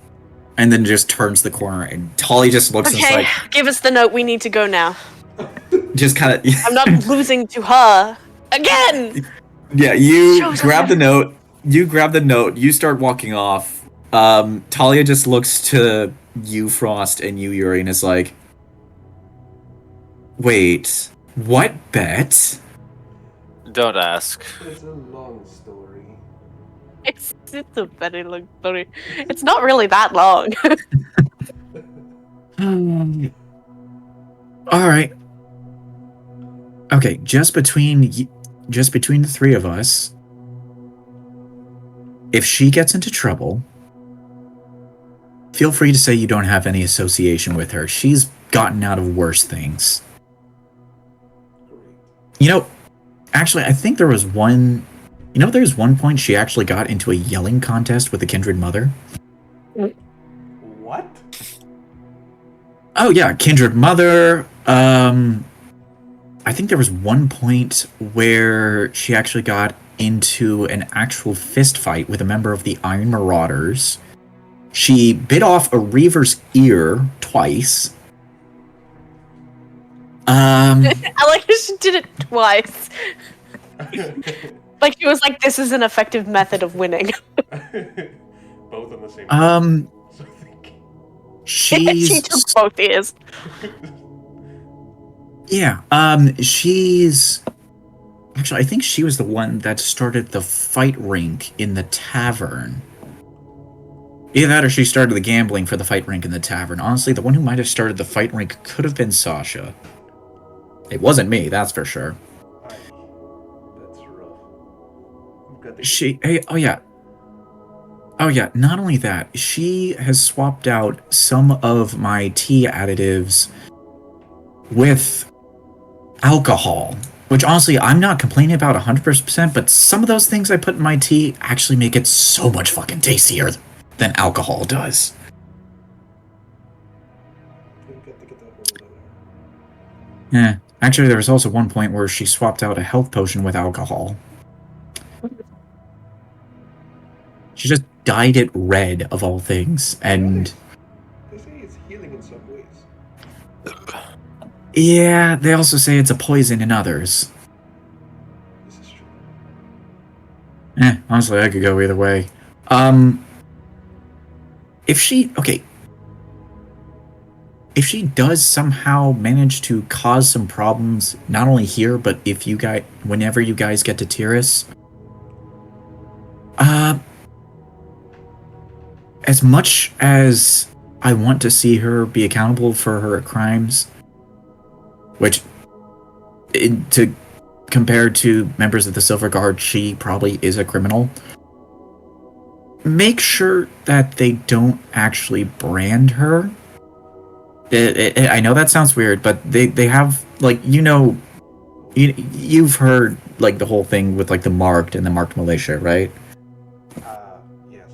And then just turns the corner, and Tolly just looks and is Okay, like, give us the note, we need to go now. just kind of... I'm not losing to her. Again! Yeah, you Shows grab up. the note, you start walking off. Talia just looks to you, Frost, and you, Yuri, and is like, wait, what bet? Don't ask. It's a long story. It's a very long story. It's not really that long. Alright. Okay, just between the three of us, if she gets into trouble, feel free to say you don't have any association with her. She's gotten out of worse things. You know, actually, I think there was one point she actually got into a yelling contest with a kindred mother. What? Oh yeah, kindred mother. I think there was one point where she actually got into an actual fist fight with a member of the Iron Marauders. She bit off a Reaver's ear twice. I like how she did it twice. Like she was like, this is an effective method of winning. Both on the same time. So I think- She's She took both ears. Yeah, she's... Actually, I think she was the one that started the fight rink in the tavern. Either that or she started the gambling for the fight rink in the tavern. Honestly, the one who might have started the fight rink could have been Sasha. It wasn't me, that's for sure. Aye. That's rough. We've got to She... Hey, oh yeah. Oh yeah, not only that, she has swapped out some of my tea additives with alcohol. Which honestly, I'm not complaining about 100%, but some of those things I put in my tea actually make it so much fucking tastier than alcohol does. we've got to get that rolled over. Yeah. Actually, there was also one point where she swapped out a health potion with alcohol. She just dyed it red, of all things, and... They say it's healing in some ways. Yeah, they also say it's a poison in others. This is true. Honestly, I could go either way. If she... Okay. If she does somehow manage to cause some problems, not only here, but if you guys... Whenever you guys get to Tyrus... As much as I want to see her be accountable for her crimes, which, to compared to members of the Silver Guard, she probably is a criminal. Make sure that they don't actually brand her. I know that sounds weird, but they have, like, you've heard, like, the whole thing with, like, the marked and the marked militia, right? Yes.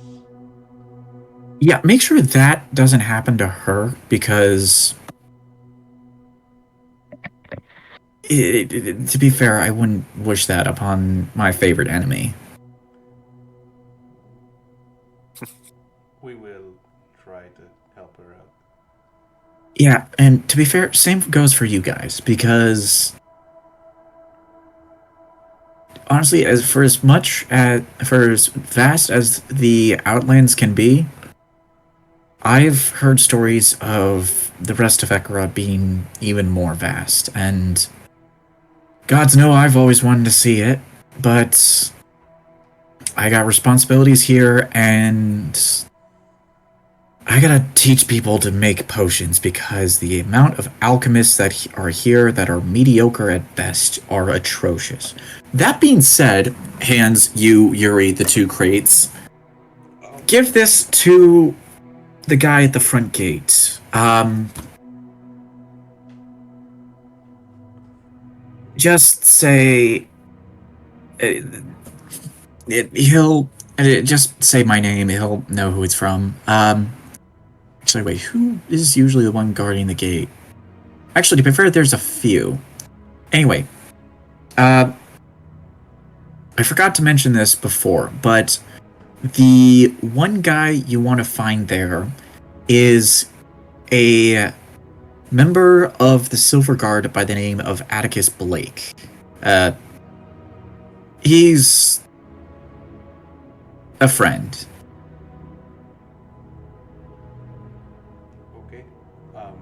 Yeah, make sure that doesn't happen to her, because to be fair, I wouldn't wish that upon my favorite enemy. We will try to help her out. Yeah, and to be fair, same goes for you guys, because honestly, for as vast as the Outlands can be, I've heard stories of the rest of Ekara being even more vast, and gods know I've always wanted to see it, but I got responsibilities here, and I gotta teach people to make potions, because the amount of alchemists that are here that are mediocre at best are atrocious. That being said, hands you, Yuri, the 2 crates. Give this to the guy at the front gate. Just say... he'll... just say my name, he'll know who it's from. Actually, wait, who is usually the one guarding the gate? Actually, to be fair, there's a few. Anyway, I forgot to mention this before, but the one guy you want to find there is a member of the Silver Guard by the name of Atticus Blake. He's a friend. Okay. Am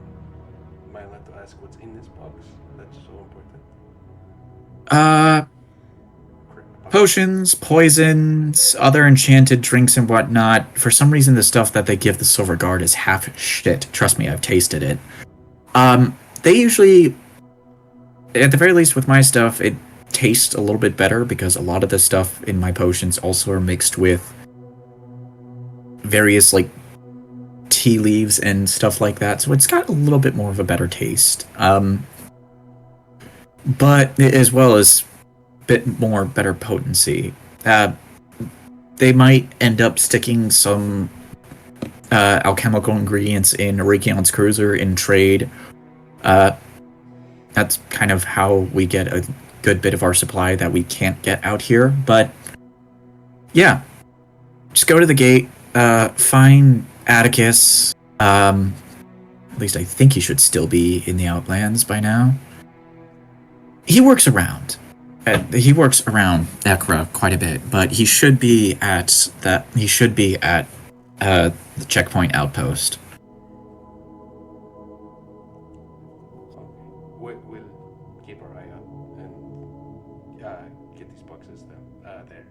I allowed to ask what's in this box? That's so important. Potions, poisons, other enchanted drinks and whatnot. For some reason, the stuff that they give the Silver Guard is half shit. Trust me, I've tasted it. They usually, at the very least with my stuff, it tastes a little bit better, because a lot of the stuff in my potions also are mixed with various, like, tea leaves and stuff like that, so it's got a little bit more of a better taste. But as well as bit more better potency. They might end up sticking some alchemical ingredients in Raytheon's cruiser in trade. That's kind of how we get a good bit of our supply that we can't get out here. But yeah, just go to the gate, find Atticus. At least I think he should still be in the Outlands by now. He works around. He works around Ekra quite a bit, but he should be at the checkpoint outpost. We'll keep our eye out and get these boxes there.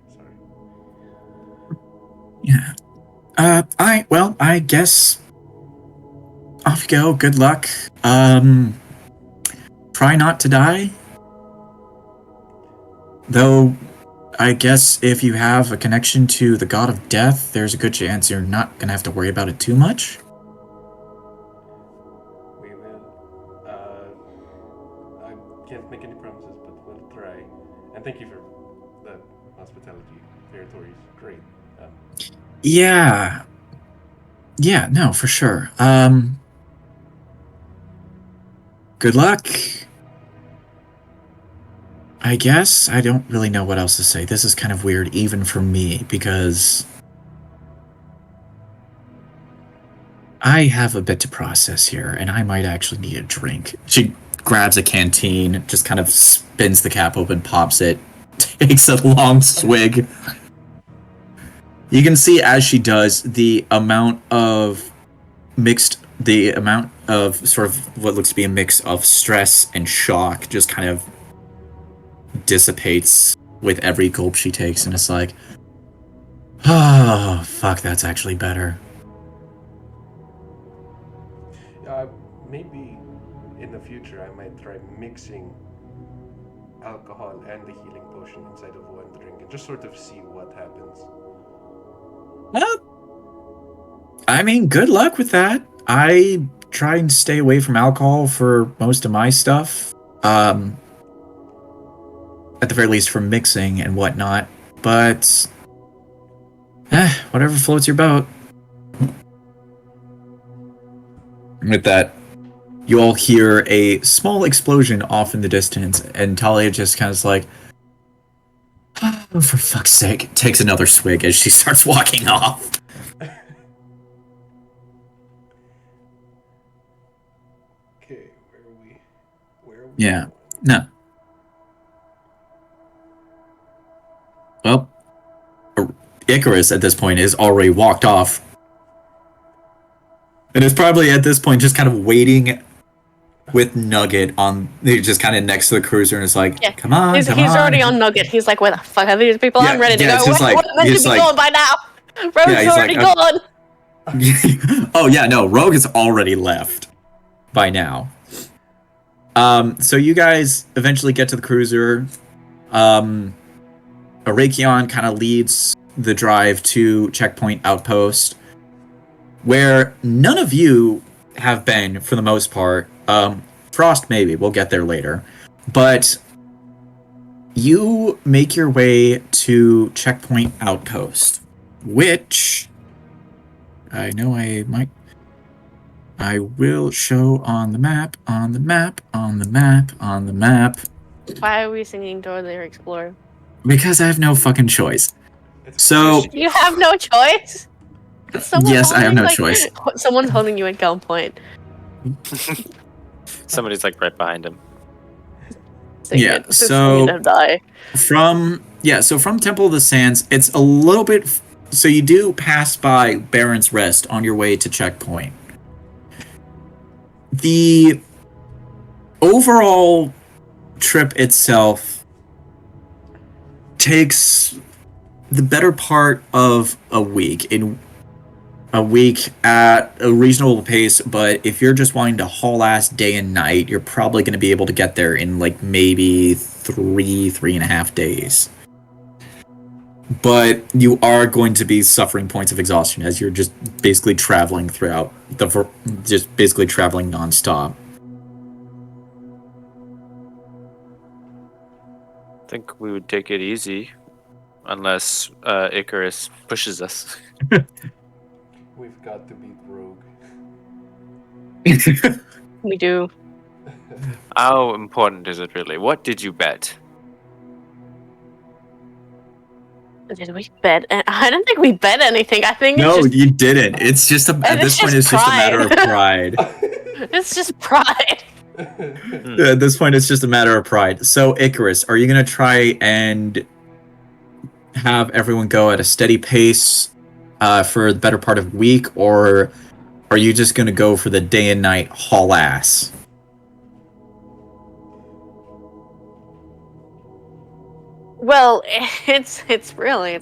Sorry. Yeah. I guess off you go. Good luck. Try not to die. Though, I guess if you have a connection to the god of death, there's a good chance you're not gonna have to worry about it too much. We will. I can't make any promises, but we'll try. And thank you for the hospitality. Territory is great. Yeah. Yeah, no, for sure. Good luck. I guess I don't really know what else to say. This is kind of weird even for me because I have a bit to process here and I might actually need a drink. She grabs a canteen, just kind of spins the cap open, pops it, takes a long swig. You can see as she does the amount of sort of what looks to be a mix of stress and shock just kind of dissipates with every gulp she takes, and it's like, oh, fuck, that's actually better. Maybe in the future I might try mixing alcohol and the healing potion inside of one drink and just sort of see what happens. I mean, good luck with that. I try and stay away from alcohol for most of my stuff. At the very least for mixing and whatnot. But whatever floats your boat. With that, you all hear a small explosion off in the distance, and Talia just kind of is like, oh, for fuck's sake, takes another swig as she starts walking off. Okay, where are we? Yeah, no. Well, Icarus at this point is already walked off. And is probably at this point just kind of waiting with Nugget just kind of next to the cruiser and is like, Yeah. come on, He's already on Nugget. He's like, where the fuck are these people? Yeah, I'm ready to yeah, go. it's just Where like- am I it's to be like- going by now? Rogue's he's already like, gone. Oh yeah, no, Rogue is already left by now. So you guys eventually get to the cruiser. Arakion kind of leads the drive to Checkpoint Outpost, where none of you have been for the most part. Frost maybe, we'll get there later. But you make your way to Checkpoint Outpost, which I know I will show on the map. Why are we singing Dora the Explorer? Because I have no fucking choice. So, You have no choice? yes, I have no choice. Someone's holding you at gunpoint. Somebody's like right behind him. Yeah, It's so- gonna die. from Temple of the Sands, it's a little bit. So you do pass by Baron's Rest on your way to Checkpoint. The overall trip itself takes the better part of a week. In a week at a reasonable pace, but if you're just wanting to haul ass day and night, you're probably going to be able to get there in like maybe 3.5 days. But you are going to be suffering points of exhaustion as you're just basically traveling throughout just basically traveling nonstop. I think we would take it easy, unless Icarus pushes us. We've got to beat Rogue. We do. How important is it really? What did you bet? Did we bet? I don't think we bet anything. I think No, it's just, you didn't. It's just at this point, it's just a matter of pride. it's just pride. At this point, it's just a matter of pride. So, Icarus, are you going to try and have everyone go at a steady pace for the better part of a week, or are you just going to go for the day and night haul ass? Well, it's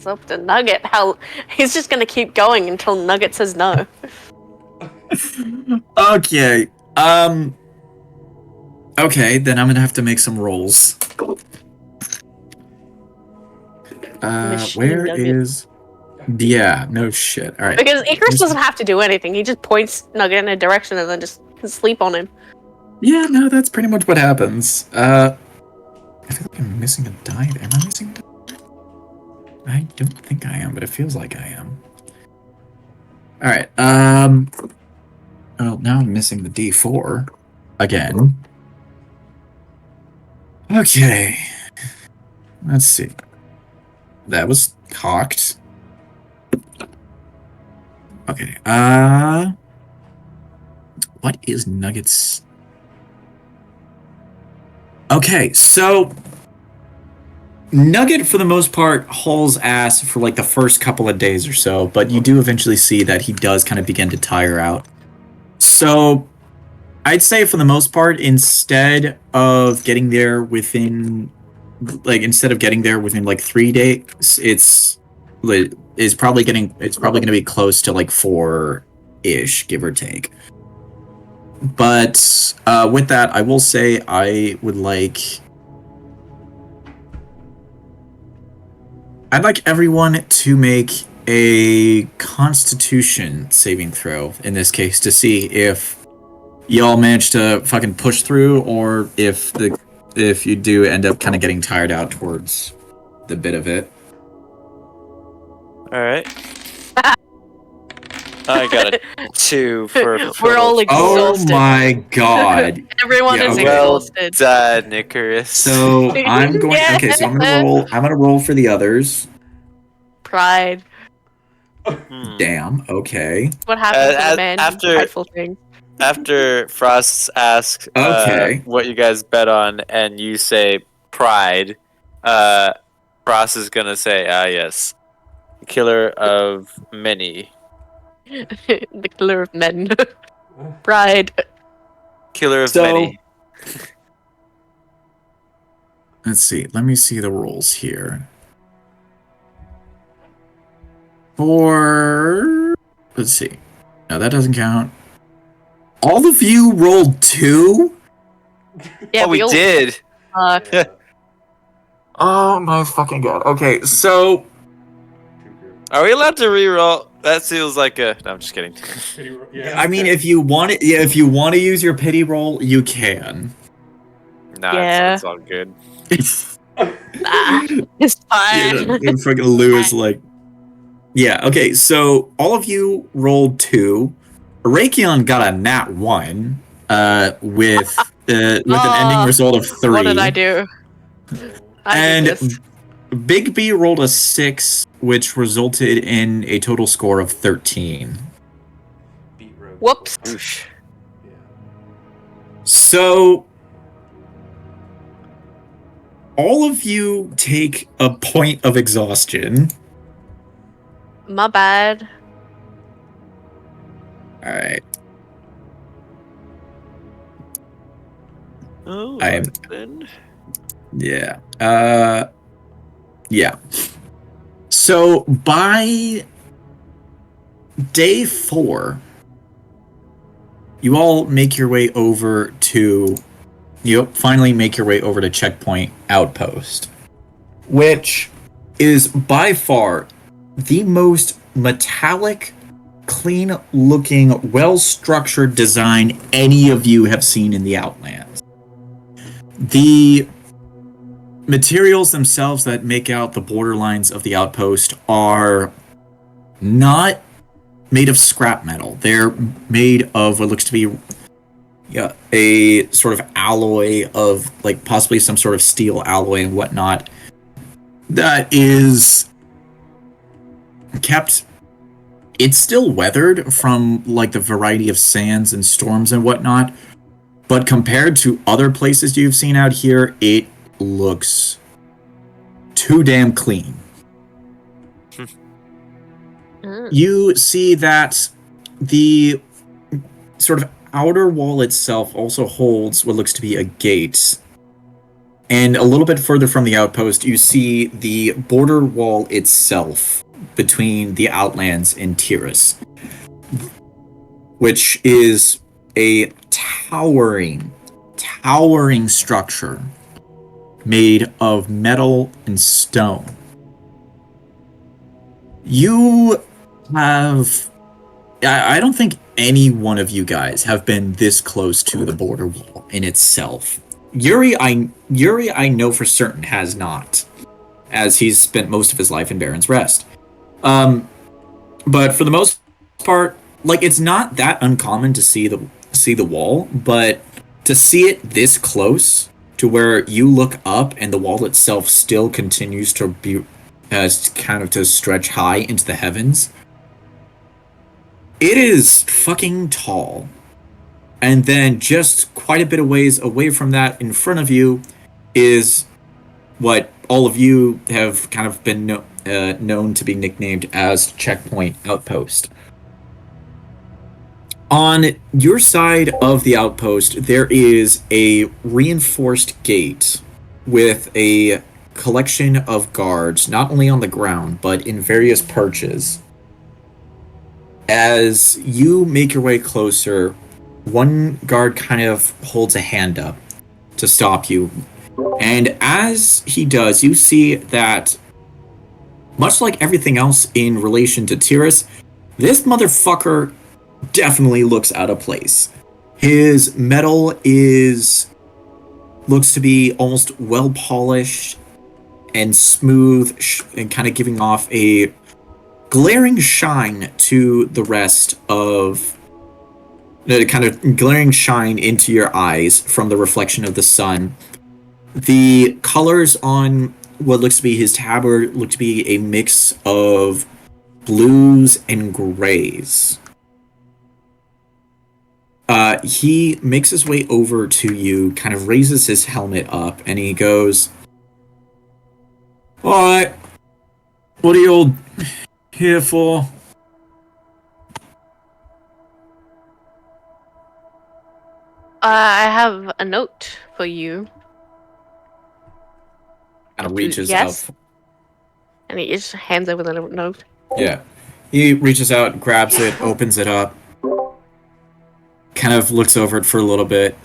up to Nugget. How he's just gonna keep going until Nugget says no. Okay. Okay, then I'm gonna have to make some rolls. Machine Where Nugget. is? Yeah, no shit. All right. Because Icarus doesn't have to do anything. He just points Nugget in a direction and then just can sleep on him. Yeah, no, that's pretty much what happens. I feel like I'm missing a die. Am I missing a die? I don't think I am, but it feels like I am. All right. Well, now I'm missing the D4 again. Okay. Let's see. That was cocked. Okay. What is Nuggets? Okay, so Nugget, for the most part, hauls ass for like the first couple of days or so, but you do eventually see that he does kind of begin to tire out. So I'd say for the most part, instead of getting there within like 3 days, it's probably going to be close to like 4-ish, give or take. But with that, I will say I'd like everyone to make a Constitution saving throw in this case to see if y'all manage to fucking push through, or if you do end up kind of getting tired out towards the bit of it. All right. I got a 2 for. We're all exhausted. Oh my god! Everyone is Well exhausted. done, Icarus. So I'm going. Okay, so I'm gonna roll. I'm gonna roll for the others. Pride. Damn. Okay. What happened to the man? after- Prideful thing. After Frost asks Okay. what you guys bet on, and you say pride, Frost is gonna say, yes, killer of many. The killer of men. Pride. Killer of So- many. Let's see. Let me see the rolls here. Let's see. No, that doesn't count. All of you rolled 2? Yeah, we all- did. Yeah. Oh my fucking god. Okay, so Are we allowed to reroll? That feels like a. No, I'm just kidding. Yeah. I mean, if you want it, if you want to use your pity roll, you can. Nah, Yeah. it's all good. Nah, it's fine. And fucking Lou is like, yeah. Okay, so all of you rolled 2. Raytheon got a nat 1. With an ending result of 3. What did I do? I did this. Big B rolled a 6, which resulted in a total score of 13. Beat Rogue. Whoops. Oosh. Yeah. So, all of you take a point of exhaustion. My bad. All right. Oh, I am- then. Yeah. Yeah. So by day 4, you all make your way over to. You finally make your way over to Checkpoint Outpost, which is by far the most metallic, clean-looking, well-structured design any of you have seen in the Outlands. The materials themselves that make out the borderlines of the outpost are not made of scrap metal. They're made of what looks to be a sort of alloy of, like, possibly some sort of steel alloy and whatnot that is kept. It's still weathered from, like, the variety of sands and storms and whatnot, but compared to other places you've seen out here, it looks too damn clean. You see that the sort of outer wall itself also holds what looks to be a gate And a little bit further from the outpost, you see the border wall itself between the Outlands and Tyrus, which is a towering structure made of metal and stone. You have... I don't think any one of you guys have been this close to the border wall in itself. Yuri, I know for certain has not, as he's spent most of his life in Baron's Rest. But for the most part, like, it's not that uncommon to see the wall, but to see it this close to where you look up and the wall itself still continues to be kind of to stretch high into the heavens. It is fucking tall. And then just quite a bit of ways away from that, in front of you, is what all of you have kind of been known to be nicknamed as Checkpoint Outpost. On your side of the outpost, there is a reinforced gate with a collection of guards, not only on the ground, but in various perches. As you make your way closer, one guard kind of holds a hand up to stop you. And as he does, you see that, much like everything else in relation to Tyrus, this motherfucker definitely looks out of place. His metal looks to be almost well polished and smooth and kind of giving off a glaring shine to the rest of the kind of glaring shine into your eyes from the reflection of the sun. The colors on what looks to be his tabard look to be a mix of blues and grays. He makes his way over to you, kind of raises his helmet up, and he goes, "Alright, what are you all here for?" I have a note for you. Kind of reaches Yes. up. And he just hands over the note. Yeah. He reaches out, grabs it, opens it up, kind of looks over it for a little bit,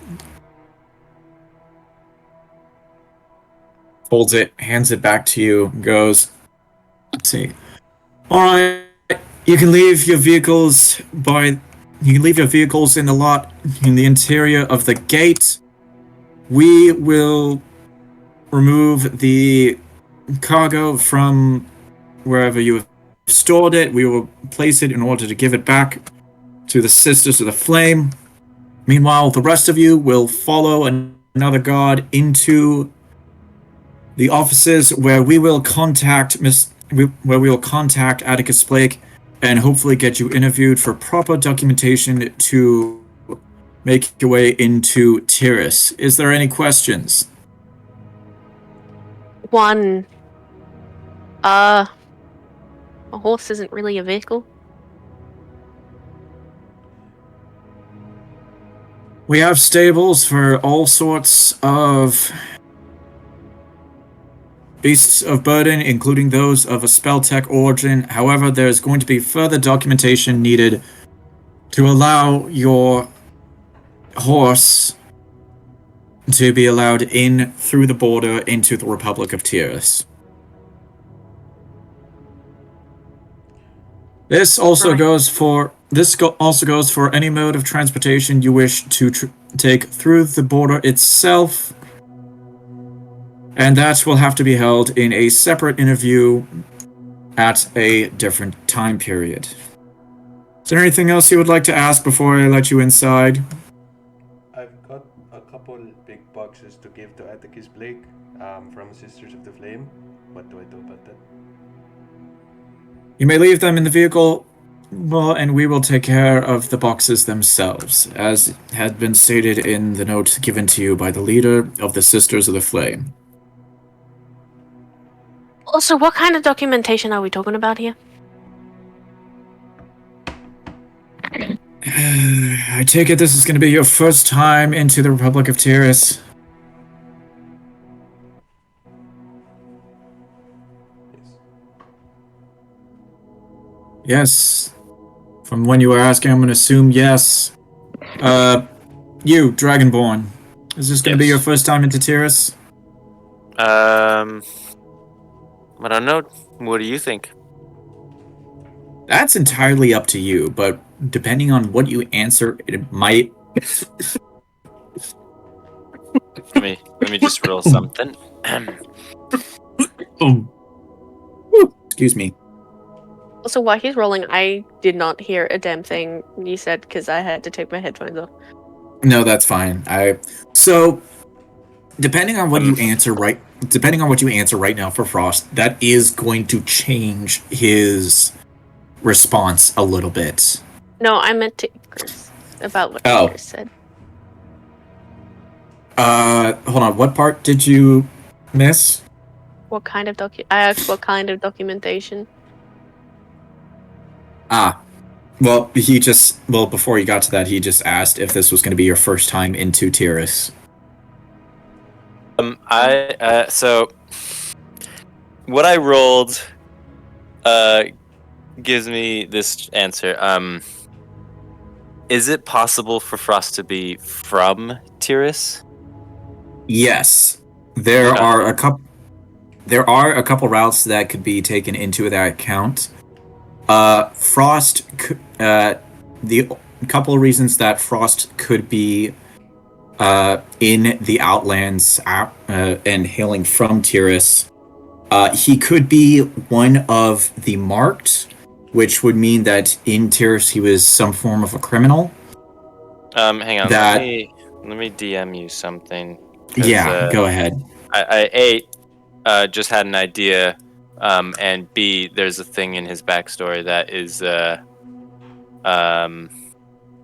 folds it, hands it back to you, and goes, let's see. Alright, you can leave your vehicles in the lot in the interior of the gate. We will remove the cargo from wherever you have stored it. We will place it in order to give it back to the Sisters of the Flame. Meanwhile, the rest of you will follow another guard into the offices where we will contact Atticus Blake and hopefully get you interviewed for proper documentation to make your way into Tyrus. Is there any questions? One. A horse isn't really a vehicle. We have stables for all sorts of beasts of burden, including those of a spell-tech origin. However, there is going to be further documentation needed to allow your horse to be allowed in through the border into the Republic of Tyrus. This also goes for any mode of transportation you wish to take through the border itself, and that will have to be held in a separate interview at a different time period. Is there anything else you would like to ask before I let you inside? I've got a couple big boxes to give to Atticus Blake from Sisters of the Flame. What do I do about that? You may leave them in the vehicle, and we will take care of the boxes themselves, as had been stated in the note given to you by the leader of the Sisters of the Flame. Also, what kind of documentation are we talking about here? I take it this is going to be your first time into the Republic of Tyrus. Yes. From when you were asking, I'm going to assume yes. You, Dragonborn. Is this going to be your first time into Tyrus? I don't know. What do you think? That's entirely up to you, but depending on what you answer, it might... Let me just roll something. Excuse me. Also, while he's rolling, I did not hear a damn thing you said because I had to take my headphones off. No, that's fine. So depending on what you answer right now for Frost, that is going to change his response a little bit. No, I meant to Icarus about what Icarus said. Hold on. What part did you miss? What kind of I asked what kind of documentation. Well, before he got to that, he just asked if this was going to be your first time into Tyrus. So what I rolled gives me this answer. Is it possible for Frost to be from Tyrus? Yes. There are a couple routes that could be taken into that account. Frost, the couple of reasons that Frost could be in the Outlands and hailing from Tyrus, he could be one of the marked, which would mean that in Tyrus he was some form of a criminal. Hang on, let me DM you something. Yeah, go ahead. I just had an idea. And B, there's a thing in his backstory that is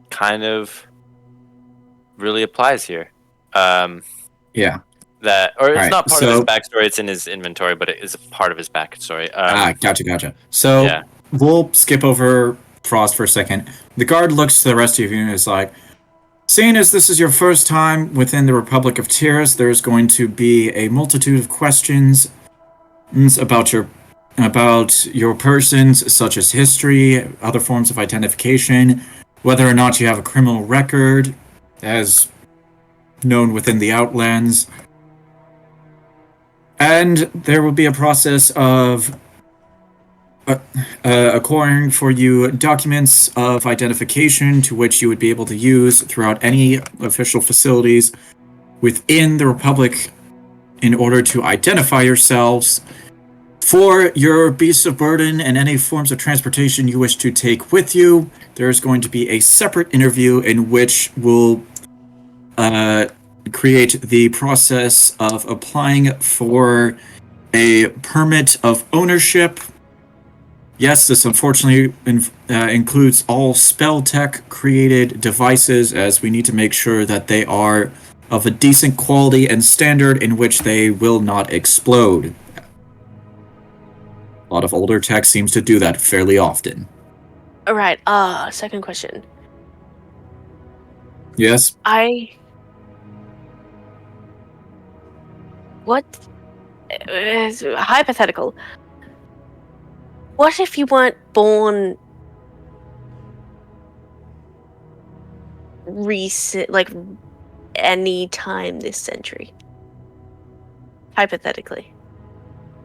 kind of really applies here. Yeah. That, or it's not part of his backstory, it's in his inventory, but it is a part of his backstory. Gotcha. So yeah. We'll skip over Frost for a second. The guard looks to the rest of you and is like, seeing as this is your first time within the Republic of Tyrus, there's going to be a multitude of questions about your persons, such as history, other forms of identification, whether or not you have a criminal record, as known within the Outlands. And there will be a process of acquiring for you documents of identification to which you would be able to use throughout any official facilities within the Republic in order to identify yourselves. For your beasts of burden and any forms of transportation you wish to take with you, there's going to be a separate interview in which we'll create the process of applying for a permit of ownership. Yes, this unfortunately includes all spell tech created devices, as we need to make sure that they are of a decent quality and standard in which they will not explode. A lot of older tech seems to do that fairly often. All right. Second question. Yes? What? Hypothetical. What if you weren't born recent, like any time this century? Hypothetically.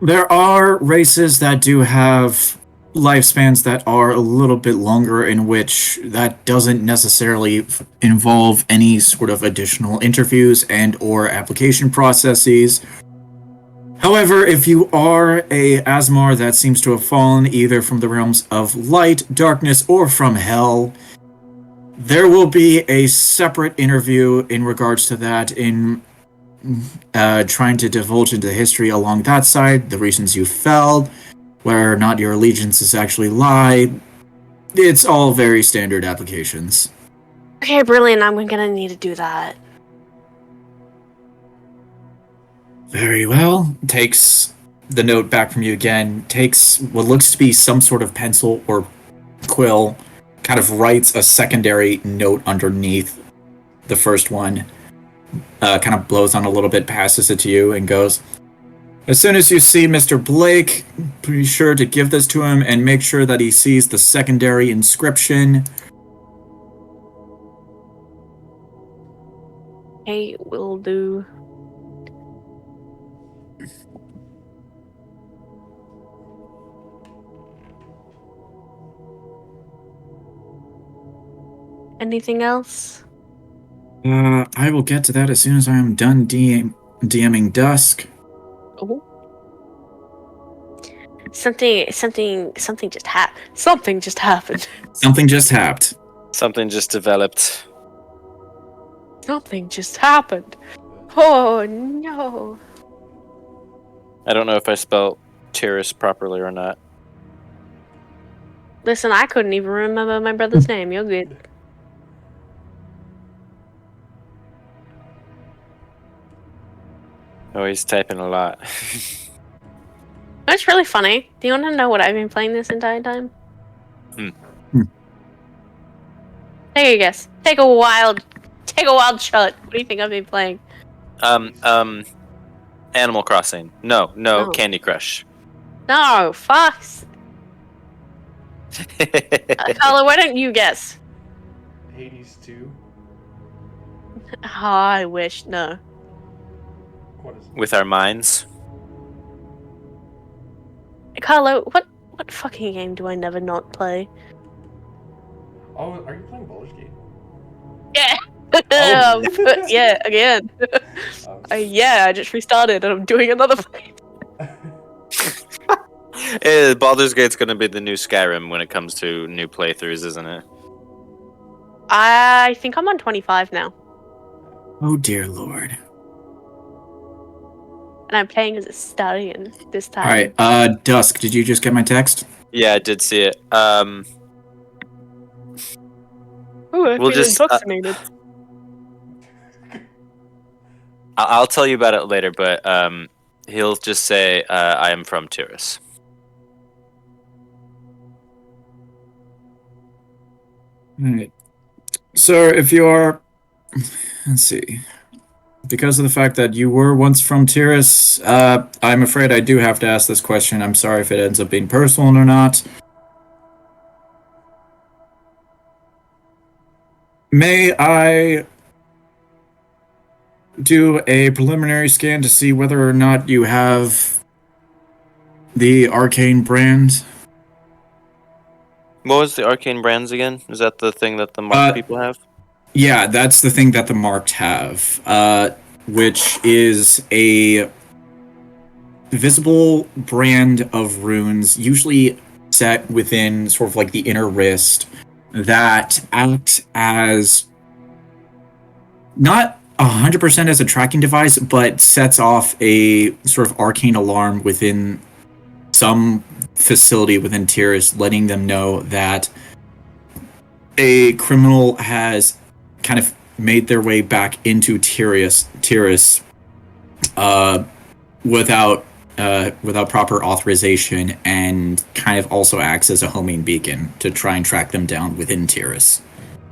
There are races that do have lifespans that are a little bit longer, in which that doesn't necessarily involve any sort of additional interviews and or application processes. However, if you are a Asmar that seems to have fallen either from the realms of light, darkness, or from hell, there will be a separate interview in regards to that, in trying to divulge into history along that side, the reasons you fell, whether or not your allegiances actually lie. It's all very standard applications. Okay, brilliant. I'm gonna need to do that. Very well. Takes the note back from you again, takes what looks to be some sort of pencil or quill, kind of writes a secondary note underneath the first one, kind of blows on a little bit, passes it to you, and goes, As soon as you see Mr. Blake, be sure to give this to him and make sure that he sees the secondary inscription. Hey, will do. Anything else? I will get to that as soon as I am done DMing Dusk. Oh. Something just happened. Something just happened. Something just happened. Something just developed. Something just happened. Oh no. I don't know if I spelled Tyrus properly or not. Listen, I couldn't even remember my brother's name. You're good. Oh, he's typing a lot. That's really funny. Do you want to know what I've been playing this entire time? Take a guess. Take a wild shot. What do you think I've been playing? Animal Crossing. No, No. Candy Crush. No, Fox. Carla, why don't you guess? Hades 2. Oh, I wish. No. What is it? With our minds. Carlo, what fucking game do I never not play? Oh, are you playing Baldur's Gate? Yeah. Oh. Yeah, again. Yeah, I just restarted and I'm doing another fight. Baldur's Gate's gonna be the new Skyrim when it comes to new playthroughs, isn't it? I think I'm on 25 now. Oh dear lord. And I'm playing as a stallion this time. Alright, Dusk, did you just get my text? Yeah, I did see it. Ooh, I We'll feel just, intoxicated. I'll tell you about it later, but he'll just say, I am from Tyrus. Alright. Sir, if you are... Let's see. Because of the fact that you were once from Tyrus, I'm afraid I do have to ask this question. I'm sorry if it ends up being personal or not. May I do a preliminary scan to see whether or not you have the arcane brand? What was the arcane brands again? Is that the thing that the marked people have? Yeah, that's the thing that the marked have, which is a visible brand of runes, usually set within sort of like the inner wrist, that act as not 100% as a tracking device, but sets off a sort of arcane alarm within some facility within Tyrus, letting them know that a criminal has kind of made their way back into Tyrus without proper authorization, and kind of also acts as a homing beacon to try and track them down within Tyrus.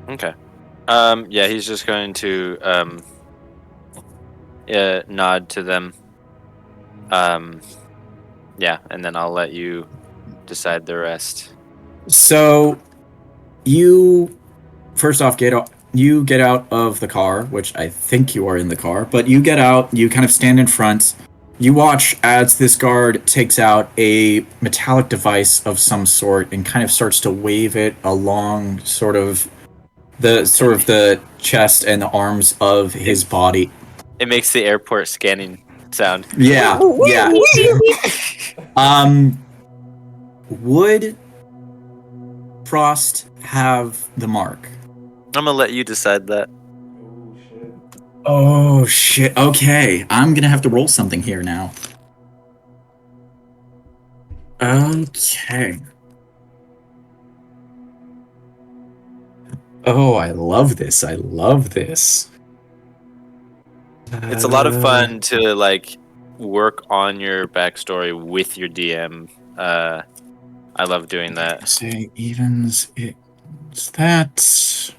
Okay. Yeah, he's just going to nod to them. Yeah, and then I'll let you decide the rest. So, you first off get out of the car, which I think you are in the car, but you get out, you kind of stand in front, you watch as this guard takes out a metallic device of some sort and kind of starts to wave it along the chest and the arms of his body. It makes the airport scanning sound. Yeah. Would Frost have the mark? I'm gonna let you decide that. Oh shit. Oh shit. Okay, I'm gonna have to roll something here now. Okay. Oh, I love this. It's a lot of fun to like work on your backstory with your DM. I love doing that. Say evens. It's that.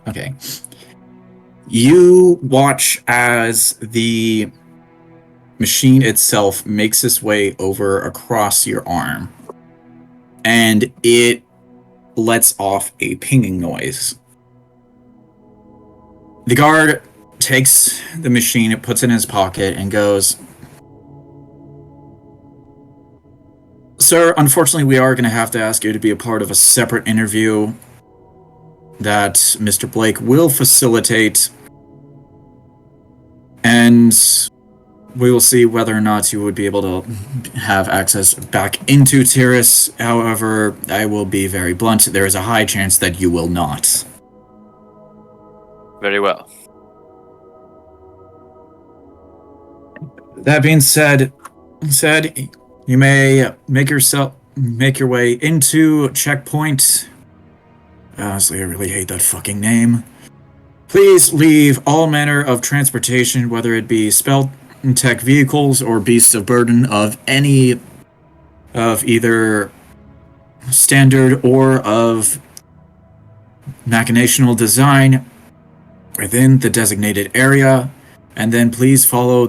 Okay. You watch as the machine itself makes its way over across your arm. And it lets off a pinging noise. The guard takes the machine, puts it in his pocket, and goes, "Sir, unfortunately, we are going to have to ask you to be a part of a separate interview that Mr. Blake will facilitate, and we will see whether or not you would be able to have access back into Tyrus. However, I will be very blunt. There is a high chance that you will not." Very well. That being said, you may make your way into Checkpoint. Honestly, I really hate that fucking name. Please leave all manner of transportation, whether it be tech vehicles or beasts of burden of any of either standard or of machinational design, within the designated area, and then please follow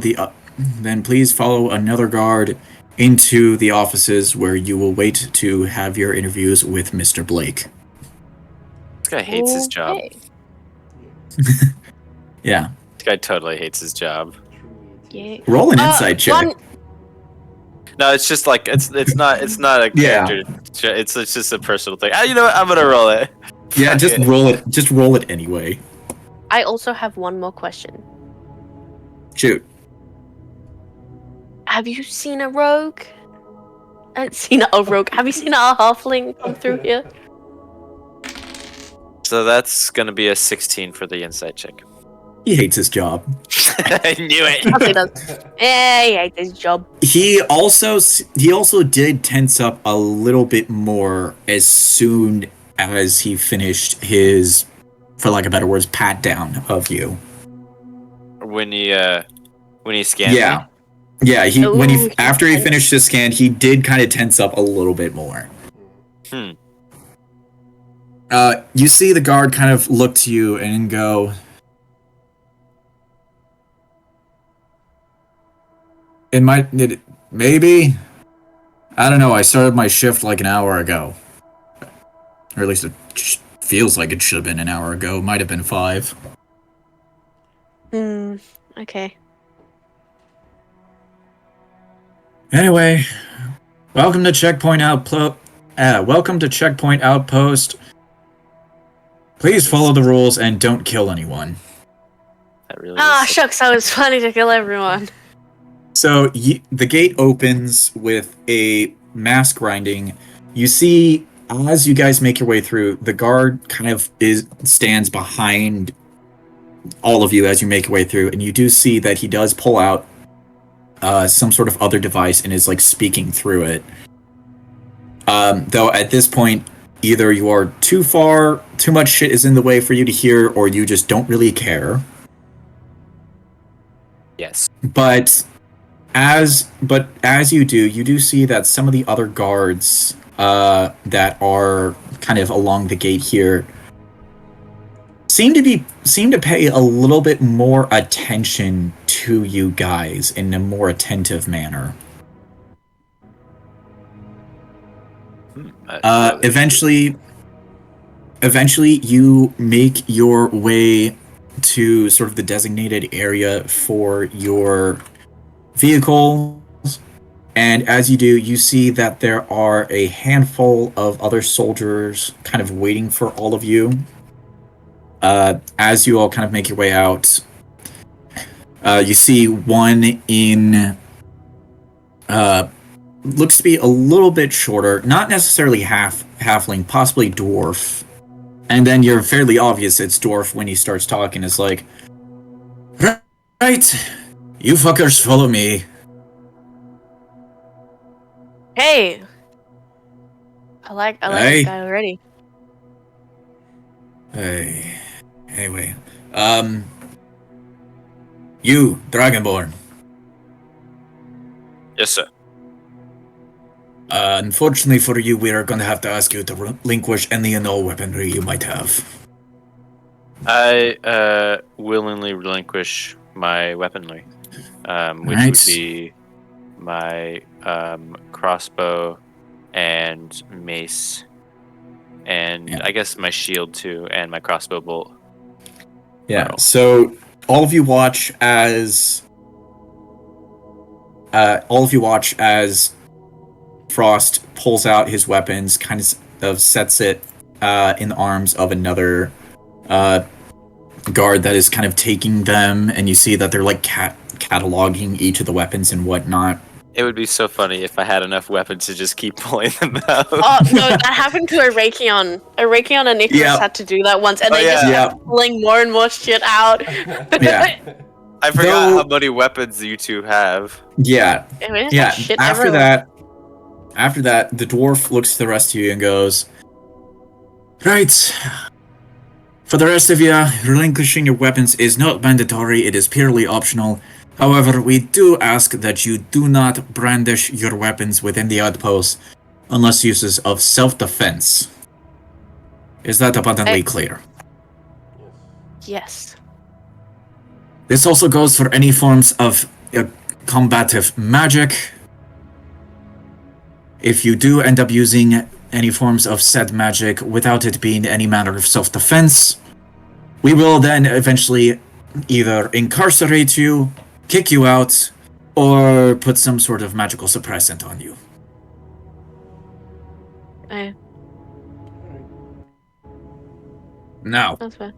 another guard into the offices where you will wait to have your interviews with Mr. Blake. This guy hates his job. Yeah. This guy totally hates his job. Yeah. Roll an insight check. No, it's just like it's not a character. Yeah. It's just a personal thing. You know what? I'm gonna roll it. Yeah, just roll it. Just roll it anyway. I also have one more question. Shoot. Have you seen a rogue? I haven't seen a rogue. Have you seen a halfling come through here? So that's gonna be a 16 for the insight check. He hates his job. I knew it. He does. Yeah, he hates his job. He also did tense up a little bit more as soon as he finished his, for lack of better words, pat down of you. When he scanned Yeah. me? Yeah, after he finished his scan, he did kind of tense up a little bit more. You see the guard kind of look to you and go, maybe? I don't know, I started my shift like an hour ago. Or at least it feels like it should have been an hour ago. Might have been 5. Okay. Anyway, welcome to Checkpoint Outpost. Please follow the rules and don't kill anyone. That really is Shucks, I was planning to kill everyone. So the gate opens with a mass grinding. You see, as you guys make your way through, the guard kind of stands behind all of you as you make your way through, and you do see that he does pull out some sort of other device and is like speaking through it. Though at this point, either you are too much shit is in the way for you to hear, or you just don't really care. Yes. But as you do see that some of the other guards that are kind of along the gate here seem to pay a little bit more attention to you guys in a more attentive manner. Eventually you make your way to sort of the designated area for your vehicles, and as you do, you see that there are a handful of other soldiers kind of waiting for all of you. As you all kind of make your way out, you see one in looks to be a little bit shorter, not necessarily halfling, possibly dwarf. And then you're fairly obvious it's dwarf when he starts talking. It's like, right, you fuckers follow me. Hey, I like this guy already. Hey, anyway, you, Dragonborn. Yes, sir. Unfortunately for you, we are going to have to ask you to relinquish any and all weaponry you might have. I willingly relinquish my weaponry. which Right. would be my crossbow and mace, and Yeah. I guess my shield too, and my crossbow bolt. Yeah. Wow. So all of you watch as Frost pulls out his weapons, kind of sets it in the arms of another guard that is kind of taking them, and you see that they're like cataloging each of the weapons and whatnot. It would be so funny if I had enough weapons to just keep pulling them out. Oh no, that happened to Arakion. Arakion and Icarus Yep. had to do that once, and Oh, they just yeah. kept pulling more and more shit out. Yeah. I forgot Though- how many weapons you two have. Yeah. I mean, it's Yeah. like shit After everywhere. that, the dwarf looks to the rest of you and goes, "Right. For the rest of you, relinquishing your weapons is not mandatory, it is purely optional. However, we do ask that you do not brandish your weapons within the outpost unless uses of self-defense. Is that abundantly clear? Yes. This also goes for any forms of combative magic. If you do end up using any forms of said magic without it being any manner of self-defense, we will then eventually either incarcerate you, kick you out, or put some sort of magical suppressant on you." Now, That's fair.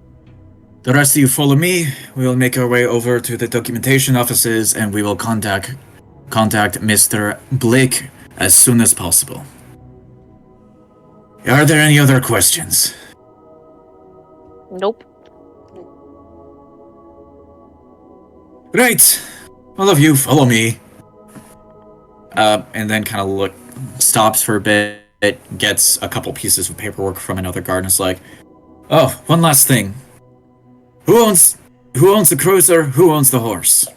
the rest of you follow me. We will make our way over to the documentation offices and we will contact Mr. Blake as soon as possible. Are there any other questions? Nope. Right. All of you, follow me. And then kind of stops for a bit, gets a couple pieces of paperwork from another guard, and is like, "Oh, one last thing. Who owns the cruiser? Who owns the horse?"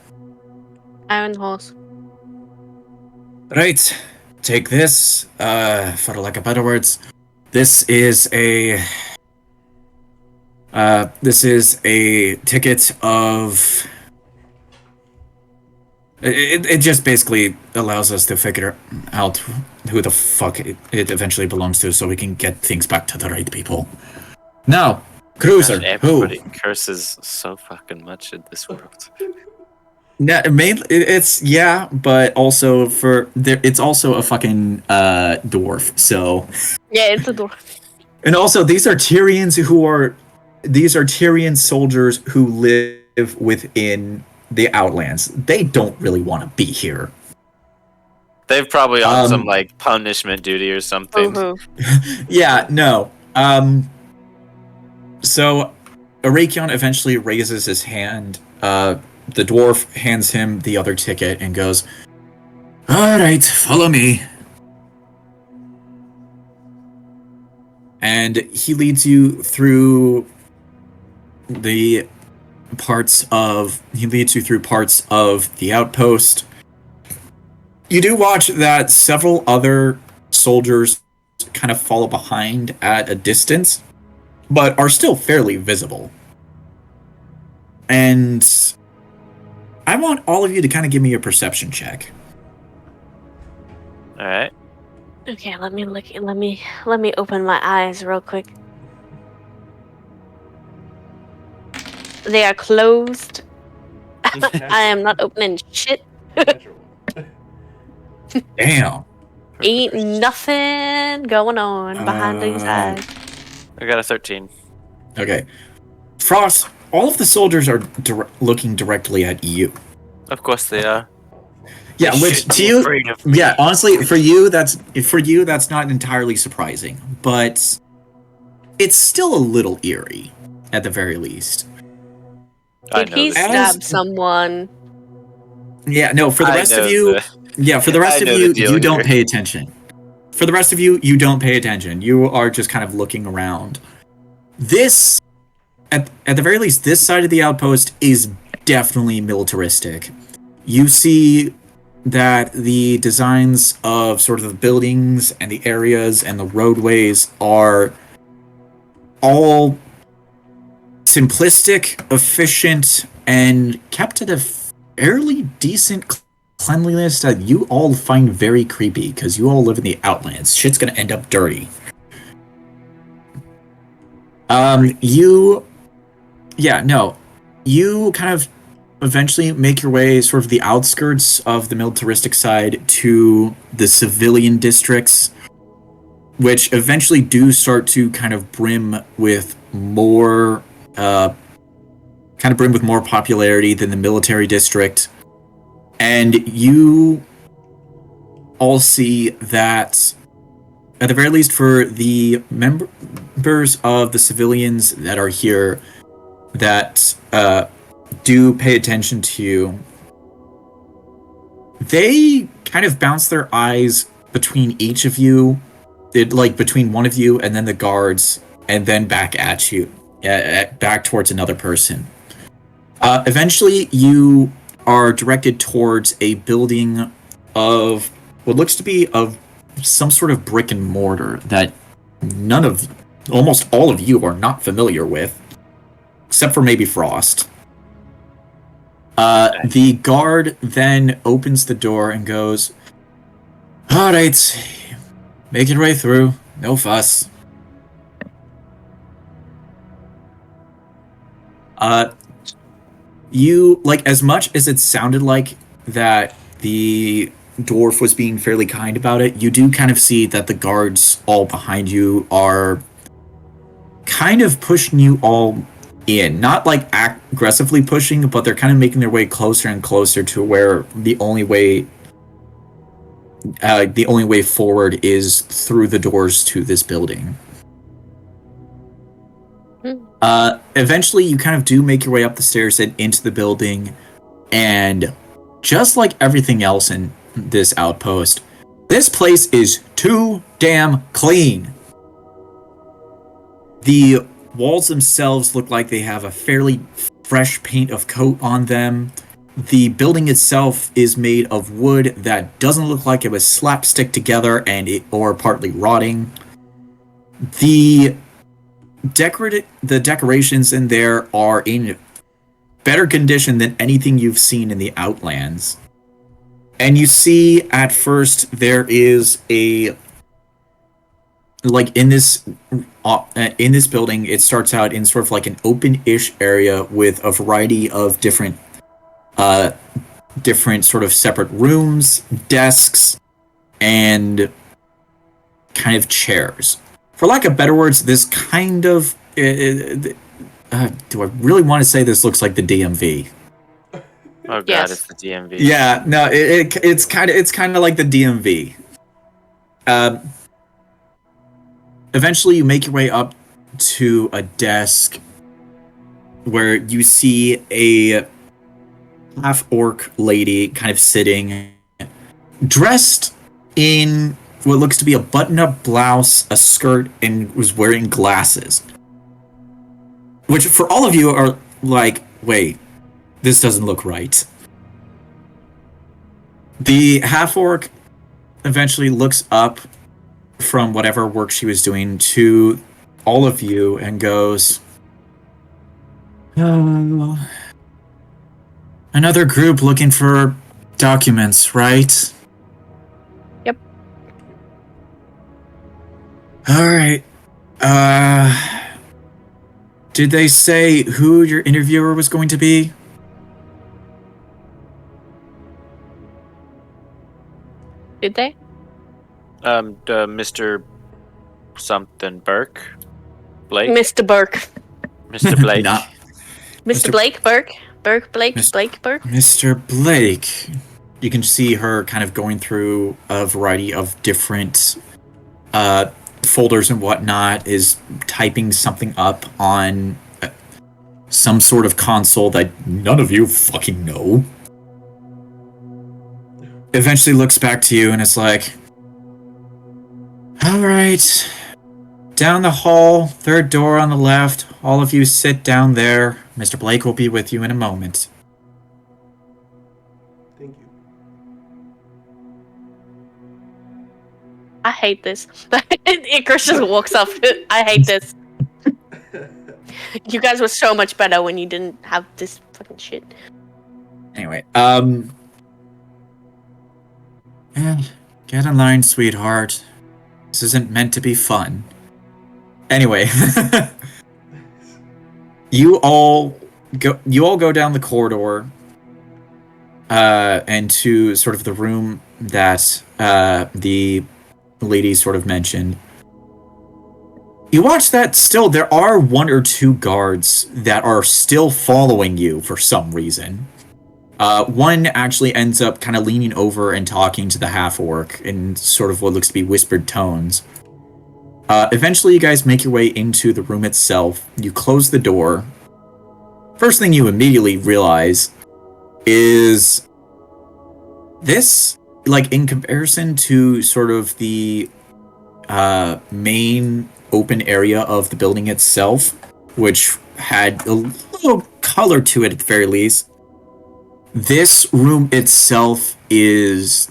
Iron Horse. Right. Take this, for lack of better words. This is a ticket of... It just basically allows us to figure out who the fuck it eventually belongs to so we can get things back to the right people. Now, cruiser, Gosh, who? everybody curses so fucking much in this world. But also it's also a fucking dwarf, so... Yeah, it's a dwarf. And also, these are Tyrian soldiers who live within the Outlands. They don't really want to be here. They've probably on some like punishment duty or something. Yeah, no. So Arakion eventually raises his hand. The dwarf hands him the other ticket and goes, "Alright, follow me." And he leads you through parts of the outpost. You do watch that several other soldiers kind of follow behind at a distance, but are still fairly visible. And I want all of you to kind of give me a perception check. All right. Okay, let me open my eyes real quick. They are closed. I am not opening shit. Natural one. Damn. Ain't nothing going on behind these eyes. I got a 13. Okay. Frost, all of the soldiers are looking directly at you. Of course they are. Yeah, They which should to be you, afraid of me. yeah, honestly, for you that's not entirely surprising, but it's still a little eerie, at the very least. I Did know he this. stab someone? Yeah, no, for the I rest of know you, the- for the rest I of know you, the deal you don't here. pay attention. For the rest of you, you don't pay attention. You are just kind of looking around. This, at the very least, this side of the outpost is definitely militaristic. You see that the designs of sort of the buildings and the areas and the roadways are all simplistic, efficient, and kept at a fairly decent cleanliness that you all find very creepy because you all live in the Outlands. Shit's gonna end up dirty. You kind of eventually make your way sort of the outskirts of the militaristic side to the civilian districts, which eventually do start to kind of brim with more popularity than the military district. And you all see that, at the very least for the members of the civilians that are here that do pay attention to you, they kind of bounce their eyes between each of you, between one of you and then the guards, and then back at you, back towards another person. Eventually, you are directed towards a building of what looks to be of some sort of brick and mortar that almost all of you are not familiar with, except for maybe Frost. The guard then opens the door and goes, "All right, make your way through. No fuss." You, as much as it sounded like that the dwarf was being fairly kind about it, you do kind of see that the guards all behind you are kind of pushing you all in. Not aggressively pushing, but they're kind of making their way closer and closer to where the only way forward is through the doors to this building. Eventually, you kind of do make your way up the stairs and into the building, and just like everything else in this outpost, this place is too damn clean. The walls themselves look like they have a fairly fresh paint of coat on them. The building itself is made of wood that doesn't look like it was slapstick together or partly rotting. The decorations in there are in better condition than anything you've seen in the Outlands. And you see at first there is in this building, it starts out in sort of like an open-ish area with a variety of different sort of separate rooms, desks, and kind of chairs. For lack of better words, this kind of do I really want to say this looks like the DMV? Oh god, Yes. It's the DMV. Yeah, no, it's kind of like the DMV. Eventually, you make your way up to a desk where you see a half-orc lady kind of sitting, dressed in what looks to be a button-up blouse, a skirt, and was wearing glasses. Which, for all of you, are like, wait, this doesn't look right. The half-orc eventually looks up from whatever work she was doing to all of you and goes, "Oh, another group looking for documents, right?" Yep. Alright. Did they say who your interviewer was going to be? Did they? Mr. something Burke? Blake? Mr. Burke. Mr. Blake? Not Mr. Mr. Blake? Burke? Burke? Blake? Mr. Blake? Burke? Mr. Blake. You can see her kind of going through a variety of different folders and whatnot, is typing something up on some sort of console that none of you fucking know. Eventually looks back to you and it's like, "Alright, down the hall, third door on the left, all of you sit down there. Mr. Blake will be with you in a moment." Thank you. I hate this. Icarus just walks up. I hate this. You guys were so much better when you didn't have this fucking shit. Anyway, get in line, sweetheart. This isn't meant to be fun. Anyway, you all go down the corridor, and to sort of the room that the lady sort of mentioned. You watch that still there are one or two guards that are still following you for some reason. One actually ends up kind of leaning over and talking to the half-orc in sort of what looks to be whispered tones. Eventually, you guys make your way into the room itself. You close the door. First thing you immediately realize is this, like, in comparison to sort of the main open area of the building itself, which had a little color to it at the very least, this room itself is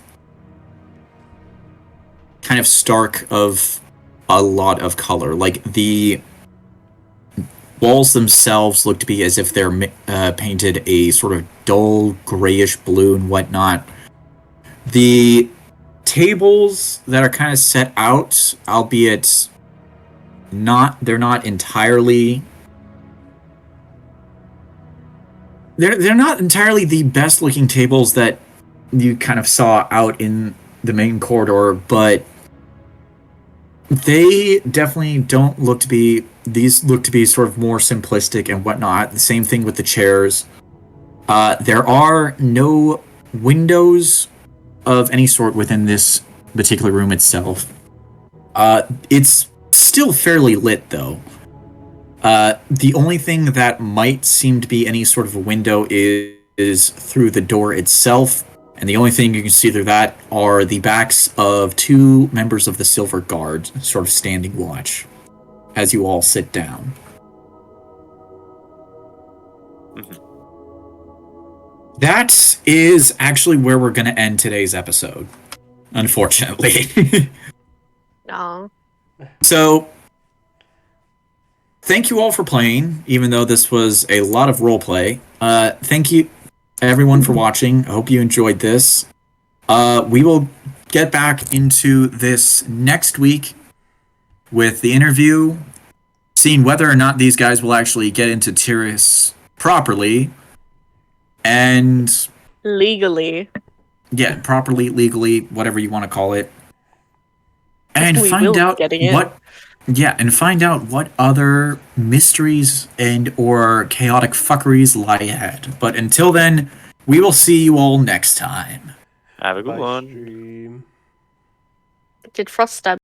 kind of stark of a lot of color. Like, the walls themselves look to be as if they're painted a sort of dull grayish blue and whatnot. The tables that are kind of set out, albeit they're not entirely they're not entirely the best looking tables that you kind of saw out in the main corridor, but they definitely don't look to be, these look to be sort of more simplistic and whatnot. The same thing with the chairs. There are no windows of any sort within this particular room itself. It's still fairly lit, though. The only thing that might seem to be any sort of a window is through the door itself, and the only thing you can see through that are the backs of two members of the Silver Guard, sort of standing watch, as you all sit down. That is actually where we're going to end today's episode, unfortunately. No. So, thank you all for playing, even though this was a lot of roleplay. Thank you, everyone, for watching. I hope you enjoyed this. We will get back into this next week with the interview, seeing whether or not these guys will actually get into Tyrus properly. And legally. Yeah, properly, legally, whatever you want to call it. And find out what other mysteries and or chaotic fuckeries lie ahead. But until then, we will see you all next time. Have a good one. Did Frost stab